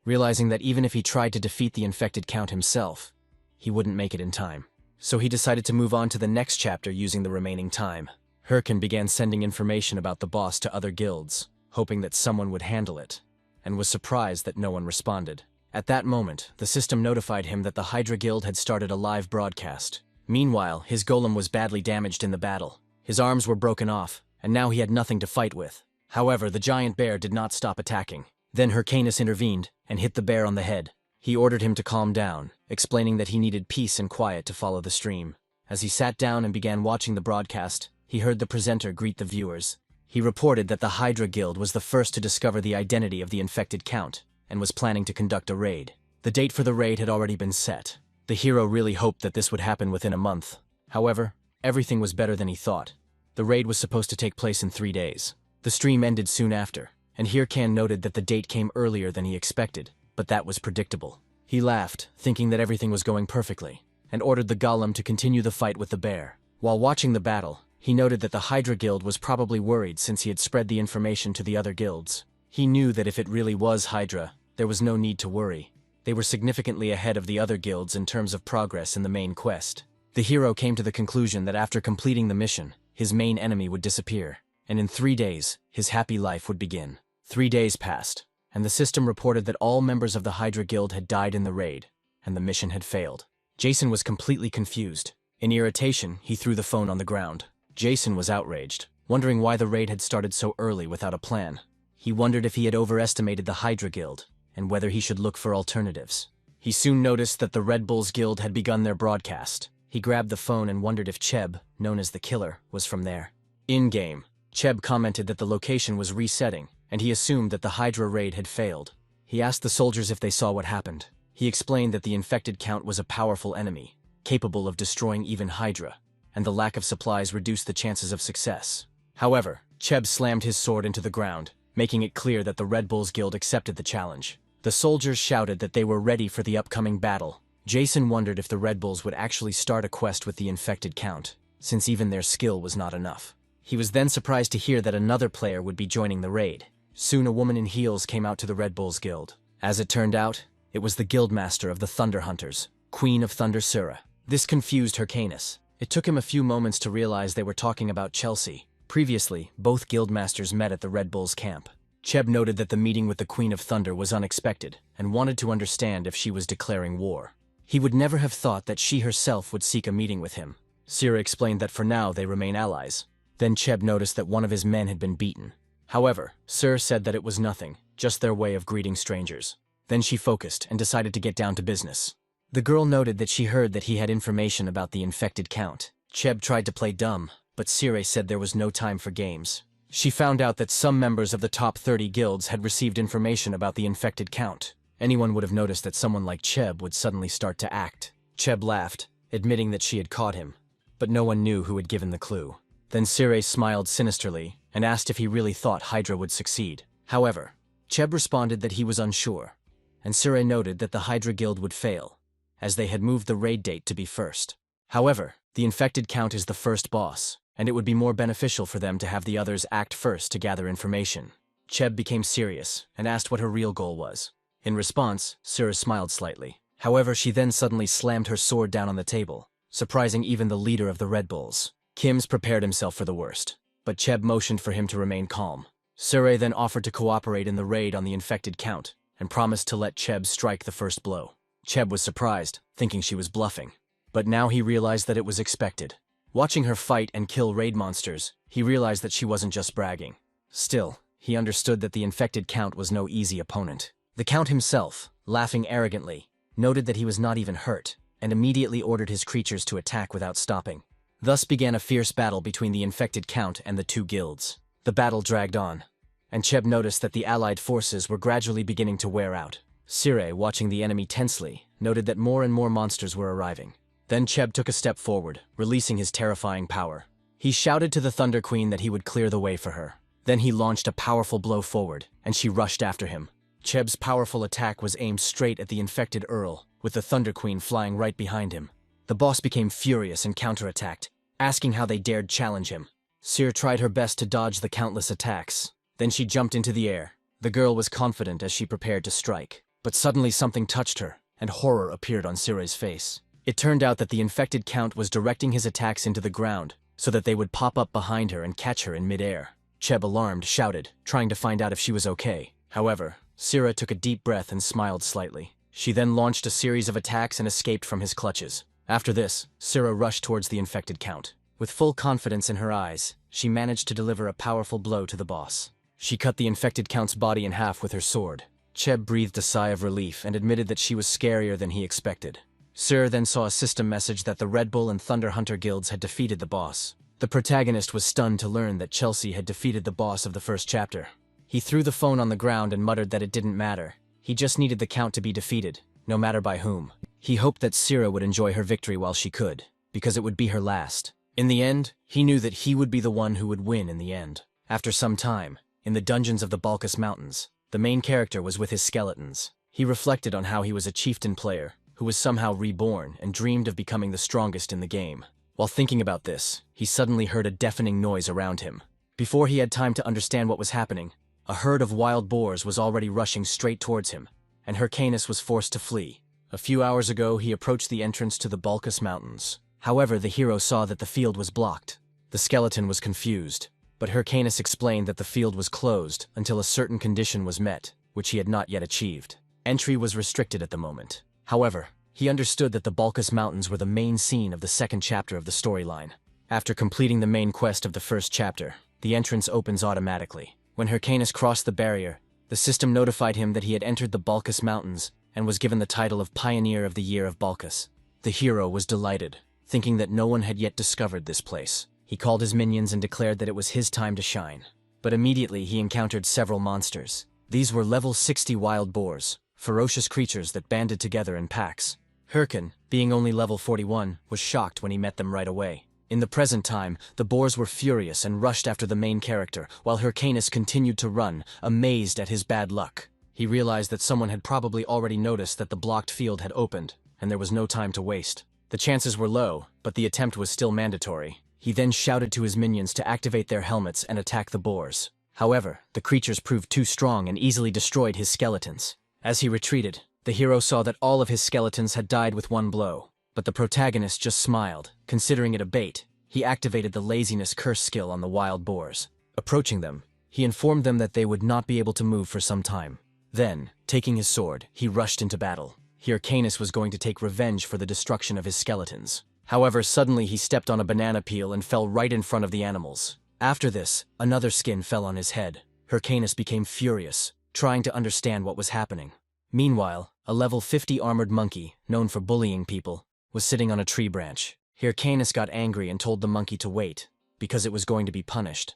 realizing that even if he tried to defeat the infected count himself, he wouldn't make it in time. So he decided to move on to the next chapter using the remaining time. Hyrcan began sending information about the boss to other guilds, hoping that someone would handle it, and was surprised that no one responded. At that moment, the system notified him that the Hydra Guild had started a live broadcast. Meanwhile, his golem was badly damaged in the battle. His arms were broken off, and now he had nothing to fight with. However, the giant bear did not stop attacking. Then Hyrcanus intervened and hit the bear on the head. He ordered him to calm down, explaining that he needed peace and quiet to follow the stream. As he sat down and began watching the broadcast, he heard the presenter greet the viewers. He reported that the Hydra Guild was the first to discover the identity of the infected count, and was planning to conduct a raid. The date for the raid had already been set. The hero really hoped that this would happen within a month. However, everything was better than he thought. The raid was supposed to take place in 3 days. The stream ended soon after, and Hyrcan noted that the date came earlier than he expected, but that was predictable. He laughed, thinking that everything was going perfectly, and ordered the golem to continue the fight with the bear. While watching the battle, he noted that the Hydra Guild was probably worried since he had spread the information to the other guilds. He knew that if it really was Hydra, there was no need to worry. They were significantly ahead of the other guilds in terms of progress in the main quest. The hero came to the conclusion that after completing the mission, his main enemy would disappear. and in 3 days, his happy life would begin. 3 days passed, and the system reported that all members of the Hydra Guild had died in the raid, and the mission had failed. Jason was completely confused. In irritation, he threw the phone on the ground. Jason was outraged, wondering why the raid had started so early without a plan. He wondered if he had overestimated the Hydra Guild, and whether he should look for alternatives. He soon noticed that the Red Bulls Guild had begun their broadcast. He grabbed the phone and wondered if Cheb, known as the Killer, was from there. In-game, Cheb commented that the location was resetting, and he assumed that the Hydra raid had failed. He asked the soldiers if they saw what happened. He explained that the infected count was a powerful enemy, capable of destroying even Hydra, and the lack of supplies reduced the chances of success. However, Cheb slammed his sword into the ground, making it clear that the Red Bulls Guild accepted the challenge. The soldiers shouted that they were ready for the upcoming battle. Jason wondered if the Red Bulls would actually start a quest with the infected count, since even their skill was not enough. He was then surprised to hear that another player would be joining the raid. Soon a woman in heels came out to the Red Bulls Guild. As it turned out, it was the guildmaster of the Thunder Hunters, Queen of Thunder Sura. This confused Hyrcanus. It took him a few moments to realize they were talking about Chelsea. Previously, both guildmasters met at the Red Bulls camp. Cheb noted that the meeting with the Queen of Thunder was unexpected, and wanted to understand if she was declaring war. He would never have thought that she herself would seek a meeting with him. Sura explained that for now they remain allies. Then Cheb noticed that one of his men had been beaten. However, Sir said that it was nothing, just their way of greeting strangers. Then she focused and decided to get down to business. The girl noted that she heard that he had information about the infected count. Cheb tried to play dumb, but Sire said there was no time for games. She found out that some members of the top 30 guilds had received information about the infected count. Anyone would have noticed that someone like Cheb would suddenly start to act. Cheb laughed, admitting that she had caught him, but no one knew who had given the clue. Then Sire smiled sinisterly and asked if he really thought Hydra would succeed. However, Cheb responded that he was unsure, and Sire noted that the Hydra Guild would fail, as they had moved the raid date to be first. However, the infected count is the first boss, and it would be more beneficial for them to have the others act first to gather information. Cheb became serious and asked what her real goal was. In response, Sura smiled slightly. However, she then suddenly slammed her sword down on the table, surprising even the leader of the Red Bulls. Kims prepared himself for the worst, but Cheb motioned for him to remain calm. Sura then offered to cooperate in the raid on the infected count, and promised to let Cheb strike the first blow. Cheb was surprised, thinking she was bluffing. But now he realized that it was expected. Watching her fight and kill raid monsters, he realized that she wasn't just bragging. Still, he understood that the infected count was no easy opponent. The count himself, laughing arrogantly, noted that he was not even hurt, and immediately ordered his creatures to attack without stopping. Thus began a fierce battle between the infected count and the two guilds. The battle dragged on, and Cheb noticed that the allied forces were gradually beginning to wear out. Sire, watching the enemy tensely, noted that more and more monsters were arriving. Then Cheb took a step forward, releasing his terrifying power. He shouted to the Thunder Queen that he would clear the way for her. Then he launched a powerful blow forward, and she rushed after him. Cheb's powerful attack was aimed straight at the infected Earl, with the Thunder Queen flying right behind him. The boss became furious and counterattacked, asking how they dared challenge him. Sire tried her best to dodge the countless attacks. Then she jumped into the air. The girl was confident as she prepared to strike. But suddenly something touched her, and horror appeared on Sire's face. It turned out that the infected count was directing his attacks into the ground, so that they would pop up behind her and catch her in midair. Cheb, alarmed, shouted, trying to find out if she was okay. However, Sire took a deep breath and smiled slightly. She then launched a series of attacks and escaped from his clutches. After this, Sire rushed towards the infected count. With full confidence in her eyes, she managed to deliver a powerful blow to the boss. She cut the infected count's body in half with her sword. Cheb breathed a sigh of relief and admitted that she was scarier than he expected. Sir then saw a system message that the Red Bull and Thunder Hunter guilds had defeated the boss. The protagonist was stunned to learn that Chelsea had defeated the boss of the first chapter. He threw the phone on the ground and muttered that it didn't matter. He just needed the count to be defeated, no matter by whom. He hoped that Sira would enjoy her victory while she could, because it would be her last. In the end, he knew that he would be the one who would win in the end. After some time, in the dungeons of the Balkus Mountains, the main character was with his skeletons. He reflected on how he was a chieftain player, who was somehow reborn and dreamed of becoming the strongest in the game. While thinking about this, he suddenly heard a deafening noise around him. Before he had time to understand what was happening, a herd of wild boars was already rushing straight towards him, and Hyrcanus was forced to flee. A few hours ago, he approached the entrance to the Balkus Mountains. However, the hero saw that the field was blocked. The skeleton was confused. but Hyrcanus explained that the field was closed until a certain condition was met, which he had not yet achieved. Entry was restricted at the moment. However, he understood that the Balkus Mountains were the main scene of the second chapter of the storyline. After completing the main quest of the first chapter, the entrance opens automatically. When Hyrcanus crossed the barrier, the system notified him that he had entered the Balkus Mountains and was given the title of Pioneer of the Year of Balkus. The hero was delighted, thinking that no one had yet discovered this place. He called his minions and declared that it was his time to shine. But immediately he encountered several monsters. These were level 60 wild boars, ferocious creatures that banded together in packs. Hyrcan, being only level 41, was shocked when he met them right away. In the present time, the boars were furious and rushed after the main character, while Hyrcanus continued to run, amazed at his bad luck. He realized that someone had probably already noticed that the blocked field had opened, and there was no time to waste. The chances were low, but the attempt was still mandatory. He then shouted to his minions to activate their helmets and attack the boars. However, the creatures proved too strong and easily destroyed his skeletons. As he retreated, the hero saw that all of his skeletons had died with one blow. But the protagonist just smiled, considering it a bait. He activated the laziness curse skill on the wild boars. Approaching them, he informed them that they would not be able to move for some time. Then, taking his sword, he rushed into battle. Hyrcanus was going to take revenge for the destruction of his skeletons. However, suddenly he stepped on a banana peel and fell right in front of the animals. After this, another skin fell on his head. Hyrcanus became furious, trying to understand what was happening. Meanwhile, a level 50 armored monkey, known for bullying people, was sitting on a tree branch. Hyrcanus got angry and told the monkey to wait, because it was going to be punished.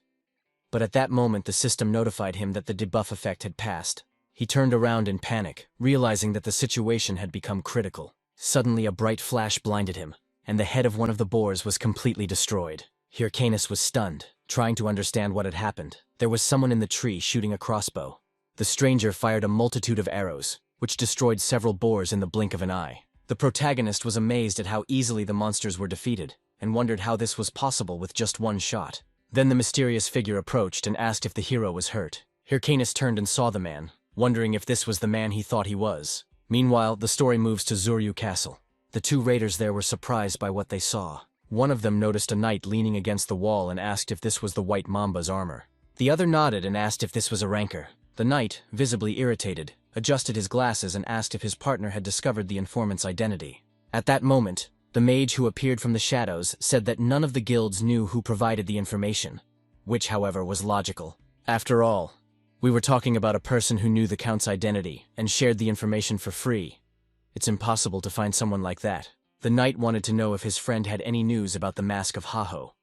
But at that moment the system notified him that the debuff effect had passed. He turned around in panic, realizing that the situation had become critical. Suddenly a bright flash blinded him, and the head of one of the boars was completely destroyed. Hyrcanus was stunned, trying to understand what had happened. There was someone in the tree shooting a crossbow. The stranger fired a multitude of arrows, which destroyed several boars in the blink of an eye. The protagonist was amazed at how easily the monsters were defeated, and wondered how this was possible with just one shot. Then the mysterious figure approached and asked if the hero was hurt. Hyrcanus turned and saw the man, wondering if this was the man he thought he was. Meanwhile, the story moves to Zuryu Castle. The two raiders there were surprised by what they saw. One of them noticed a knight leaning against the wall and asked if this was the White Mamba's armor. The other nodded and asked if this was a rancor. The knight, visibly irritated, adjusted his glasses and asked if his partner had discovered the informant's identity. At that moment, the mage who appeared from the shadows said that none of the guilds knew who provided the information, which, however, was logical. After all, we were talking about a person who knew the Count's identity and shared the information for free. It's impossible to find someone like that. The knight wanted to know if his friend had any news about the Mask of Haho,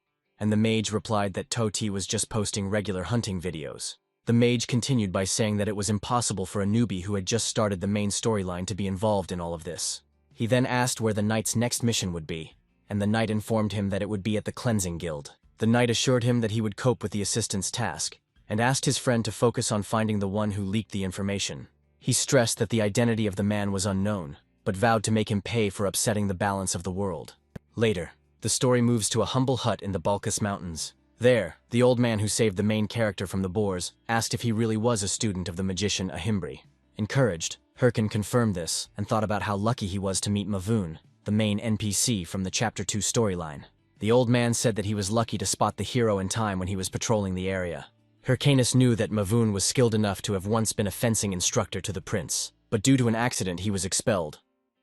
and the mage replied that Toti was just posting regular hunting videos. The mage continued by saying that it was impossible for a newbie who had just started the main storyline to be involved in all of this. He then asked where the knight's next mission would be, and the knight informed him that it would be at the Cleansing Guild. The knight assured him that he would cope with the assistant's task, and asked his friend to focus on finding the one who leaked the information. He stressed that the identity of the man was unknown, but vowed to make him pay for upsetting the balance of the world. Later, the story moves to a humble hut in the Balkus Mountains. There, the old man who saved the main character from the boars asked if he really was a student of the magician Ahimry. Encouraged, Hyrcan confirmed this and thought about how lucky he was to meet Maven, the main NPC from the Chapter 2 storyline. The old man said that he was lucky to spot the hero in time when he was patrolling the area. Hyrcanus knew that Maven was skilled enough to have once been a fencing instructor to the prince, but due to an accident he was expelled,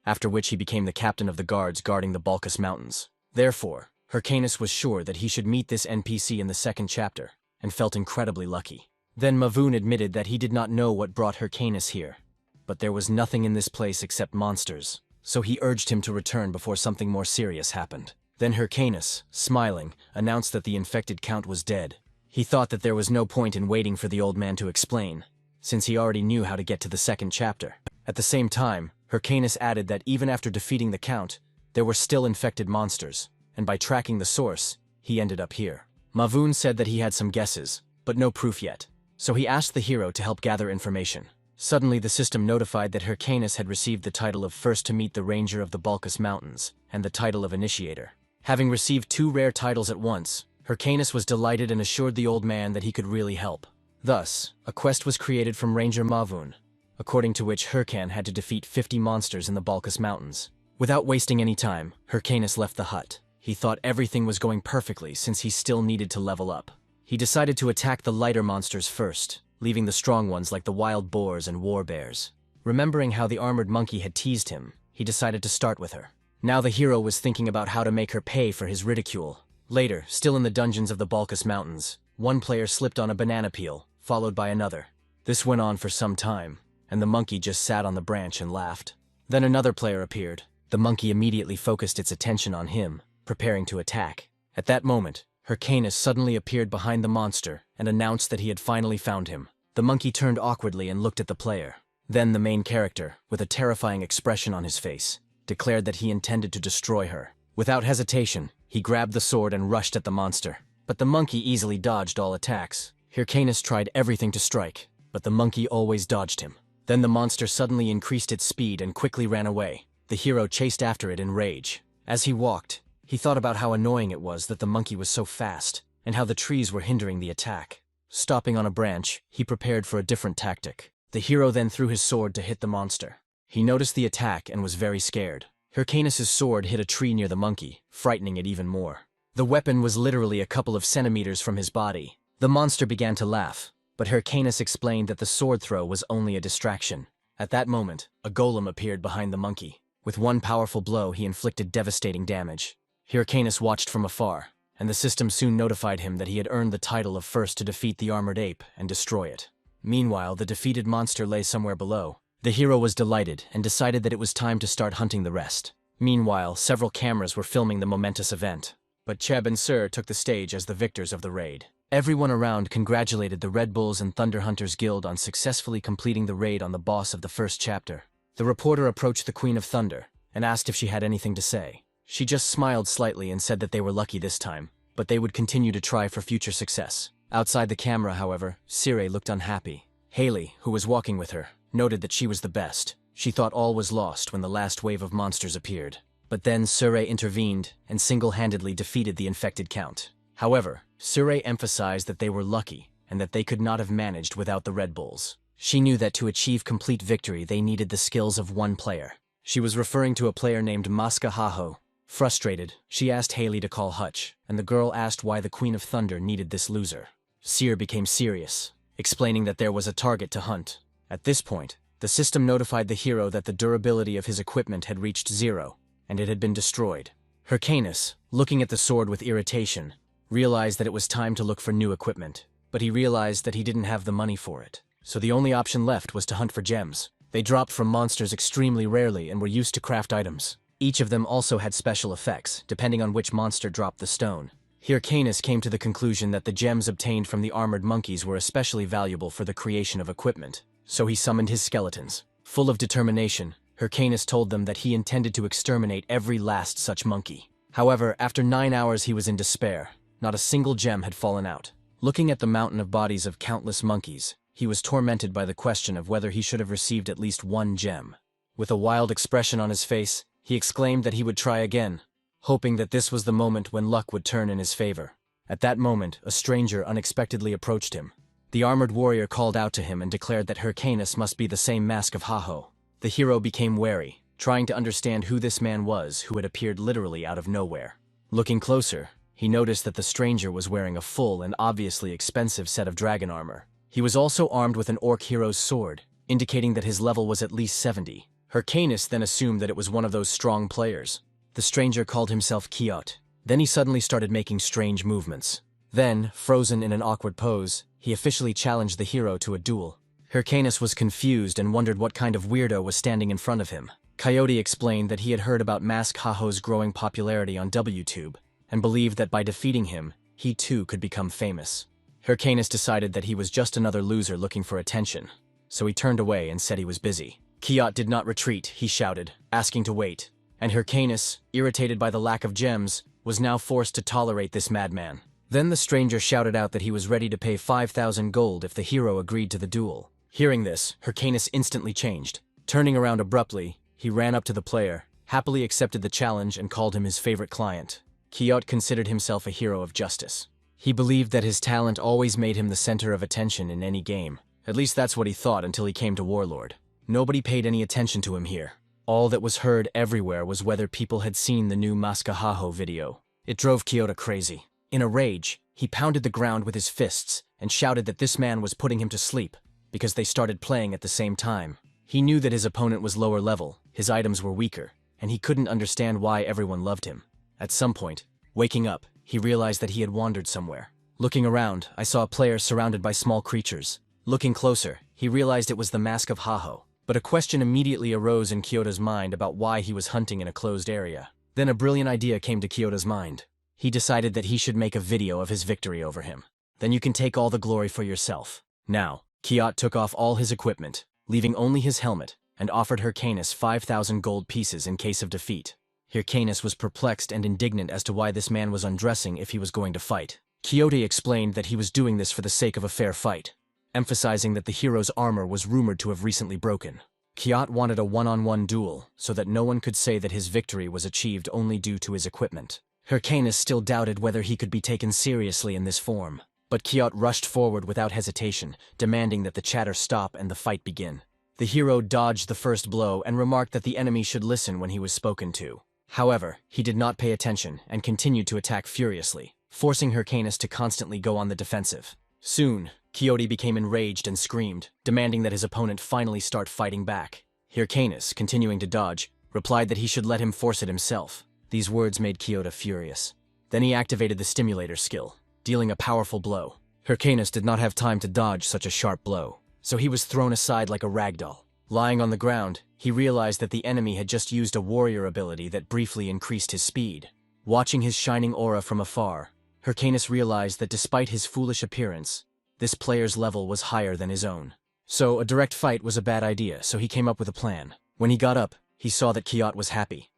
after which he became the captain of the guards guarding the Balkus Mountains. Therefore, Hyrcanus was sure that he should meet this NPC in the second chapter, and felt incredibly lucky. Then Maven admitted that he did not know what brought Hyrcanus here, but there was nothing in this place except monsters, so he urged him to return before something more serious happened. Then Hyrcanus, smiling, announced that the infected count was dead. He thought that there was no point in waiting for the old man to explain, since he already knew how to get to the second chapter. At the same time, Hyrcanus added that even after defeating the count, there were still infected monsters, and by tracking the source, he ended up here. Maven said that he had some guesses, but no proof yet, so he asked the hero to help gather information. Suddenly the system notified that Hyrcanus had received the title of First to Meet the Ranger of the Balkus Mountains, and the title of Initiator. Having received two rare titles at once, Hyrcanus was delighted and assured the old man that he could really help. Thus, a quest was created from Ranger Maven, according to which Hyrcan had to defeat 50 monsters in the Balkus Mountains. Without wasting any time, Hyrcanus left the hut. He thought everything was going perfectly since he still needed to level up. He decided to attack the lighter monsters first, leaving the strong ones like the wild boars and war bears. Remembering how the armored monkey had teased him, he decided to start with her. Now the hero was thinking about how to make her pay for his ridicule. Later, still in the dungeons of the Balkus Mountains, one player slipped on a banana peel, followed by another. This went on for some time, and the monkey just sat on the branch and laughed. Then another player appeared. The monkey immediately focused its attention on him, preparing to attack. At that moment, Hyrcanus suddenly appeared behind the monster and announced that he had finally found him. The monkey turned awkwardly and looked at the player. Then the main character, with a terrifying expression on his face, declared that he intended to destroy her. Without hesitation, he grabbed the sword and rushed at the monster. But the monkey easily dodged all attacks. Hyrcanus tried everything to strike, but the monkey always dodged him. Then the monster suddenly increased its speed and quickly ran away. The hero chased after it in rage. As he walked, he thought about how annoying it was that the monkey was so fast, and how the trees were hindering the attack. Stopping on a branch, he prepared for a different tactic. The hero then threw his sword to hit the monster. He noticed the attack and was very scared. Hyrcanus' sword hit a tree near the monkey, frightening it even more. The weapon was literally a couple of centimeters from his body. The monster began to laugh, but Hyrcanus explained that the sword throw was only a distraction. At that moment, a golem appeared behind the monkey. With one powerful blow, he inflicted devastating damage. Hyrcanus watched from afar, and the system soon notified him that he had earned the title of first to defeat the armored ape and destroy it. Meanwhile, the defeated monster lay somewhere below. The hero was delighted and decided that it was time to start hunting the rest. Meanwhile, several cameras were filming the momentous event. But Cheb and Sir took the stage as the victors of the raid. Everyone around congratulated the Red Bulls and Thunder Hunters Guild on successfully completing the raid on the boss of the first chapter. The reporter approached the Queen of Thunder and asked if she had anything to say. She just smiled slightly and said that they were lucky this time, but they would continue to try for future success. Outside the camera, however, Sire looked unhappy. Haley, who was walking with her, noted that she was the best. She thought all was lost when the last wave of monsters appeared. But then Sure intervened and single-handedly defeated the infected count. However, Sure emphasized that they were lucky and that they could not have managed without the Red Bulls. She knew that to achieve complete victory they needed the skills of one player. She was referring to a player named Maska Haho. Frustrated, she asked Haley to call Hutch, and the girl asked why the Queen of Thunder needed this loser. Seer became serious, explaining that there was a target to hunt. At this point, the system notified the hero that the durability of his equipment had reached 0, and it had been destroyed. Hyrcanus, looking at the sword with irritation, realized that it was time to look for new equipment, but he realized that he didn't have the money for it. So the only option left was to hunt for gems. They dropped from monsters extremely rarely and were used to craft items. Each of them also had special effects, depending on which monster dropped the stone. Hyrcanus came to the conclusion that the gems obtained from the armored monkeys were especially valuable for the creation of equipment. So he summoned his skeletons. Full of determination, Hyrcanus told them that he intended to exterminate every last such monkey. However, after 9 hours he was in despair. Not a single gem had fallen out. Looking at the mountain of bodies of countless monkeys, he was tormented by the question of whether he should have received at least one gem. With a wild expression on his face, he exclaimed that he would try again, hoping that this was the moment when luck would turn in his favor. At that moment, a stranger unexpectedly approached him. The armored warrior called out to him and declared that Hyrcanus must be the same Mask of Haho. The hero became wary, trying to understand who this man was who had appeared literally out of nowhere. Looking closer, he noticed that the stranger was wearing a full and obviously expensive set of dragon armor. He was also armed with an orc hero's sword, indicating that his level was at least 70. Hyrcanus then assumed that it was one of those strong players. The stranger called himself Kiot. Then he suddenly started making strange movements. Then, frozen in an awkward pose, he officially challenged the hero to a duel. Hyrcanus was confused and wondered what kind of weirdo was standing in front of him. Coyote explained that he had heard about Mask Haho's growing popularity on WTube, and believed that by defeating him, he too could become famous. Hyrcanus decided that he was just another loser looking for attention, so he turned away and said he was busy. Kiot did not retreat, he shouted, asking to wait, and Hyrcanus, irritated by the lack of gems, was now forced to tolerate this madman. Then the stranger shouted out that he was ready to pay 5,000 gold if the hero agreed to the duel. Hearing this, Hyrcanus instantly changed. Turning around abruptly, he ran up to the player, happily accepted the challenge and called him his favorite client. Kiot considered himself a hero of justice. He believed that his talent always made him the center of attention in any game. At least that's what he thought until he came to Warlord. Nobody paid any attention to him here. All that was heard everywhere was whether people had seen the new Maska Haho video. It drove Kiota crazy. In a rage, He pounded the ground with his fists and shouted that this man was putting him to sleep because they started playing at the same time. He knew that his opponent was lower level, his items were weaker, and he couldn't understand why everyone loved him. At some point, waking up, he realized that he had wandered somewhere. Looking around, I saw a player surrounded by small creatures. Looking closer, he realized it was the Mask of Haho. But a question immediately arose in Kyoto's mind about why he was hunting in a closed area. Then a brilliant idea came to Kyoto's mind. He decided that he should make a video of his victory over him. Then you can take all the glory for yourself. Now, Kyoto took off all his equipment, leaving only his helmet, and offered Hyrcanus 5,000 gold pieces in case of defeat. Hyrcanus was perplexed and indignant as to why this man was undressing if he was going to fight. Kyoto explained that he was doing this for the sake of a fair fight, emphasizing that the hero's armor was rumored to have recently broken. Kyoto wanted a one-on-one duel, so that no one could say that his victory was achieved only due to his equipment. Hyrcanus still doubted whether he could be taken seriously in this form, but Kyoto rushed forward without hesitation, demanding that the chatter stop and the fight begin. The hero dodged the first blow and remarked that the enemy should listen when he was spoken to. However, he did not pay attention and continued to attack furiously, forcing Hyrcanus to constantly go on the defensive. Soon, Kyoto became enraged and screamed, demanding that his opponent finally start fighting back. Hyrcanus, continuing to dodge, replied that he should let him force it himself. These words made Kyoto furious. Then he activated the stimulator skill, dealing a powerful blow. Hyrcanus did not have time to dodge such a sharp blow, so he was thrown aside like a ragdoll. Lying on the ground, he realized that the enemy had just used a warrior ability that briefly increased his speed. Watching his shining aura from afar, Hyrcanus realized that despite his foolish appearance, this player's level was higher than his own. So a direct fight was a bad idea, so he came up with a plan. When he got up, he saw that Kyoto was happy,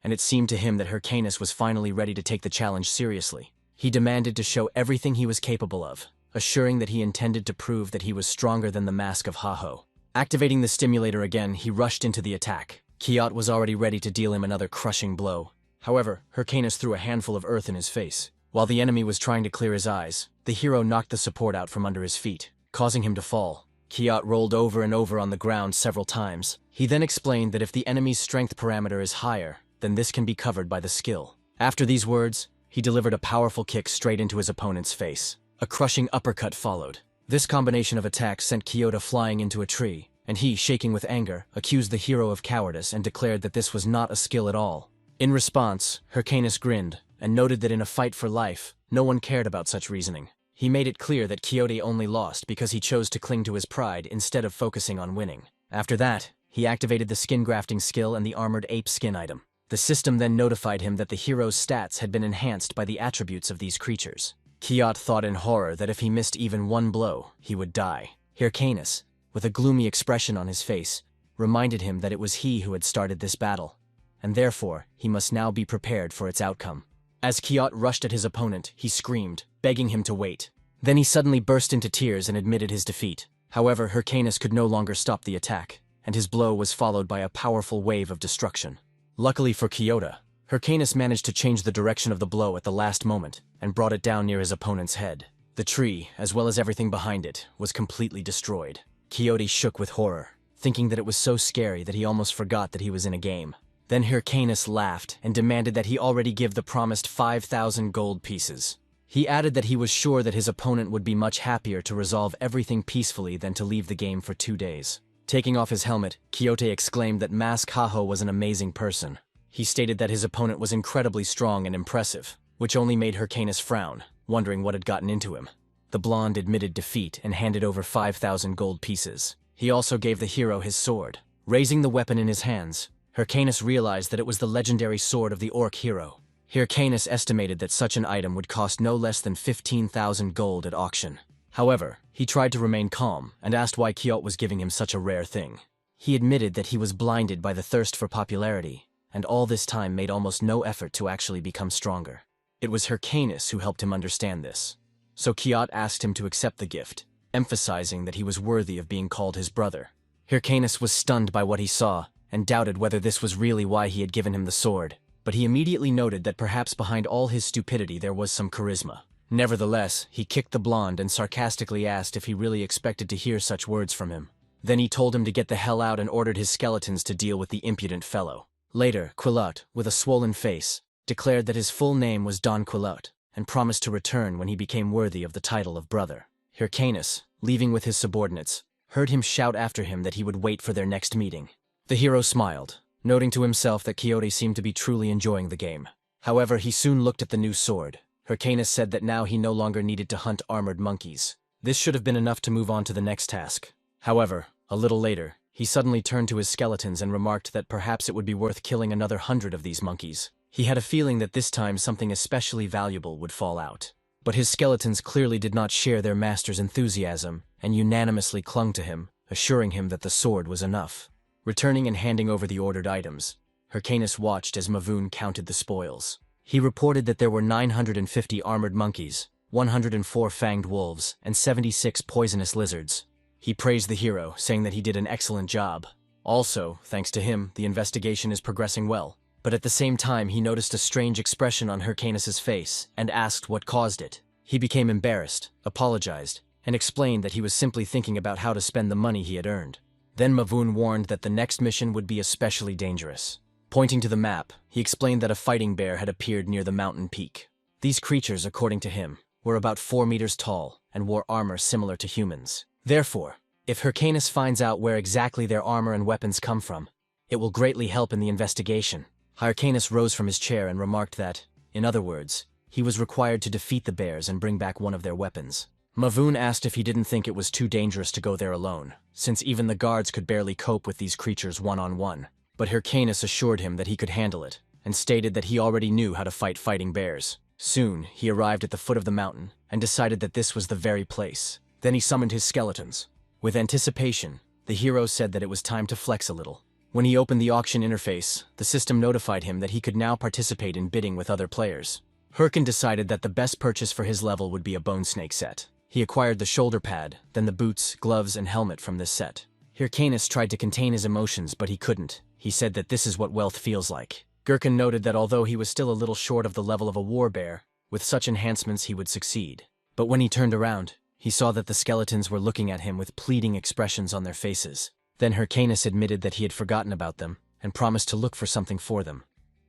and it seemed to him that Hyrcanus was finally ready to take the challenge seriously. He demanded to show everything he was capable of, assuring that he intended to prove that he was stronger than the Mask of Haho. Activating the stimulator again, he rushed into the attack. Kyoto was already ready to deal him another crushing blow. However, Hyrcanus threw a handful of earth in his face. While the enemy was trying to clear his eyes, the hero knocked the support out from under his feet, causing him to fall. Kyoto rolled over and over on the ground several times. He then explained that if the enemy's strength parameter is higher, then this can be covered by the skill. After these words, he delivered a powerful kick straight into his opponent's face. A crushing uppercut followed. This combination of attacks sent Kyoto flying into a tree, and he, shaking with anger, accused the hero of cowardice and declared that this was not a skill at all. In response, Hyrcanus grinned, and noted that in a fight for life, no one cared about such reasoning. He made it clear that Kyoto only lost because he chose to cling to his pride instead of focusing on winning. After that, he activated the skin grafting skill and the armored ape skin item. The system then notified him that the hero's stats had been enhanced by the attributes of these creatures. Kyoto thought in horror that if he missed even one blow, he would die. Hyrcanus, with a gloomy expression on his face, reminded him that it was he who had started this battle, and therefore he must now be prepared for its outcome. As Kyoto rushed at his opponent, he screamed, begging him to wait. Then he suddenly burst into tears and admitted his defeat. However, Hyrcanus could no longer stop the attack, and his blow was followed by a powerful wave of destruction. Luckily for Kyoto, Hyrcanus managed to change the direction of the blow at the last moment and brought it down near his opponent's head. The tree, as well as everything behind it, was completely destroyed. Kyoto shook with horror, thinking that it was so scary that he almost forgot that he was in a game. Then Hyrcanus laughed and demanded that he already give the promised 5,000 gold pieces. He added that he was sure that his opponent would be much happier to resolve everything peacefully than to leave the game for 2 days. Taking off his helmet, Kyoto exclaimed that Mask Haho was an amazing person. He stated that his opponent was incredibly strong and impressive, which only made Hyrcanus frown, wondering what had gotten into him. The blonde admitted defeat and handed over 5,000 gold pieces. He also gave the hero his sword. Raising the weapon in his hands, Hyrcanus realized that it was the legendary sword of the orc hero. Hyrcanus estimated that such an item would cost no less than 15,000 gold at auction. However, he tried to remain calm and asked why Kyoto was giving him such a rare thing. He admitted that he was blinded by the thirst for popularity, and all this time made almost no effort to actually become stronger. It was Hyrcanus who helped him understand this. So Kyoto asked him to accept the gift, emphasizing that he was worthy of being called his brother. Hyrcanus was stunned by what he saw, and doubted whether this was really why he had given him the sword, but he immediately noted that perhaps behind all his stupidity there was some charisma. Nevertheless, he kicked the blonde and sarcastically asked if he really expected to hear such words from him. Then he told him to get the hell out and ordered his skeletons to deal with the impudent fellow. Later, Quillot, with a swollen face, declared that his full name was Don Quillot, and promised to return when he became worthy of the title of brother. Hyrcanus, leaving with his subordinates, heard him shout after him that he would wait for their next meeting. The hero smiled, noting to himself that Quixote seemed to be truly enjoying the game. However, he soon looked at the new sword. Hyrcanus said that now he no longer needed to hunt armored monkeys. This should have been enough to move on to the next task. However, a little later, he suddenly turned to his skeletons and remarked that perhaps it would be worth killing another 100 of these monkeys. He had a feeling that this time something especially valuable would fall out. But his skeletons clearly did not share their master's enthusiasm and unanimously clung to him, assuring him that the sword was enough. Returning and handing over the ordered items, Hyrcanus watched as Maven counted the spoils. He reported that there were 950 armored monkeys, 104 fanged wolves, and 76 poisonous lizards. He praised the hero, saying that he did an excellent job. Also, thanks to him, the investigation is progressing well. But at the same time, he noticed a strange expression on Hyrcanus's face and asked what caused it. He became embarrassed, apologized, and explained that he was simply thinking about how to spend the money he had earned. Then Maven warned that the next mission would be especially dangerous. Pointing to the map, he explained that a fighting bear had appeared near the mountain peak. These creatures, according to him, were about 4 meters tall and wore armor similar to humans. Therefore, if Hyrcanus finds out where exactly their armor and weapons come from, it will greatly help in the investigation. Hyrcanus rose from his chair and remarked that, in other words, he was required to defeat the bears and bring back one of their weapons. Maven asked if he didn't think it was too dangerous to go there alone, since even the guards could barely cope with these creatures one-on-one. But Hyrcanus assured him that he could handle it, and stated that he already knew how to fight fighting bears. Soon, he arrived at the foot of the mountain, and decided that this was the very place. Then he summoned his skeletons. With anticipation, the hero said that it was time to flex a little. When he opened the auction interface, the system notified him that he could now participate in bidding with other players. Hyrcan decided that the best purchase for his level would be a bone snake set. He acquired the shoulder pad, then the boots, gloves, and helmet from this set. Hyrcanus tried to contain his emotions, but he couldn't. He said that this is what wealth feels like. Gherkin noted that although he was still a little short of the level of a war bear, with such enhancements he would succeed. But when he turned around, he saw that the skeletons were looking at him with pleading expressions on their faces. Then Hyrcanus admitted that he had forgotten about them and promised to look for something for them.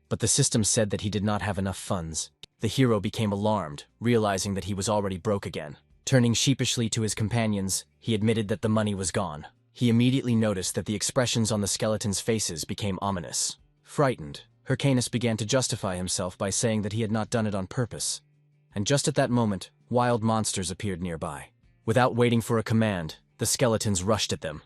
But the system said that he did not have enough funds. The hero became alarmed, realizing that he was already broke again. Turning sheepishly to his companions, he admitted that the money was gone. He immediately noticed that the expressions on the skeletons' faces became ominous. Frightened, Hyrcanus began to justify himself by saying that he had not done it on purpose. And just at that moment, wild monsters appeared nearby. Without waiting for a command, the skeletons rushed at them,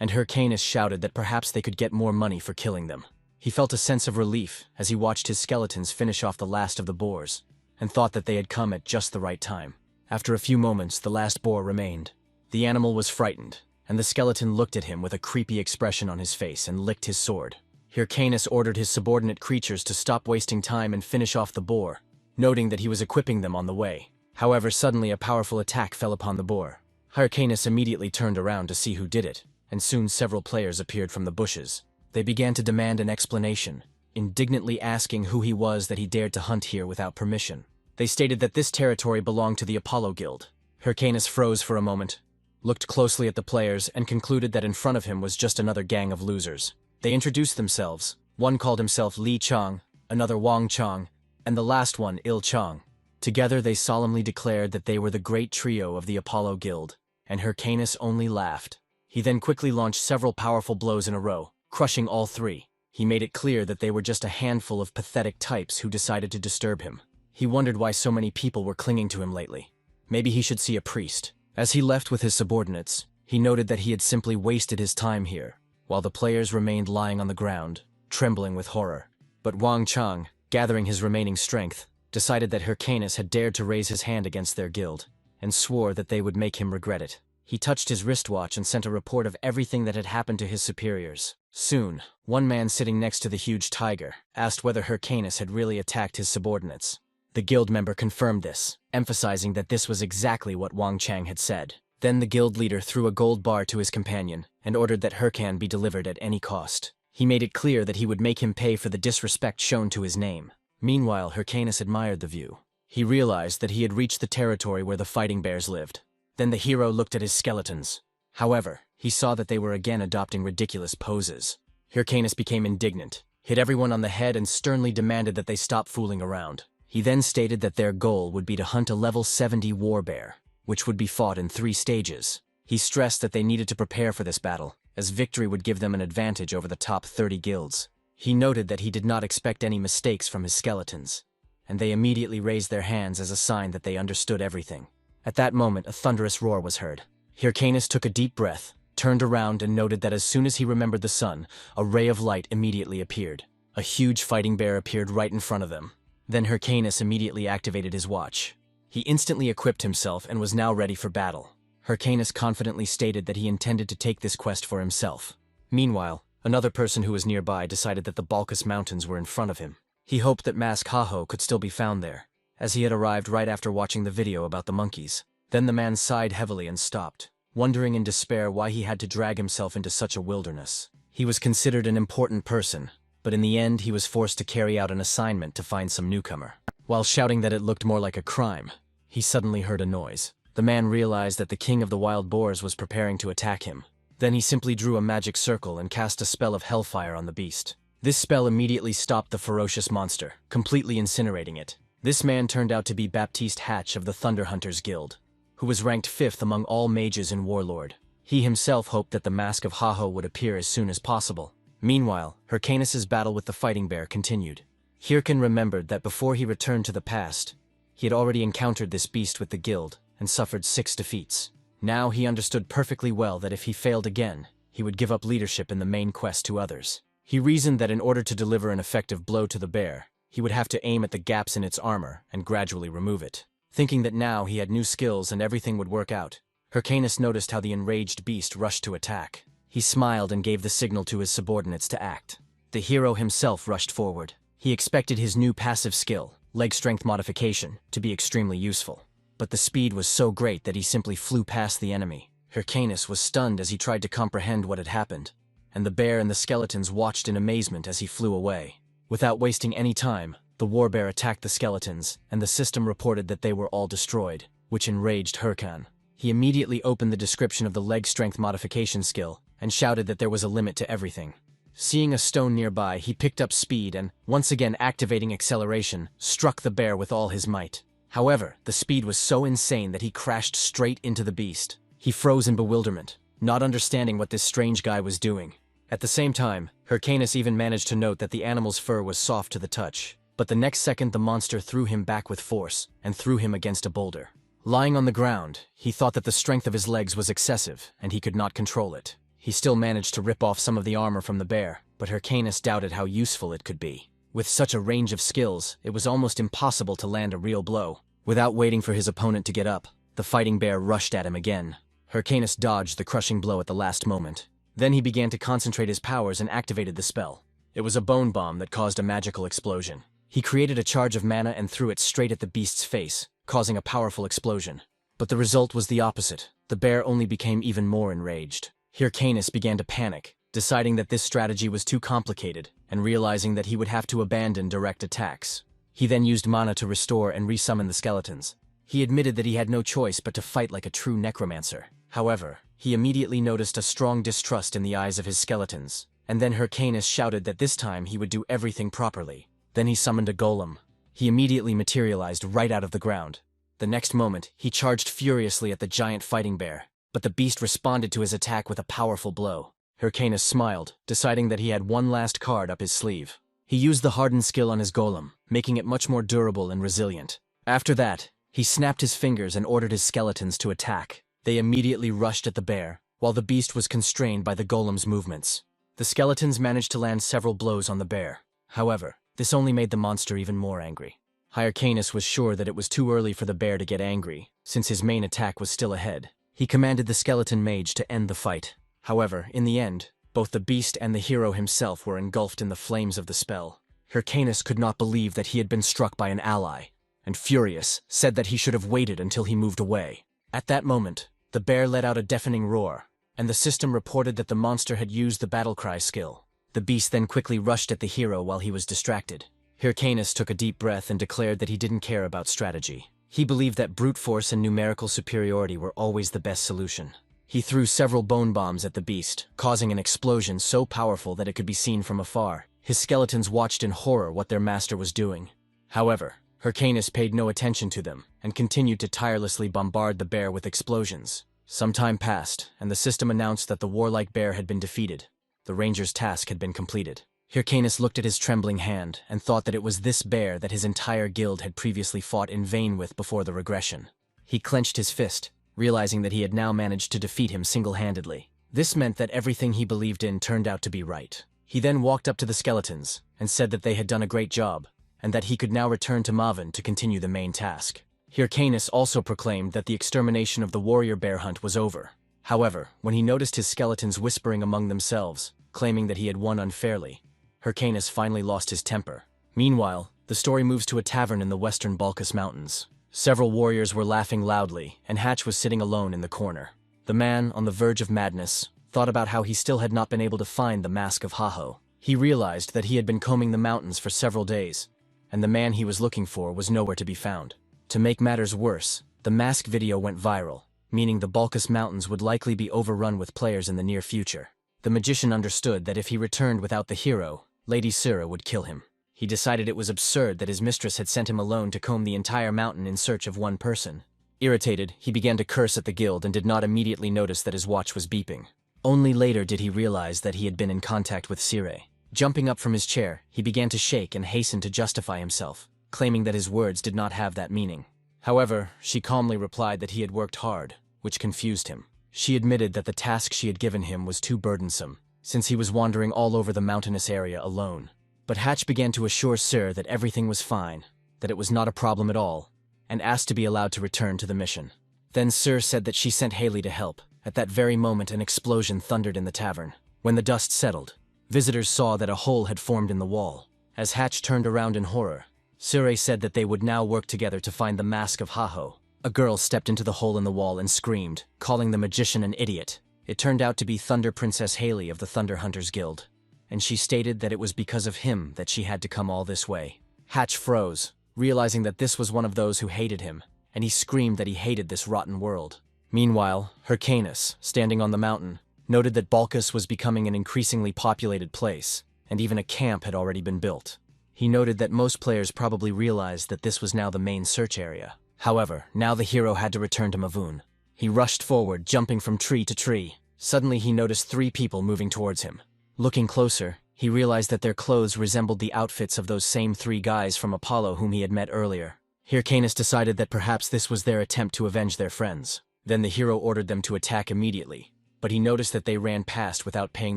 and Hyrcanus shouted that perhaps they could get more money for killing them. He felt a sense of relief as he watched his skeletons finish off the last of the boars, and thought that they had come at just the right time. After a few moments, the last boar remained. The animal was frightened, and the skeleton looked at him with a creepy expression on his face and licked his sword. Hyrcanus ordered his subordinate creatures to stop wasting time and finish off the boar, noting that he was equipping them on the way. However, suddenly a powerful attack fell upon the boar. Hyrcanus immediately turned around to see who did it, and soon several players appeared from the bushes. They began to demand an explanation, indignantly asking who he was that he dared to hunt here without permission. They stated that this territory belonged to the Apollo Guild. Hyrcanus froze for a moment, looked closely at the players, and concluded that in front of him was just another gang of losers. They introduced themselves. One called himself Li Chang, another Wang Chang, and the last one Il Chang. Together they solemnly declared that they were the great trio of the Apollo Guild, and Hyrcanus only laughed. He then quickly launched several powerful blows in a row, crushing all three. He made it clear that they were just a handful of pathetic types who decided to disturb him. He wondered why so many people were clinging to him lately. Maybe he should see a priest. As he left with his subordinates, he noted that he had simply wasted his time here, while the players remained lying on the ground, trembling with horror. But Wang Chang, gathering his remaining strength, decided that Hyrcanus had dared to raise his hand against their guild, and swore that they would make him regret it. He touched his wristwatch and sent a report of everything that had happened to his superiors. Soon, one man sitting next to the huge tiger asked whether Hyrcanus had really attacked his subordinates. The guild member confirmed this, emphasizing that this was exactly what Wang Chang had said. Then the guild leader threw a gold bar to his companion and ordered that Hyrcan be delivered at any cost. He made it clear that he would make him pay for the disrespect shown to his name. Meanwhile, Hyrcanus admired the view. He realized that he had reached the territory where the fighting bears lived. Then the hero looked at his skeletons. However, he saw that they were again adopting ridiculous poses. Hyrcanus became indignant, hit everyone on the head, and sternly demanded that they stop fooling around. He then stated that their goal would be to hunt a level 70 warbear, which would be fought in 3 stages. He stressed that they needed to prepare for this battle, as victory would give them an advantage over the top 30 guilds. He noted that he did not expect any mistakes from his skeletons, and they immediately raised their hands as a sign that they understood everything. At that moment, a thunderous roar was heard. Hyrcanus took a deep breath, turned around and noted that as soon as he remembered the sun, a ray of light immediately appeared. A huge fighting bear appeared right in front of them. Then Hyrcanus immediately activated his watch. He instantly equipped himself and was now ready for battle. Hyrcanus confidently stated that he intended to take this quest for himself. Meanwhile, another person who was nearby decided that the Balkus mountains were in front of him. He hoped that Mask Haho could still be found there, as he had arrived right after watching the video about the monkeys. Then the man sighed heavily and stopped, wondering in despair why he had to drag himself into such a wilderness. He was considered an important person, but in the end he was forced to carry out an assignment to find some newcomer. While shouting that it looked more like a crime, he suddenly heard a noise. The man realized that the king of the wild boars was preparing to attack him. Then he simply drew a magic circle and cast a spell of hellfire on the beast. This spell immediately stopped the ferocious monster, completely incinerating it. This man turned out to be Baptiste Hatch of the Thunder Hunters Guild, who was ranked 5th among all mages in Warlord. He himself hoped that the Mask of Haho would appear as soon as possible. Meanwhile, Hyrcanus's battle with the fighting bear continued. Hyrcan remembered that before he returned to the past, he had already encountered this beast with the guild and suffered 6 defeats. Now he understood perfectly well that if he failed again, he would give up leadership in the main quest to others. He reasoned that in order to deliver an effective blow to the bear, he would have to aim at the gaps in its armor and gradually remove it. Thinking that now he had new skills and everything would work out, Hyrcanus noticed how the enraged beast rushed to attack. He smiled and gave the signal to his subordinates to act. The hero himself rushed forward. He expected his new passive skill, leg strength modification, to be extremely useful. But the speed was so great that he simply flew past the enemy. Hyrcanus was stunned as he tried to comprehend what had happened, and the bear and the skeletons watched in amazement as he flew away. Without wasting any time, the warbear attacked the skeletons, and the system reported that they were all destroyed, which enraged Hyrcan. He immediately opened the description of the leg strength modification skill and shouted that there was a limit to everything. Seeing a stone nearby, he picked up speed and, once again activating acceleration, struck the bear with all his might. However, the speed was so insane that he crashed straight into the beast. He froze in bewilderment, not understanding what this strange guy was doing. At the same time, Hyrcanus even managed to note that the animal's fur was soft to the touch. But the next second the monster threw him back with force and threw him against a boulder. Lying on the ground, he thought that the strength of his legs was excessive and he could not control it. He still managed to rip off some of the armor from the bear, but Hyrcanus doubted how useful it could be. With such a range of skills, it was almost impossible to land a real blow. Without waiting for his opponent to get up, the fighting bear rushed at him again. Hyrcanus dodged the crushing blow at the last moment. Then he began to concentrate his powers and activated the spell. It was a bone bomb that caused a magical explosion. He created a charge of mana and threw it straight at the beast's face, causing a powerful explosion. But the result was the opposite. The bear only became even more enraged. Hyrcanus began to panic, deciding that this strategy was too complicated, and realizing that he would have to abandon direct attacks. He then used mana to restore and resummon the skeletons. He admitted that he had no choice but to fight like a true necromancer. However, he immediately noticed a strong distrust in the eyes of his skeletons, and then Hyrcanus shouted that this time he would do everything properly. Then he summoned a golem. He immediately materialized right out of the ground. The next moment, he charged furiously at the giant fighting bear, but the beast responded to his attack with a powerful blow. Hyrcanus smiled, deciding that he had one last card up his sleeve. He used the hardened skill on his golem, making it much more durable and resilient. After that, he snapped his fingers and ordered his skeletons to attack. They immediately rushed at the bear, while the beast was constrained by the golem's movements. The skeletons managed to land several blows on the bear. However, this only made the monster even more angry. Hyrcanus was sure that it was too early for the bear to get angry, since his main attack was still ahead. He commanded the skeleton mage to end the fight. However, in the end, both the beast and the hero himself were engulfed in the flames of the spell. Hyrcanus could not believe that he had been struck by an ally, and furious, said that he should have waited until he moved away. At that moment, the bear let out a deafening roar, and the system reported that the monster had used the battlecry skill. The beast then quickly rushed at the hero while he was distracted. Hyrcanus took a deep breath and declared that he didn't care about strategy. He believed that brute force and numerical superiority were always the best solution. He threw several bone bombs at the beast, causing an explosion so powerful that it could be seen from afar. His skeletons watched in horror what their master was doing. However, Hyrcanus paid no attention to them and continued to tirelessly bombard the bear with explosions. Some time passed, and the system announced that the warlike bear had been defeated. The ranger's task had been completed. Hyrcanus looked at his trembling hand and thought that it was this bear that his entire guild had previously fought in vain with before the regression. He clenched his fist, realizing that he had now managed to defeat him single-handedly. This meant that everything he believed in turned out to be right. He then walked up to the skeletons and said that they had done a great job, and that he could now return to Maven to continue the main task. Hyrcanus also proclaimed that the extermination of the warrior bear hunt was over. However, when he noticed his skeletons whispering among themselves, claiming that he had won unfairly, Hyrcanus finally lost his temper. Meanwhile, the story moves to a tavern in the western Balkus mountains. Several warriors were laughing loudly, and Hatch was sitting alone in the corner. The man, on the verge of madness, thought about how he still had not been able to find the Mask of Haho. He realized that he had been combing the mountains for several days, and the man he was looking for was nowhere to be found. To make matters worse, the mask video went viral, meaning the Balkus Mountains would likely be overrun with players in the near future. The magician understood that if he returned without the hero, Lady Asura would kill him. He decided it was absurd that his mistress had sent him alone to comb the entire mountain in search of one person. Irritated, he began to curse at the guild and did not immediately notice that his watch was beeping. Only later did he realize that he had been in contact with Sire. Jumping up from his chair, he began to shake and hasten to justify himself, claiming that his words did not have that meaning. However, she calmly replied that he had worked hard, which confused him. She admitted that the task she had given him was too burdensome, since he was wandering all over the mountainous area alone. But Hatch began to assure Sir that everything was fine, that it was not a problem at all, and asked to be allowed to return to the mission. Then Sir said that she sent Haley to help. At that very moment, an explosion thundered in the tavern. When the dust settled, visitors saw that a hole had formed in the wall. As Hatch turned around in horror, Sure said that they would now work together to find the Mask of Haho. A girl stepped into the hole in the wall and screamed, calling the magician an idiot. It turned out to be Thunder Princess Haley of the Thunder Hunters Guild, and she stated that it was because of him that she had to come all this way. Hatch froze, realizing that this was one of those who hated him, and he screamed that he hated this rotten world. Meanwhile, Hyrcanus, standing on the mountain, noted that Balkus was becoming an increasingly populated place, and even a camp had already been built. He noted that most players probably realized that this was now the main search area. However, now the hero had to return to Maven. He rushed forward, jumping from tree to tree. Suddenly he noticed 3 people moving towards him. Looking closer, he realized that their clothes resembled the outfits of those same 3 guys from Apollo whom he had met earlier. Hyrcanus decided that perhaps this was their attempt to avenge their friends. Then the hero ordered them to attack immediately, but he noticed that they ran past without paying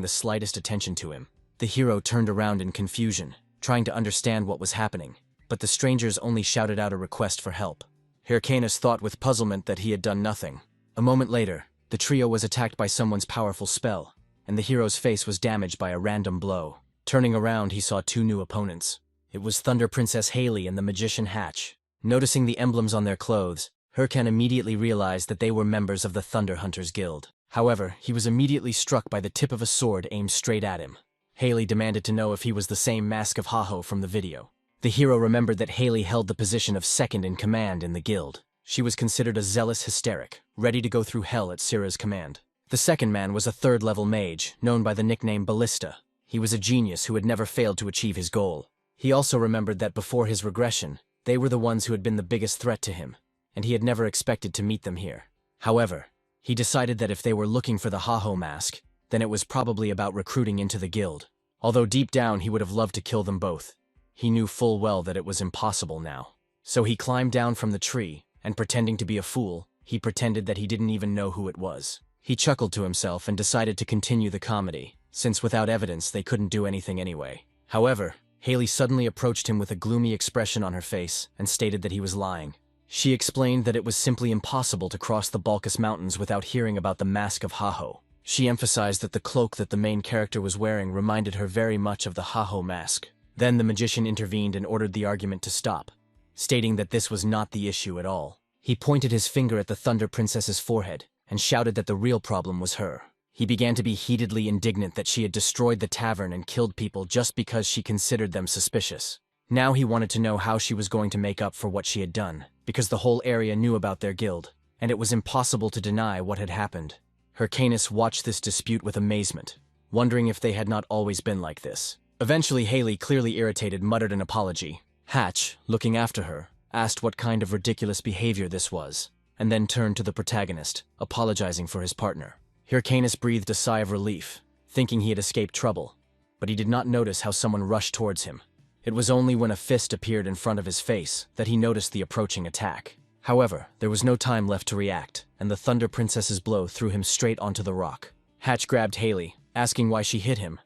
the slightest attention to him. The hero turned around in confusion, trying to understand what was happening, but the strangers only shouted out a request for help. Hyrcanus thought with puzzlement that he had done nothing. A moment later, the trio was attacked by someone's powerful spell, and the hero's face was damaged by a random blow. Turning around, he saw 2 new opponents. It was Thunder Princess Haley and the magician Hatch. Noticing the emblems on their clothes, Hyrcan immediately realized that they were members of the Thunder Hunters Guild. However, he was immediately struck by the tip of a sword aimed straight at him. Haley demanded to know if he was the same Mask of Haho from the video. The hero remembered that Haley held the position of second in command in the guild. She was considered a zealous hysteric, ready to go through hell at Sira's command. The second man was a 3rd-level mage, known by the nickname Ballista. He was a genius who had never failed to achieve his goal. He also remembered that before his regression, they were the ones who had been the biggest threat to him, and he had never expected to meet them here. However, he decided that if they were looking for the Haho mask, then it was probably about recruiting into the guild. Although deep down he would have loved to kill them both, he knew full well that it was impossible now. So he climbed down from the tree, and pretending to be a fool, he pretended that he didn't even know who it was. He chuckled to himself and decided to continue the comedy, since without evidence they couldn't do anything anyway. However, Haley suddenly approached him with a gloomy expression on her face and stated that he was lying. She explained that it was simply impossible to cross the Balkus Mountains without hearing about the Mask of Haho. She emphasized that the cloak that the main character was wearing reminded her very much of the Haho mask. Then the magician intervened and ordered the argument to stop, stating that this was not the issue at all. He pointed his finger at the Thunder Princess's forehead and shouted that the real problem was her. He began to be heatedly indignant that she had destroyed the tavern and killed people just because she considered them suspicious. Now he wanted to know how she was going to make up for what she had done, because the whole area knew about their guild, and it was impossible to deny what had happened. Hyrcanus watched this dispute with amazement, wondering if they had not always been like this. Eventually Haley, clearly irritated, muttered an apology. Hatch, looking after her, asked what kind of ridiculous behavior this was, and then turned to the protagonist, apologizing for his partner. Hyrcanus breathed a sigh of relief, thinking he had escaped trouble, but he did not notice how someone rushed towards him. It was only when a fist appeared in front of his face that he noticed the approaching attack. However, there was no time left to react, and the Thunder Princess's blow threw him straight onto the rock. Hatch grabbed Haley, asking why she hit him,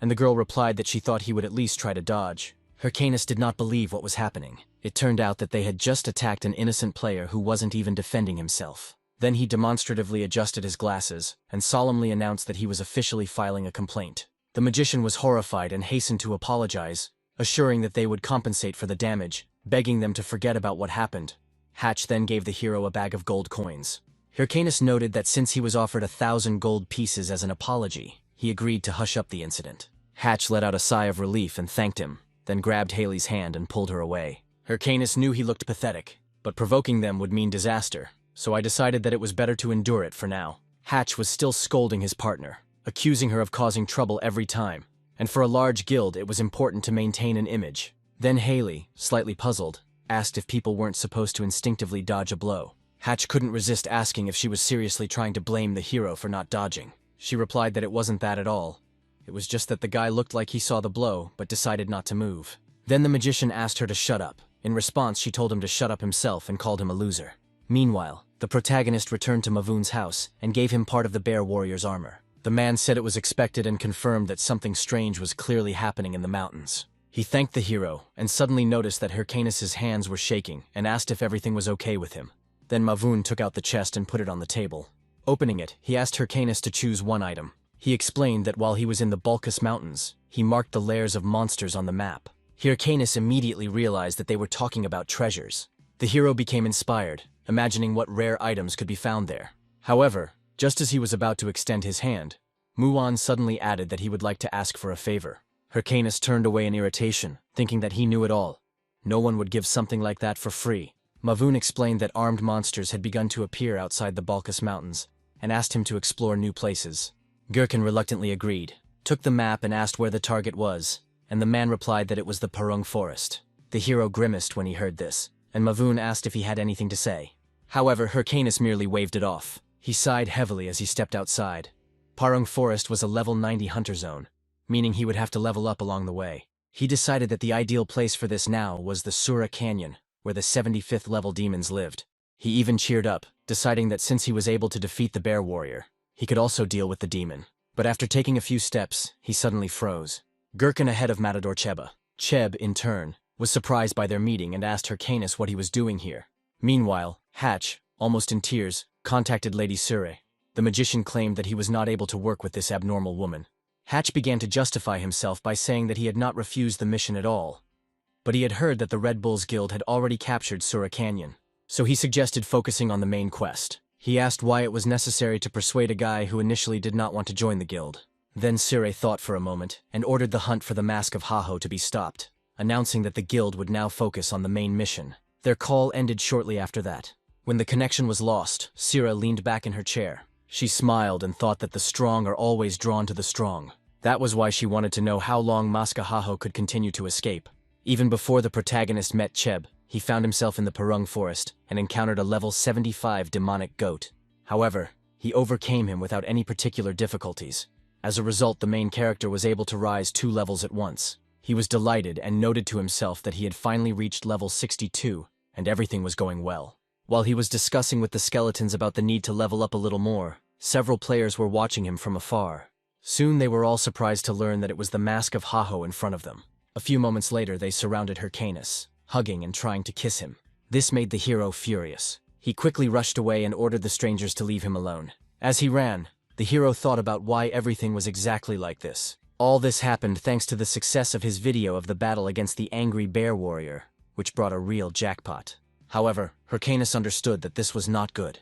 and the girl replied that she thought he would at least try to dodge. Hyrcanus did not believe what was happening. It turned out that they had just attacked an innocent player who wasn't even defending himself. Then he demonstratively adjusted his glasses and solemnly announced that he was officially filing a complaint. The magician was horrified and hastened to apologize, assuring that they would compensate for the damage, begging them to forget about what happened. Hatch then gave the hero a bag of gold coins. Hyrcanus noted that since he was offered 1,000 gold pieces as an apology, he agreed to hush up the incident. Hatch let out a sigh of relief and thanked him, then grabbed Haley's hand and pulled her away. Hyrcanus knew he looked pathetic, but provoking them would mean disaster, so I decided that it was better to endure it for now. Hatch was still scolding his partner, accusing her of causing trouble every time, and for a large guild it was important to maintain an image. Then Haley, slightly puzzled, asked if people weren't supposed to instinctively dodge a blow. Hatch couldn't resist asking if she was seriously trying to blame the hero for not dodging. She replied that it wasn't that at all. It was just that the guy looked like he saw the blow, but decided not to move. Then the magician asked her to shut up. In response, she told him to shut up himself and called him a loser. Meanwhile, the protagonist returned to Mavun's house and gave him part of the bear warrior's armor. The man said it was expected and confirmed that something strange was clearly happening in the mountains. He thanked the hero and suddenly noticed that Hyrcanus's hands were shaking and asked if everything was okay with him. Then Mavun took out the chest and put it on the table. Opening it, he asked Hyrcanus to choose one item. He explained that while he was in the Balkus mountains, he marked the lairs of monsters on the map. Hyrcanus immediately realized that they were talking about treasures. The hero became inspired, imagining what rare items could be found there. However, just as he was about to extend his hand, Muon suddenly added that he would like to ask for a favor. Hyrcanus turned away in irritation, thinking that he knew it all. No one would give something like that for free. Mavun explained that armed monsters had begun to appear outside the Balkus mountains, and asked him to explore new places. Gurkhan reluctantly agreed, took the map and asked where the target was, and the man replied that it was the Parung forest. The hero grimaced when he heard this, and Mavun asked if he had anything to say. However, Hyrcanus merely waved it off. He sighed heavily as he stepped outside. Parung forest was a level 90 hunter zone, meaning he would have to level up along the way. He decided that the ideal place for this now was the Sura Canyon, where the 75th level demons lived. He even cheered up, deciding that since he was able to defeat the bear warrior, he could also deal with the demon. But after taking a few steps, he suddenly froze. Gurkhan ahead of Matador Cheba. Cheb, in turn, was surprised by their meeting and asked Hyrcanus what he was doing here. Meanwhile, Hatch, almost in tears, contacted Lady Sure. The magician claimed that he was not able to work with this abnormal woman. Hatch began to justify himself by saying that he had not refused the mission at all. But he had heard that the Red Bulls Guild had already captured Sura Canyon, so he suggested focusing on the main quest. He asked why it was necessary to persuade a guy who initially did not want to join the guild. Then Sure thought for a moment and ordered the hunt for the Mask of Haho to be stopped, announcing that the guild would now focus on the main mission. Their call ended shortly after that. When the connection was lost, Sira leaned back in her chair. She smiled and thought that the strong are always drawn to the strong. That was why she wanted to know how long Maska Haho could continue to escape. Even before the protagonist met Cheb, he found himself in the Parung forest and encountered a level 75 demonic goat. However, he overcame him without any particular difficulties. As a result, the main character was able to rise 2 levels at once. He was delighted and noted to himself that he had finally reached level 62, and everything was going well. While he was discussing with the skeletons about the need to level up a little more, several players were watching him from afar. Soon they were all surprised to learn that it was the Mask of Haho in front of them. A few moments later they surrounded Hyrcanus, hugging and trying to kiss him. This made the hero furious. He quickly rushed away and ordered the strangers to leave him alone. As he ran, the hero thought about why everything was exactly like this. All this happened thanks to the success of his video of the battle against the angry bear warrior, which brought a real jackpot. However, Hyrcanus understood that this was not good.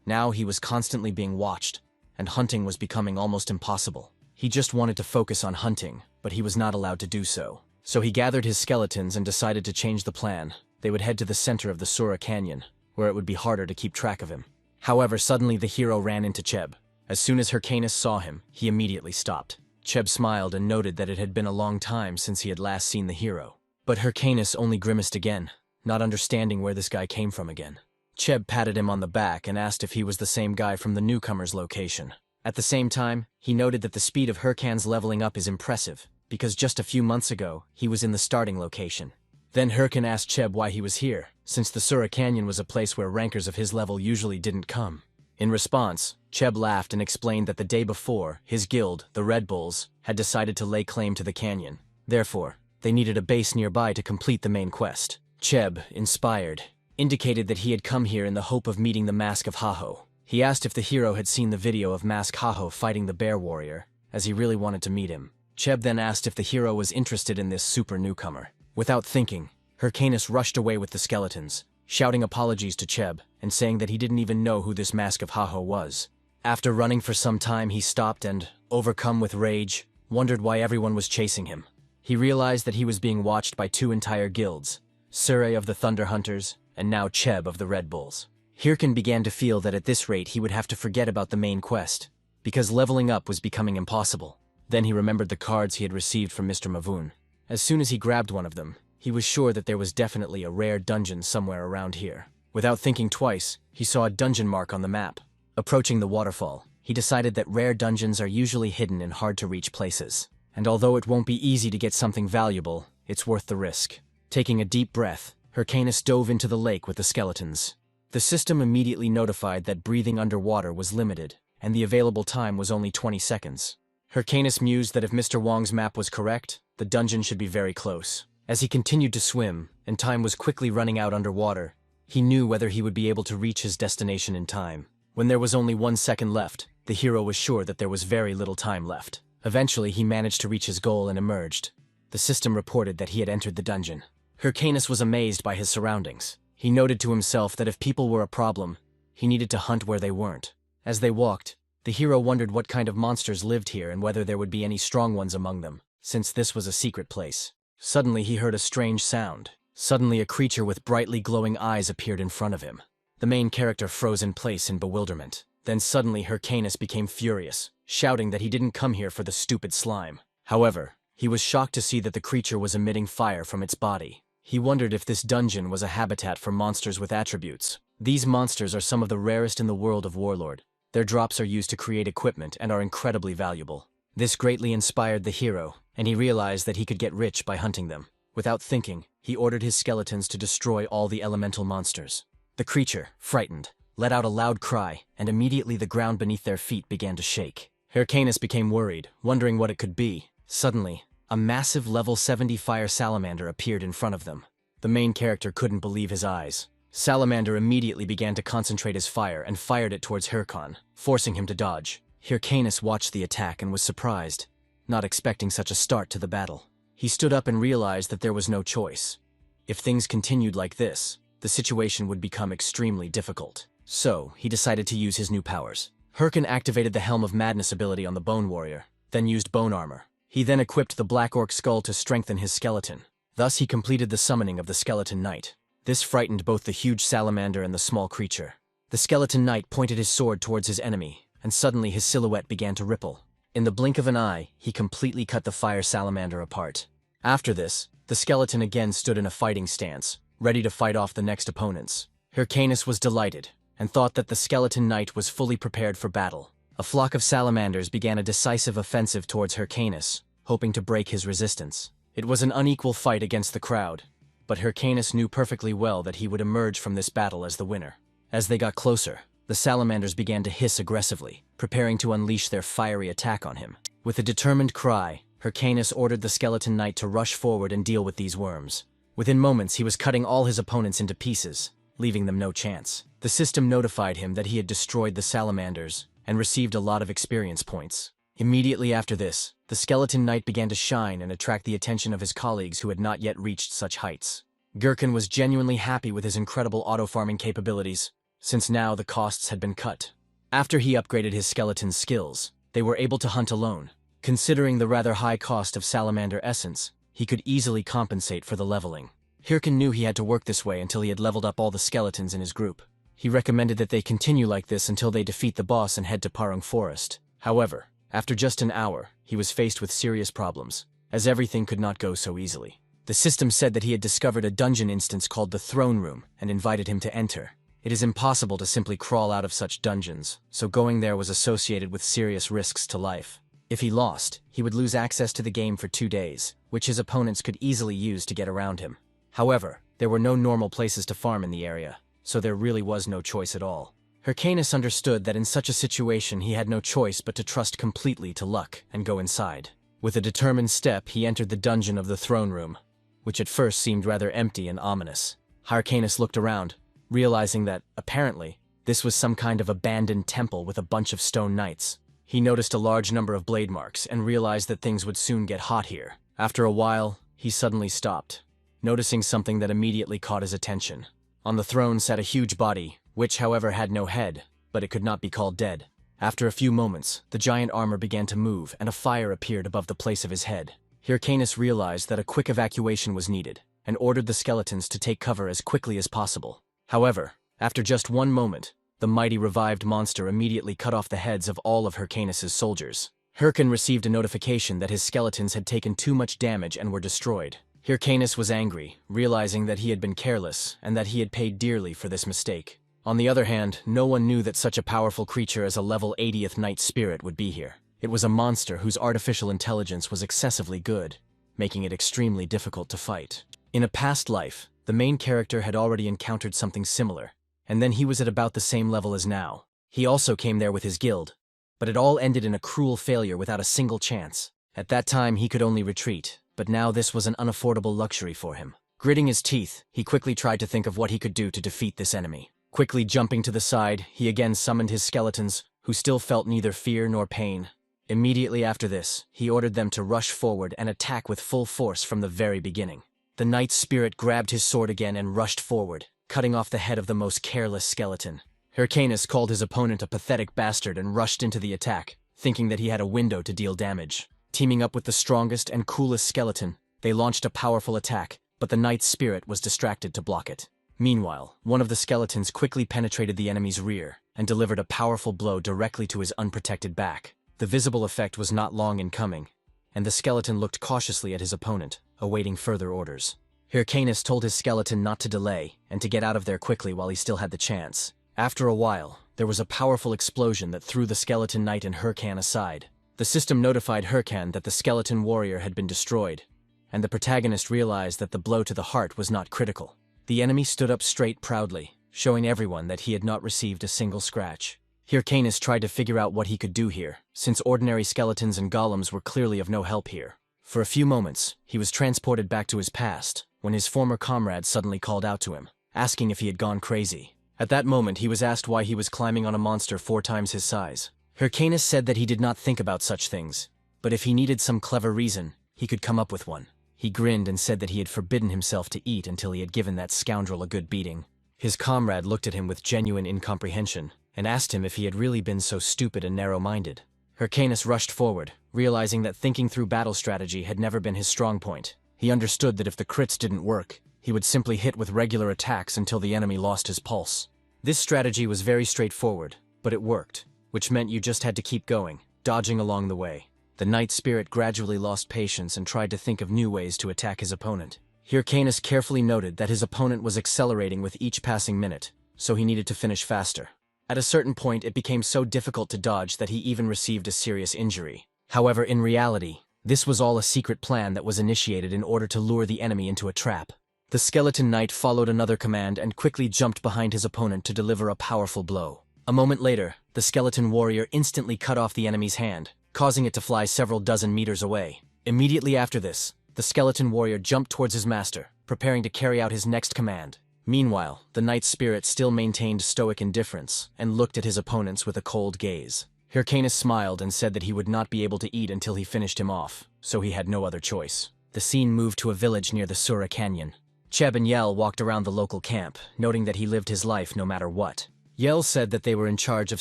Now he was constantly being watched, and hunting was becoming almost impossible. He just wanted to focus on hunting, but he was not allowed to do so. So he gathered his skeletons and decided to change the plan. They would head to the center of the Sura Canyon, where it would be harder to keep track of him. However, suddenly the hero ran into Cheb. As soon as Hyrcanus saw him, he immediately stopped. Cheb smiled and noted that it had been a long time since he had last seen the hero. But Hyrcanus only grimaced again. not understanding where this guy came from again. Cheb patted him on the back and asked if he was the same guy from the newcomer's location. At the same time, he noted that the speed of Hurkan's leveling up is impressive, because just a few months ago, he was in the starting location. Then Hurkan asked Cheb why he was here, since the Sura Canyon was a place where rankers of his level usually didn't come. In response, Cheb laughed and explained that the day before, his guild, the Red Bulls, had decided to lay claim to the canyon. Therefore, they needed a base nearby to complete the main quest. Cheb, inspired, indicated that he had come here in the hope of meeting the Mask of Haho. He asked if the hero had seen the video of Mask Haho fighting the bear warrior, as he really wanted to meet him. Cheb then asked if the hero was interested in this super newcomer. Without thinking, Hyrcanus rushed away with the skeletons, shouting apologies to Cheb and saying that he didn't even know who this Mask of Haho was. After running for some time, he stopped and, overcome with rage, wondered why everyone was chasing him. He realized that he was being watched by two entire guilds, Sure of the Thunder Hunters and now Cheb of the Red Bulls. Hyrcan began to feel that at this rate he would have to forget about the main quest, because leveling up was becoming impossible. Then he remembered the cards he had received from Mr. Mavun. As soon as he grabbed one of them, he was sure that there was definitely a rare dungeon somewhere around here. Without thinking twice, he saw a dungeon mark on the map. Approaching the waterfall, he decided that rare dungeons are usually hidden in hard-to-reach places. And although it won't be easy to get something valuable, it's worth the risk. Taking a deep breath, Hyrcanus dove into the lake with the skeletons. The system immediately notified that breathing underwater was limited, and the available time was only 20 seconds. Hyrcanus mused that if Mr. Wong's map was correct, the dungeon should be very close. As he continued to swim, and time was quickly running out underwater, he knew whether he would be able to reach his destination in time. When there was only 1 second left, the hero was sure that there was very little time left. Eventually, he managed to reach his goal and emerged. The system reported that he had entered the dungeon. Hyrcanus was amazed by his surroundings. He noted to himself that if people were a problem, he needed to hunt where they weren't. As they walked, the hero wondered what kind of monsters lived here and whether there would be any strong ones among them, since this was a secret place. Suddenly he heard a strange sound. Suddenly a creature with brightly glowing eyes appeared in front of him. The main character froze in place in bewilderment. Then suddenly Hyrcanus became furious, shouting that he didn't come here for the stupid slime. However, he was shocked to see that the creature was emitting fire from its body. He wondered if this dungeon was a habitat for monsters with attributes. These monsters are some of the rarest in the world of Warlord. Their drops are used to create equipment and are incredibly valuable. This greatly inspired the hero, and he realized that he could get rich by hunting them. Without thinking, he ordered his skeletons to destroy all the elemental monsters. The creature, frightened, let out a loud cry, and immediately the ground beneath their feet began to shake. Hyrcanus became worried, wondering what it could be. Suddenly, a massive level 70 fire salamander appeared in front of them. The main character couldn't believe his eyes. Salamander immediately began to concentrate his fire and fired it towards Hyrcan, forcing him to dodge. Hyrcanus watched the attack and was surprised, not expecting such a start to the battle. He stood up and realized that there was no choice. If things continued like this, the situation would become extremely difficult. So, he decided to use his new powers. Hyrcan activated the Helm of Madness ability on the Bone Warrior, then used bone armor. He then equipped the Black Orc skull to strengthen his skeleton. Thus he completed the summoning of the Skeleton Knight. This frightened both the huge salamander and the small creature. The Skeleton Knight pointed his sword towards his enemy, and suddenly his silhouette began to ripple. In the blink of an eye, he completely cut the fire salamander apart. After this, the skeleton again stood in a fighting stance, ready to fight off the next opponents. Hyrcanus was delighted, and thought that the Skeleton Knight was fully prepared for battle. A flock of salamanders began a decisive offensive towards Hyrcanus, hoping to break his resistance. It was an unequal fight against the crowd, but Hyrcanus knew perfectly well that he would emerge from this battle as the winner. As they got closer, the salamanders began to hiss aggressively, preparing to unleash their fiery attack on him. With a determined cry, Hyrcanus ordered the Skeleton Knight to rush forward and deal with these worms. Within moments, he was cutting all his opponents into pieces, leaving them no chance. The system notified him that he had destroyed the salamanders and received a lot of experience points. Immediately after this, the Skeleton Knight began to shine and attract the attention of his colleagues who had not yet reached such heights. Gherkin was genuinely happy with his incredible auto-farming capabilities, since now the costs had been cut. After he upgraded his skeleton's skills, they were able to hunt alone. Considering the rather high cost of salamander essence, he could easily compensate for the leveling. Hyrcan knew he had to work this way until he had leveled up all the skeletons in his group. He recommended that they continue like this until they defeat the boss and head to Parung Forest. However, after just an hour, he was faced with serious problems, as everything could not go so easily. The system said that he had discovered a dungeon instance called the Throne Room and invited him to enter. It is impossible to simply crawl out of such dungeons, so going there was associated with serious risks to life. If he lost, he would lose access to the game for 2 days, which his opponents could easily use to get around him. However, there were no normal places to farm in the area, so there really was no choice at all. Hyrcanus understood that in such a situation he had no choice but to trust completely to luck and go inside. With a determined step, he entered the dungeon of the Throne Room, which at first seemed rather empty and ominous. Hyrcanus looked around, realizing that, apparently, this was some kind of abandoned temple with a bunch of stone knights. He noticed a large number of blade marks and realized that things would soon get hot here. After a while, he suddenly stopped, noticing something that immediately caught his attention. On the throne sat a huge body, which however had no head, but it could not be called dead. After a few moments, the giant armor began to move and a fire appeared above the place of his head. Hyrcanus realized that a quick evacuation was needed and ordered the skeletons to take cover as quickly as possible. However, after just one moment, the mighty revived monster immediately cut off the heads of all of Hyrcanus's soldiers. Hyrcan received a notification that his skeletons had taken too much damage and were destroyed. Hyrcanus was angry, realizing that he had been careless and that he had paid dearly for this mistake. On the other hand, no one knew that such a powerful creature as a level 80th Knight Spirit would be here. It was a monster whose artificial intelligence was excessively good, making it extremely difficult to fight. In a past life, the main character had already encountered something similar, and then he was at about the same level as now. He also came there with his guild, but it all ended in a cruel failure without a single chance. At that time he could only retreat, but now this was an unaffordable luxury for him. Gritting his teeth, he quickly tried to think of what he could do to defeat this enemy. Quickly jumping to the side, he again summoned his skeletons, who still felt neither fear nor pain. Immediately after this, he ordered them to rush forward and attack with full force from the very beginning. The Knight's Spirit grabbed his sword again and rushed forward, cutting off the head of the most careless skeleton. Hyrcanus called his opponent a pathetic bastard and rushed into the attack, thinking that he had a window to deal damage. Teaming up with the strongest and coolest skeleton, they launched a powerful attack, but the Knight's Spirit was distracted to block it. Meanwhile, one of the skeletons quickly penetrated the enemy's rear and delivered a powerful blow directly to his unprotected back. The visible effect was not long in coming, and the skeleton looked cautiously at his opponent, awaiting further orders. Hyrcanus told his skeleton not to delay and to get out of there quickly while he still had the chance. After a while, there was a powerful explosion that threw the skeleton knight and Hyrcan aside. The system notified Hyrcan that the skeleton warrior had been destroyed, and the protagonist realized that the blow to the heart was not critical. The enemy stood up straight proudly, showing everyone that he had not received a single scratch. Hyrcanus tried to figure out what he could do here, since ordinary skeletons and golems were clearly of no help here. For a few moments, he was transported back to his past, when his former comrade suddenly called out to him, asking if he had gone crazy. At that moment, he was asked why he was climbing on a monster 4 times his size. Hyrcanus said that he did not think about such things, but if he needed some clever reason, he could come up with one. He grinned and said that he had forbidden himself to eat until he had given that scoundrel a good beating. His comrade looked at him with genuine incomprehension, and asked him if he had really been so stupid and narrow-minded. Hyrcanus rushed forward, realizing that thinking through battle strategy had never been his strong point. He understood that if the crits didn't work, he would simply hit with regular attacks until the enemy lost his pulse. This strategy was very straightforward, but it worked, which meant you just had to keep going, dodging along the way. The Knight's Spirit gradually lost patience and tried to think of new ways to attack his opponent. Hyrcanus carefully noted that his opponent was accelerating with each passing minute, so he needed to finish faster. At a certain point, it became so difficult to dodge that he even received a serious injury. However, in reality, this was all a secret plan that was initiated in order to lure the enemy into a trap. The skeleton knight followed another command and quickly jumped behind his opponent to deliver a powerful blow. A moment later, the skeleton warrior instantly cut off the enemy's hand, causing it to fly several dozen meters away. Immediately after this, the skeleton warrior jumped towards his master, preparing to carry out his next command. Meanwhile, the Knight's Spirit still maintained stoic indifference and looked at his opponents with a cold gaze. Hyrcanus smiled and said that he would not be able to eat until he finished him off, so he had no other choice. The scene moved to a village near the Sura Canyon. Cheb and Yell walked around the local camp, noting that he lived his life no matter what. Yell said that they were in charge of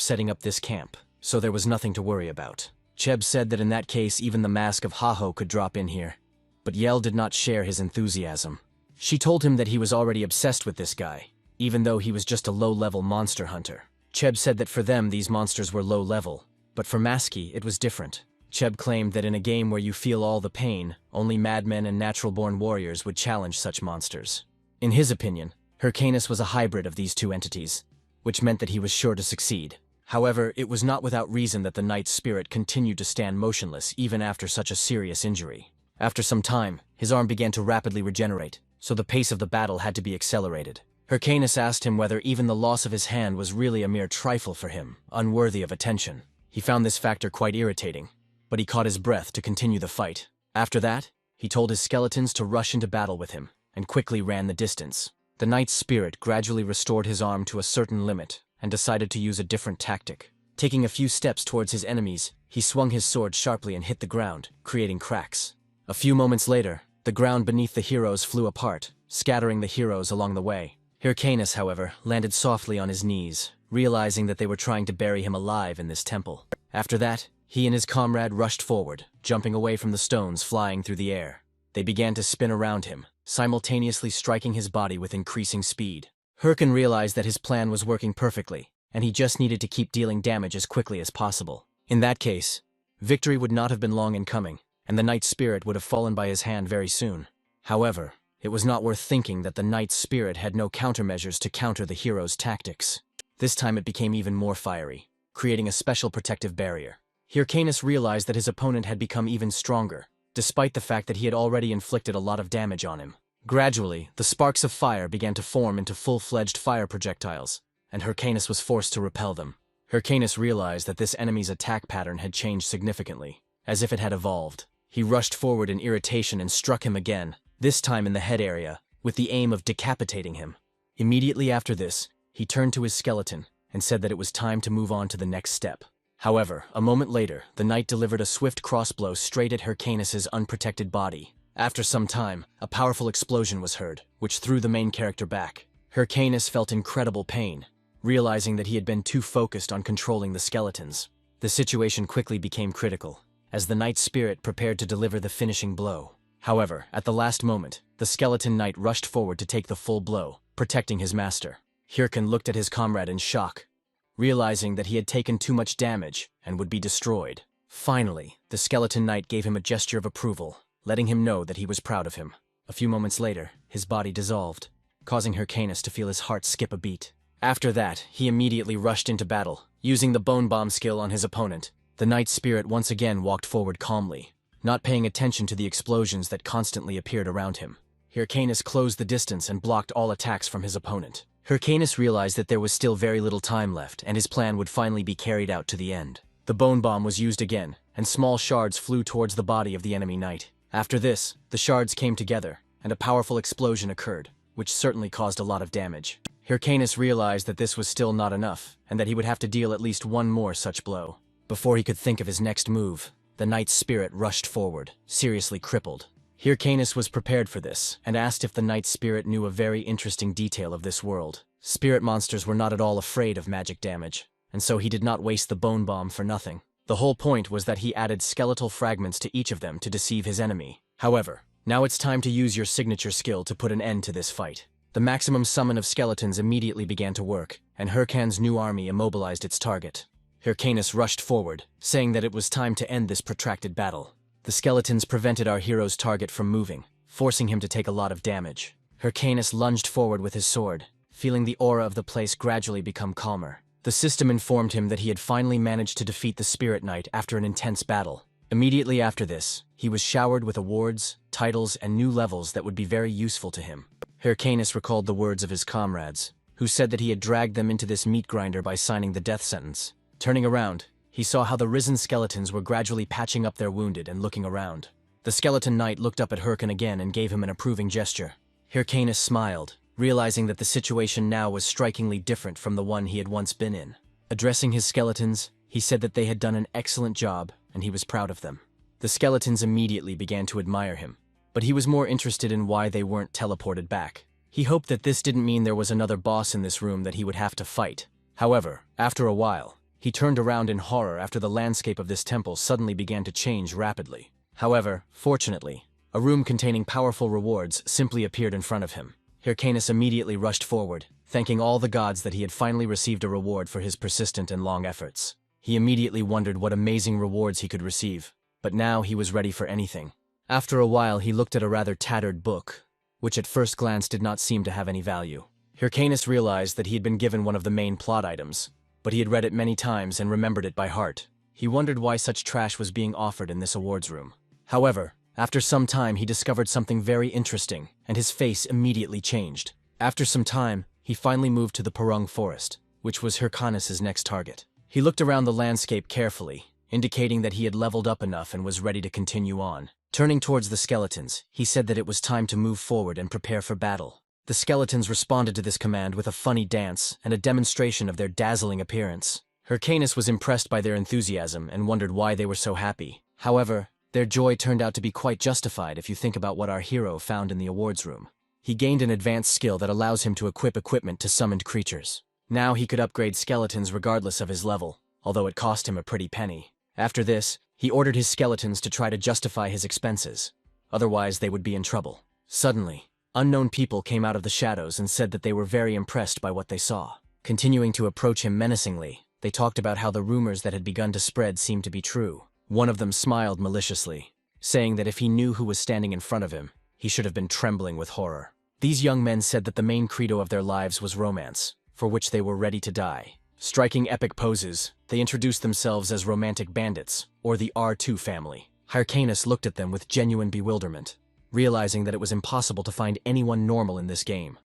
setting up this camp, so there was nothing to worry about. Cheb said that in that case even the mask of Haho could drop in here, but Yell did not share his enthusiasm. She told him that he was already obsessed with this guy, even though he was just a low-level monster hunter. Cheb said that for them these monsters were low-level, but for Maski it was different. Cheb claimed that in a game where you feel all the pain, only madmen and natural-born warriors would challenge such monsters. In his opinion, Hyrcanus was a hybrid of these two entities, which meant that he was sure to succeed. However, it was not without reason that the knight's spirit continued to stand motionless even after such a serious injury. After some time, his arm began to rapidly regenerate, so the pace of the battle had to be accelerated. Hyrcanus asked him whether even the loss of his hand was really a mere trifle for him, unworthy of attention. He found this factor quite irritating, but he caught his breath to continue the fight. After that, he told his skeletons to rush into battle with him, and quickly ran the distance. The knight's spirit gradually restored his arm to a certain limit, and decided to use a different tactic. Taking a few steps towards his enemies, he swung his sword sharply and hit the ground, creating cracks. A few moments later, the ground beneath the heroes flew apart, scattering the heroes along the way. Hyrcanus, however, landed softly on his knees, realizing that they were trying to bury him alive in this temple. After that, he and his comrade rushed forward, jumping away from the stones flying through the air. They began to spin around him, simultaneously striking his body with increasing speed. Hyrcan realized that his plan was working perfectly, and he just needed to keep dealing damage as quickly as possible. In that case, victory would not have been long in coming, and the knight's spirit would have fallen by his hand very soon. However, it was not worth thinking that the knight's spirit had no countermeasures to counter the hero's tactics. This time it became even more fiery, creating a special protective barrier. Hyrcanus realized that his opponent had become even stronger, despite the fact that he had already inflicted a lot of damage on him. Gradually, the sparks of fire began to form into full-fledged fire projectiles, and Hyrcanus was forced to repel them. Hyrcanus realized that this enemy's attack pattern had changed significantly, as if it had evolved. He rushed forward in irritation and struck him again, this time in the head area, with the aim of decapitating him. Immediately after this, he turned to his skeleton and said that it was time to move on to the next step. However, a moment later, the knight delivered a swift crossblow straight at Hyrcanus's unprotected body. After some time, a powerful explosion was heard, which threw the main character back. Hyrcanus felt incredible pain, realizing that he had been too focused on controlling the skeletons. The situation quickly became critical, as the knight's spirit prepared to deliver the finishing blow. However, at the last moment, the skeleton knight rushed forward to take the full blow, protecting his master. Hyrcan looked at his comrade in shock, realizing that he had taken too much damage and would be destroyed. Finally, the skeleton knight gave him a gesture of approval, letting him know that he was proud of him. A few moments later, his body dissolved, causing Hyrcanus to feel his heart skip a beat. After that, he immediately rushed into battle, using the bone bomb skill on his opponent. The knight's spirit once again walked forward calmly, not paying attention to the explosions that constantly appeared around him. Hyrcanus closed the distance and blocked all attacks from his opponent. Hyrcanus realized that there was still very little time left, and his plan would finally be carried out to the end. The bone bomb was used again, and small shards flew towards the body of the enemy knight. After this, the shards came together, and a powerful explosion occurred, which certainly caused a lot of damage. Hyrcanus realized that this was still not enough, and that he would have to deal at least one more such blow. Before he could think of his next move, the knight's spirit rushed forward, seriously crippled. Hyrcanus was prepared for this, and asked if the knight's spirit knew a very interesting detail of this world. Spirit monsters were not at all afraid of magic damage, and so he did not waste the bone bomb for nothing. The whole point was that he added skeletal fragments to each of them to deceive his enemy. However, now it's time to use your signature skill to put an end to this fight. The maximum summon of skeletons immediately began to work, and Hyrcan's new army immobilized its target. Hyrcanus rushed forward, saying that it was time to end this protracted battle. The skeletons prevented our hero's target from moving, forcing him to take a lot of damage. Hyrcanus lunged forward with his sword, feeling the aura of the place gradually become calmer. The system informed him that he had finally managed to defeat the Spirit Knight after an intense battle. Immediately after this, he was showered with awards, titles, and new levels that would be very useful to him. Hyrcanus recalled the words of his comrades, who said that he had dragged them into this meat grinder by signing the death sentence. Turning around, he saw how the risen skeletons were gradually patching up their wounded and looking around. The skeleton knight looked up at Hyrcan again and gave him an approving gesture. Hyrcanus smiled, realizing that the situation now was strikingly different from the one he had once been in. Addressing his skeletons, he said that they had done an excellent job, and he was proud of them. The skeletons immediately began to admire him, but he was more interested in why they weren't teleported back. He hoped that this didn't mean there was another boss in this room that he would have to fight. However, after a while, he turned around in horror after the landscape of this temple suddenly began to change rapidly. However, fortunately, a room containing powerful rewards simply appeared in front of him. Hyrcanus immediately rushed forward, thanking all the gods that he had finally received a reward for his persistent and long efforts. He immediately wondered what amazing rewards he could receive. but now he was ready for anything. After a while, he looked at a rather tattered book, which at first glance did not seem to have any value. Hyrcanus realized that he had been given one of the main plot items, but he had read it many times and remembered it by heart. He wondered why such trash was being offered in this awards room. However, after some time he discovered something very interesting, and his face immediately changed. After some time, he finally moved to the Purung Forest, which was Hyrcanus's next target. He looked around the landscape carefully, indicating that he had leveled up enough and was ready to continue on. Turning towards the skeletons, he said that it was time to move forward and prepare for battle. The skeletons responded to this command with a funny dance and a demonstration of their dazzling appearance. Hyrcanus was impressed by their enthusiasm and wondered why they were so happy. However, their joy turned out to be quite justified if you think about what our hero found in the awards room. He gained an advanced skill that allows him to equip equipment to summoned creatures. Now he could upgrade skeletons regardless of his level, although it cost him a pretty penny. After this, he ordered his skeletons to try to justify his expenses. Otherwise, they would be in trouble. Suddenly, unknown people came out of the shadows and said that they were very impressed by what they saw. Continuing to approach him menacingly, they talked about how the rumors that had begun to spread seemed to be true. One of them smiled maliciously, saying that if he knew who was standing in front of him, he should have been trembling with horror. These young men said that the main credo of their lives was romance, for which they were ready to die. Striking epic poses, they introduced themselves as romantic bandits, or the R2 family. Hyrcanus looked at them with genuine bewilderment, realizing that it was impossible to find anyone normal in this game.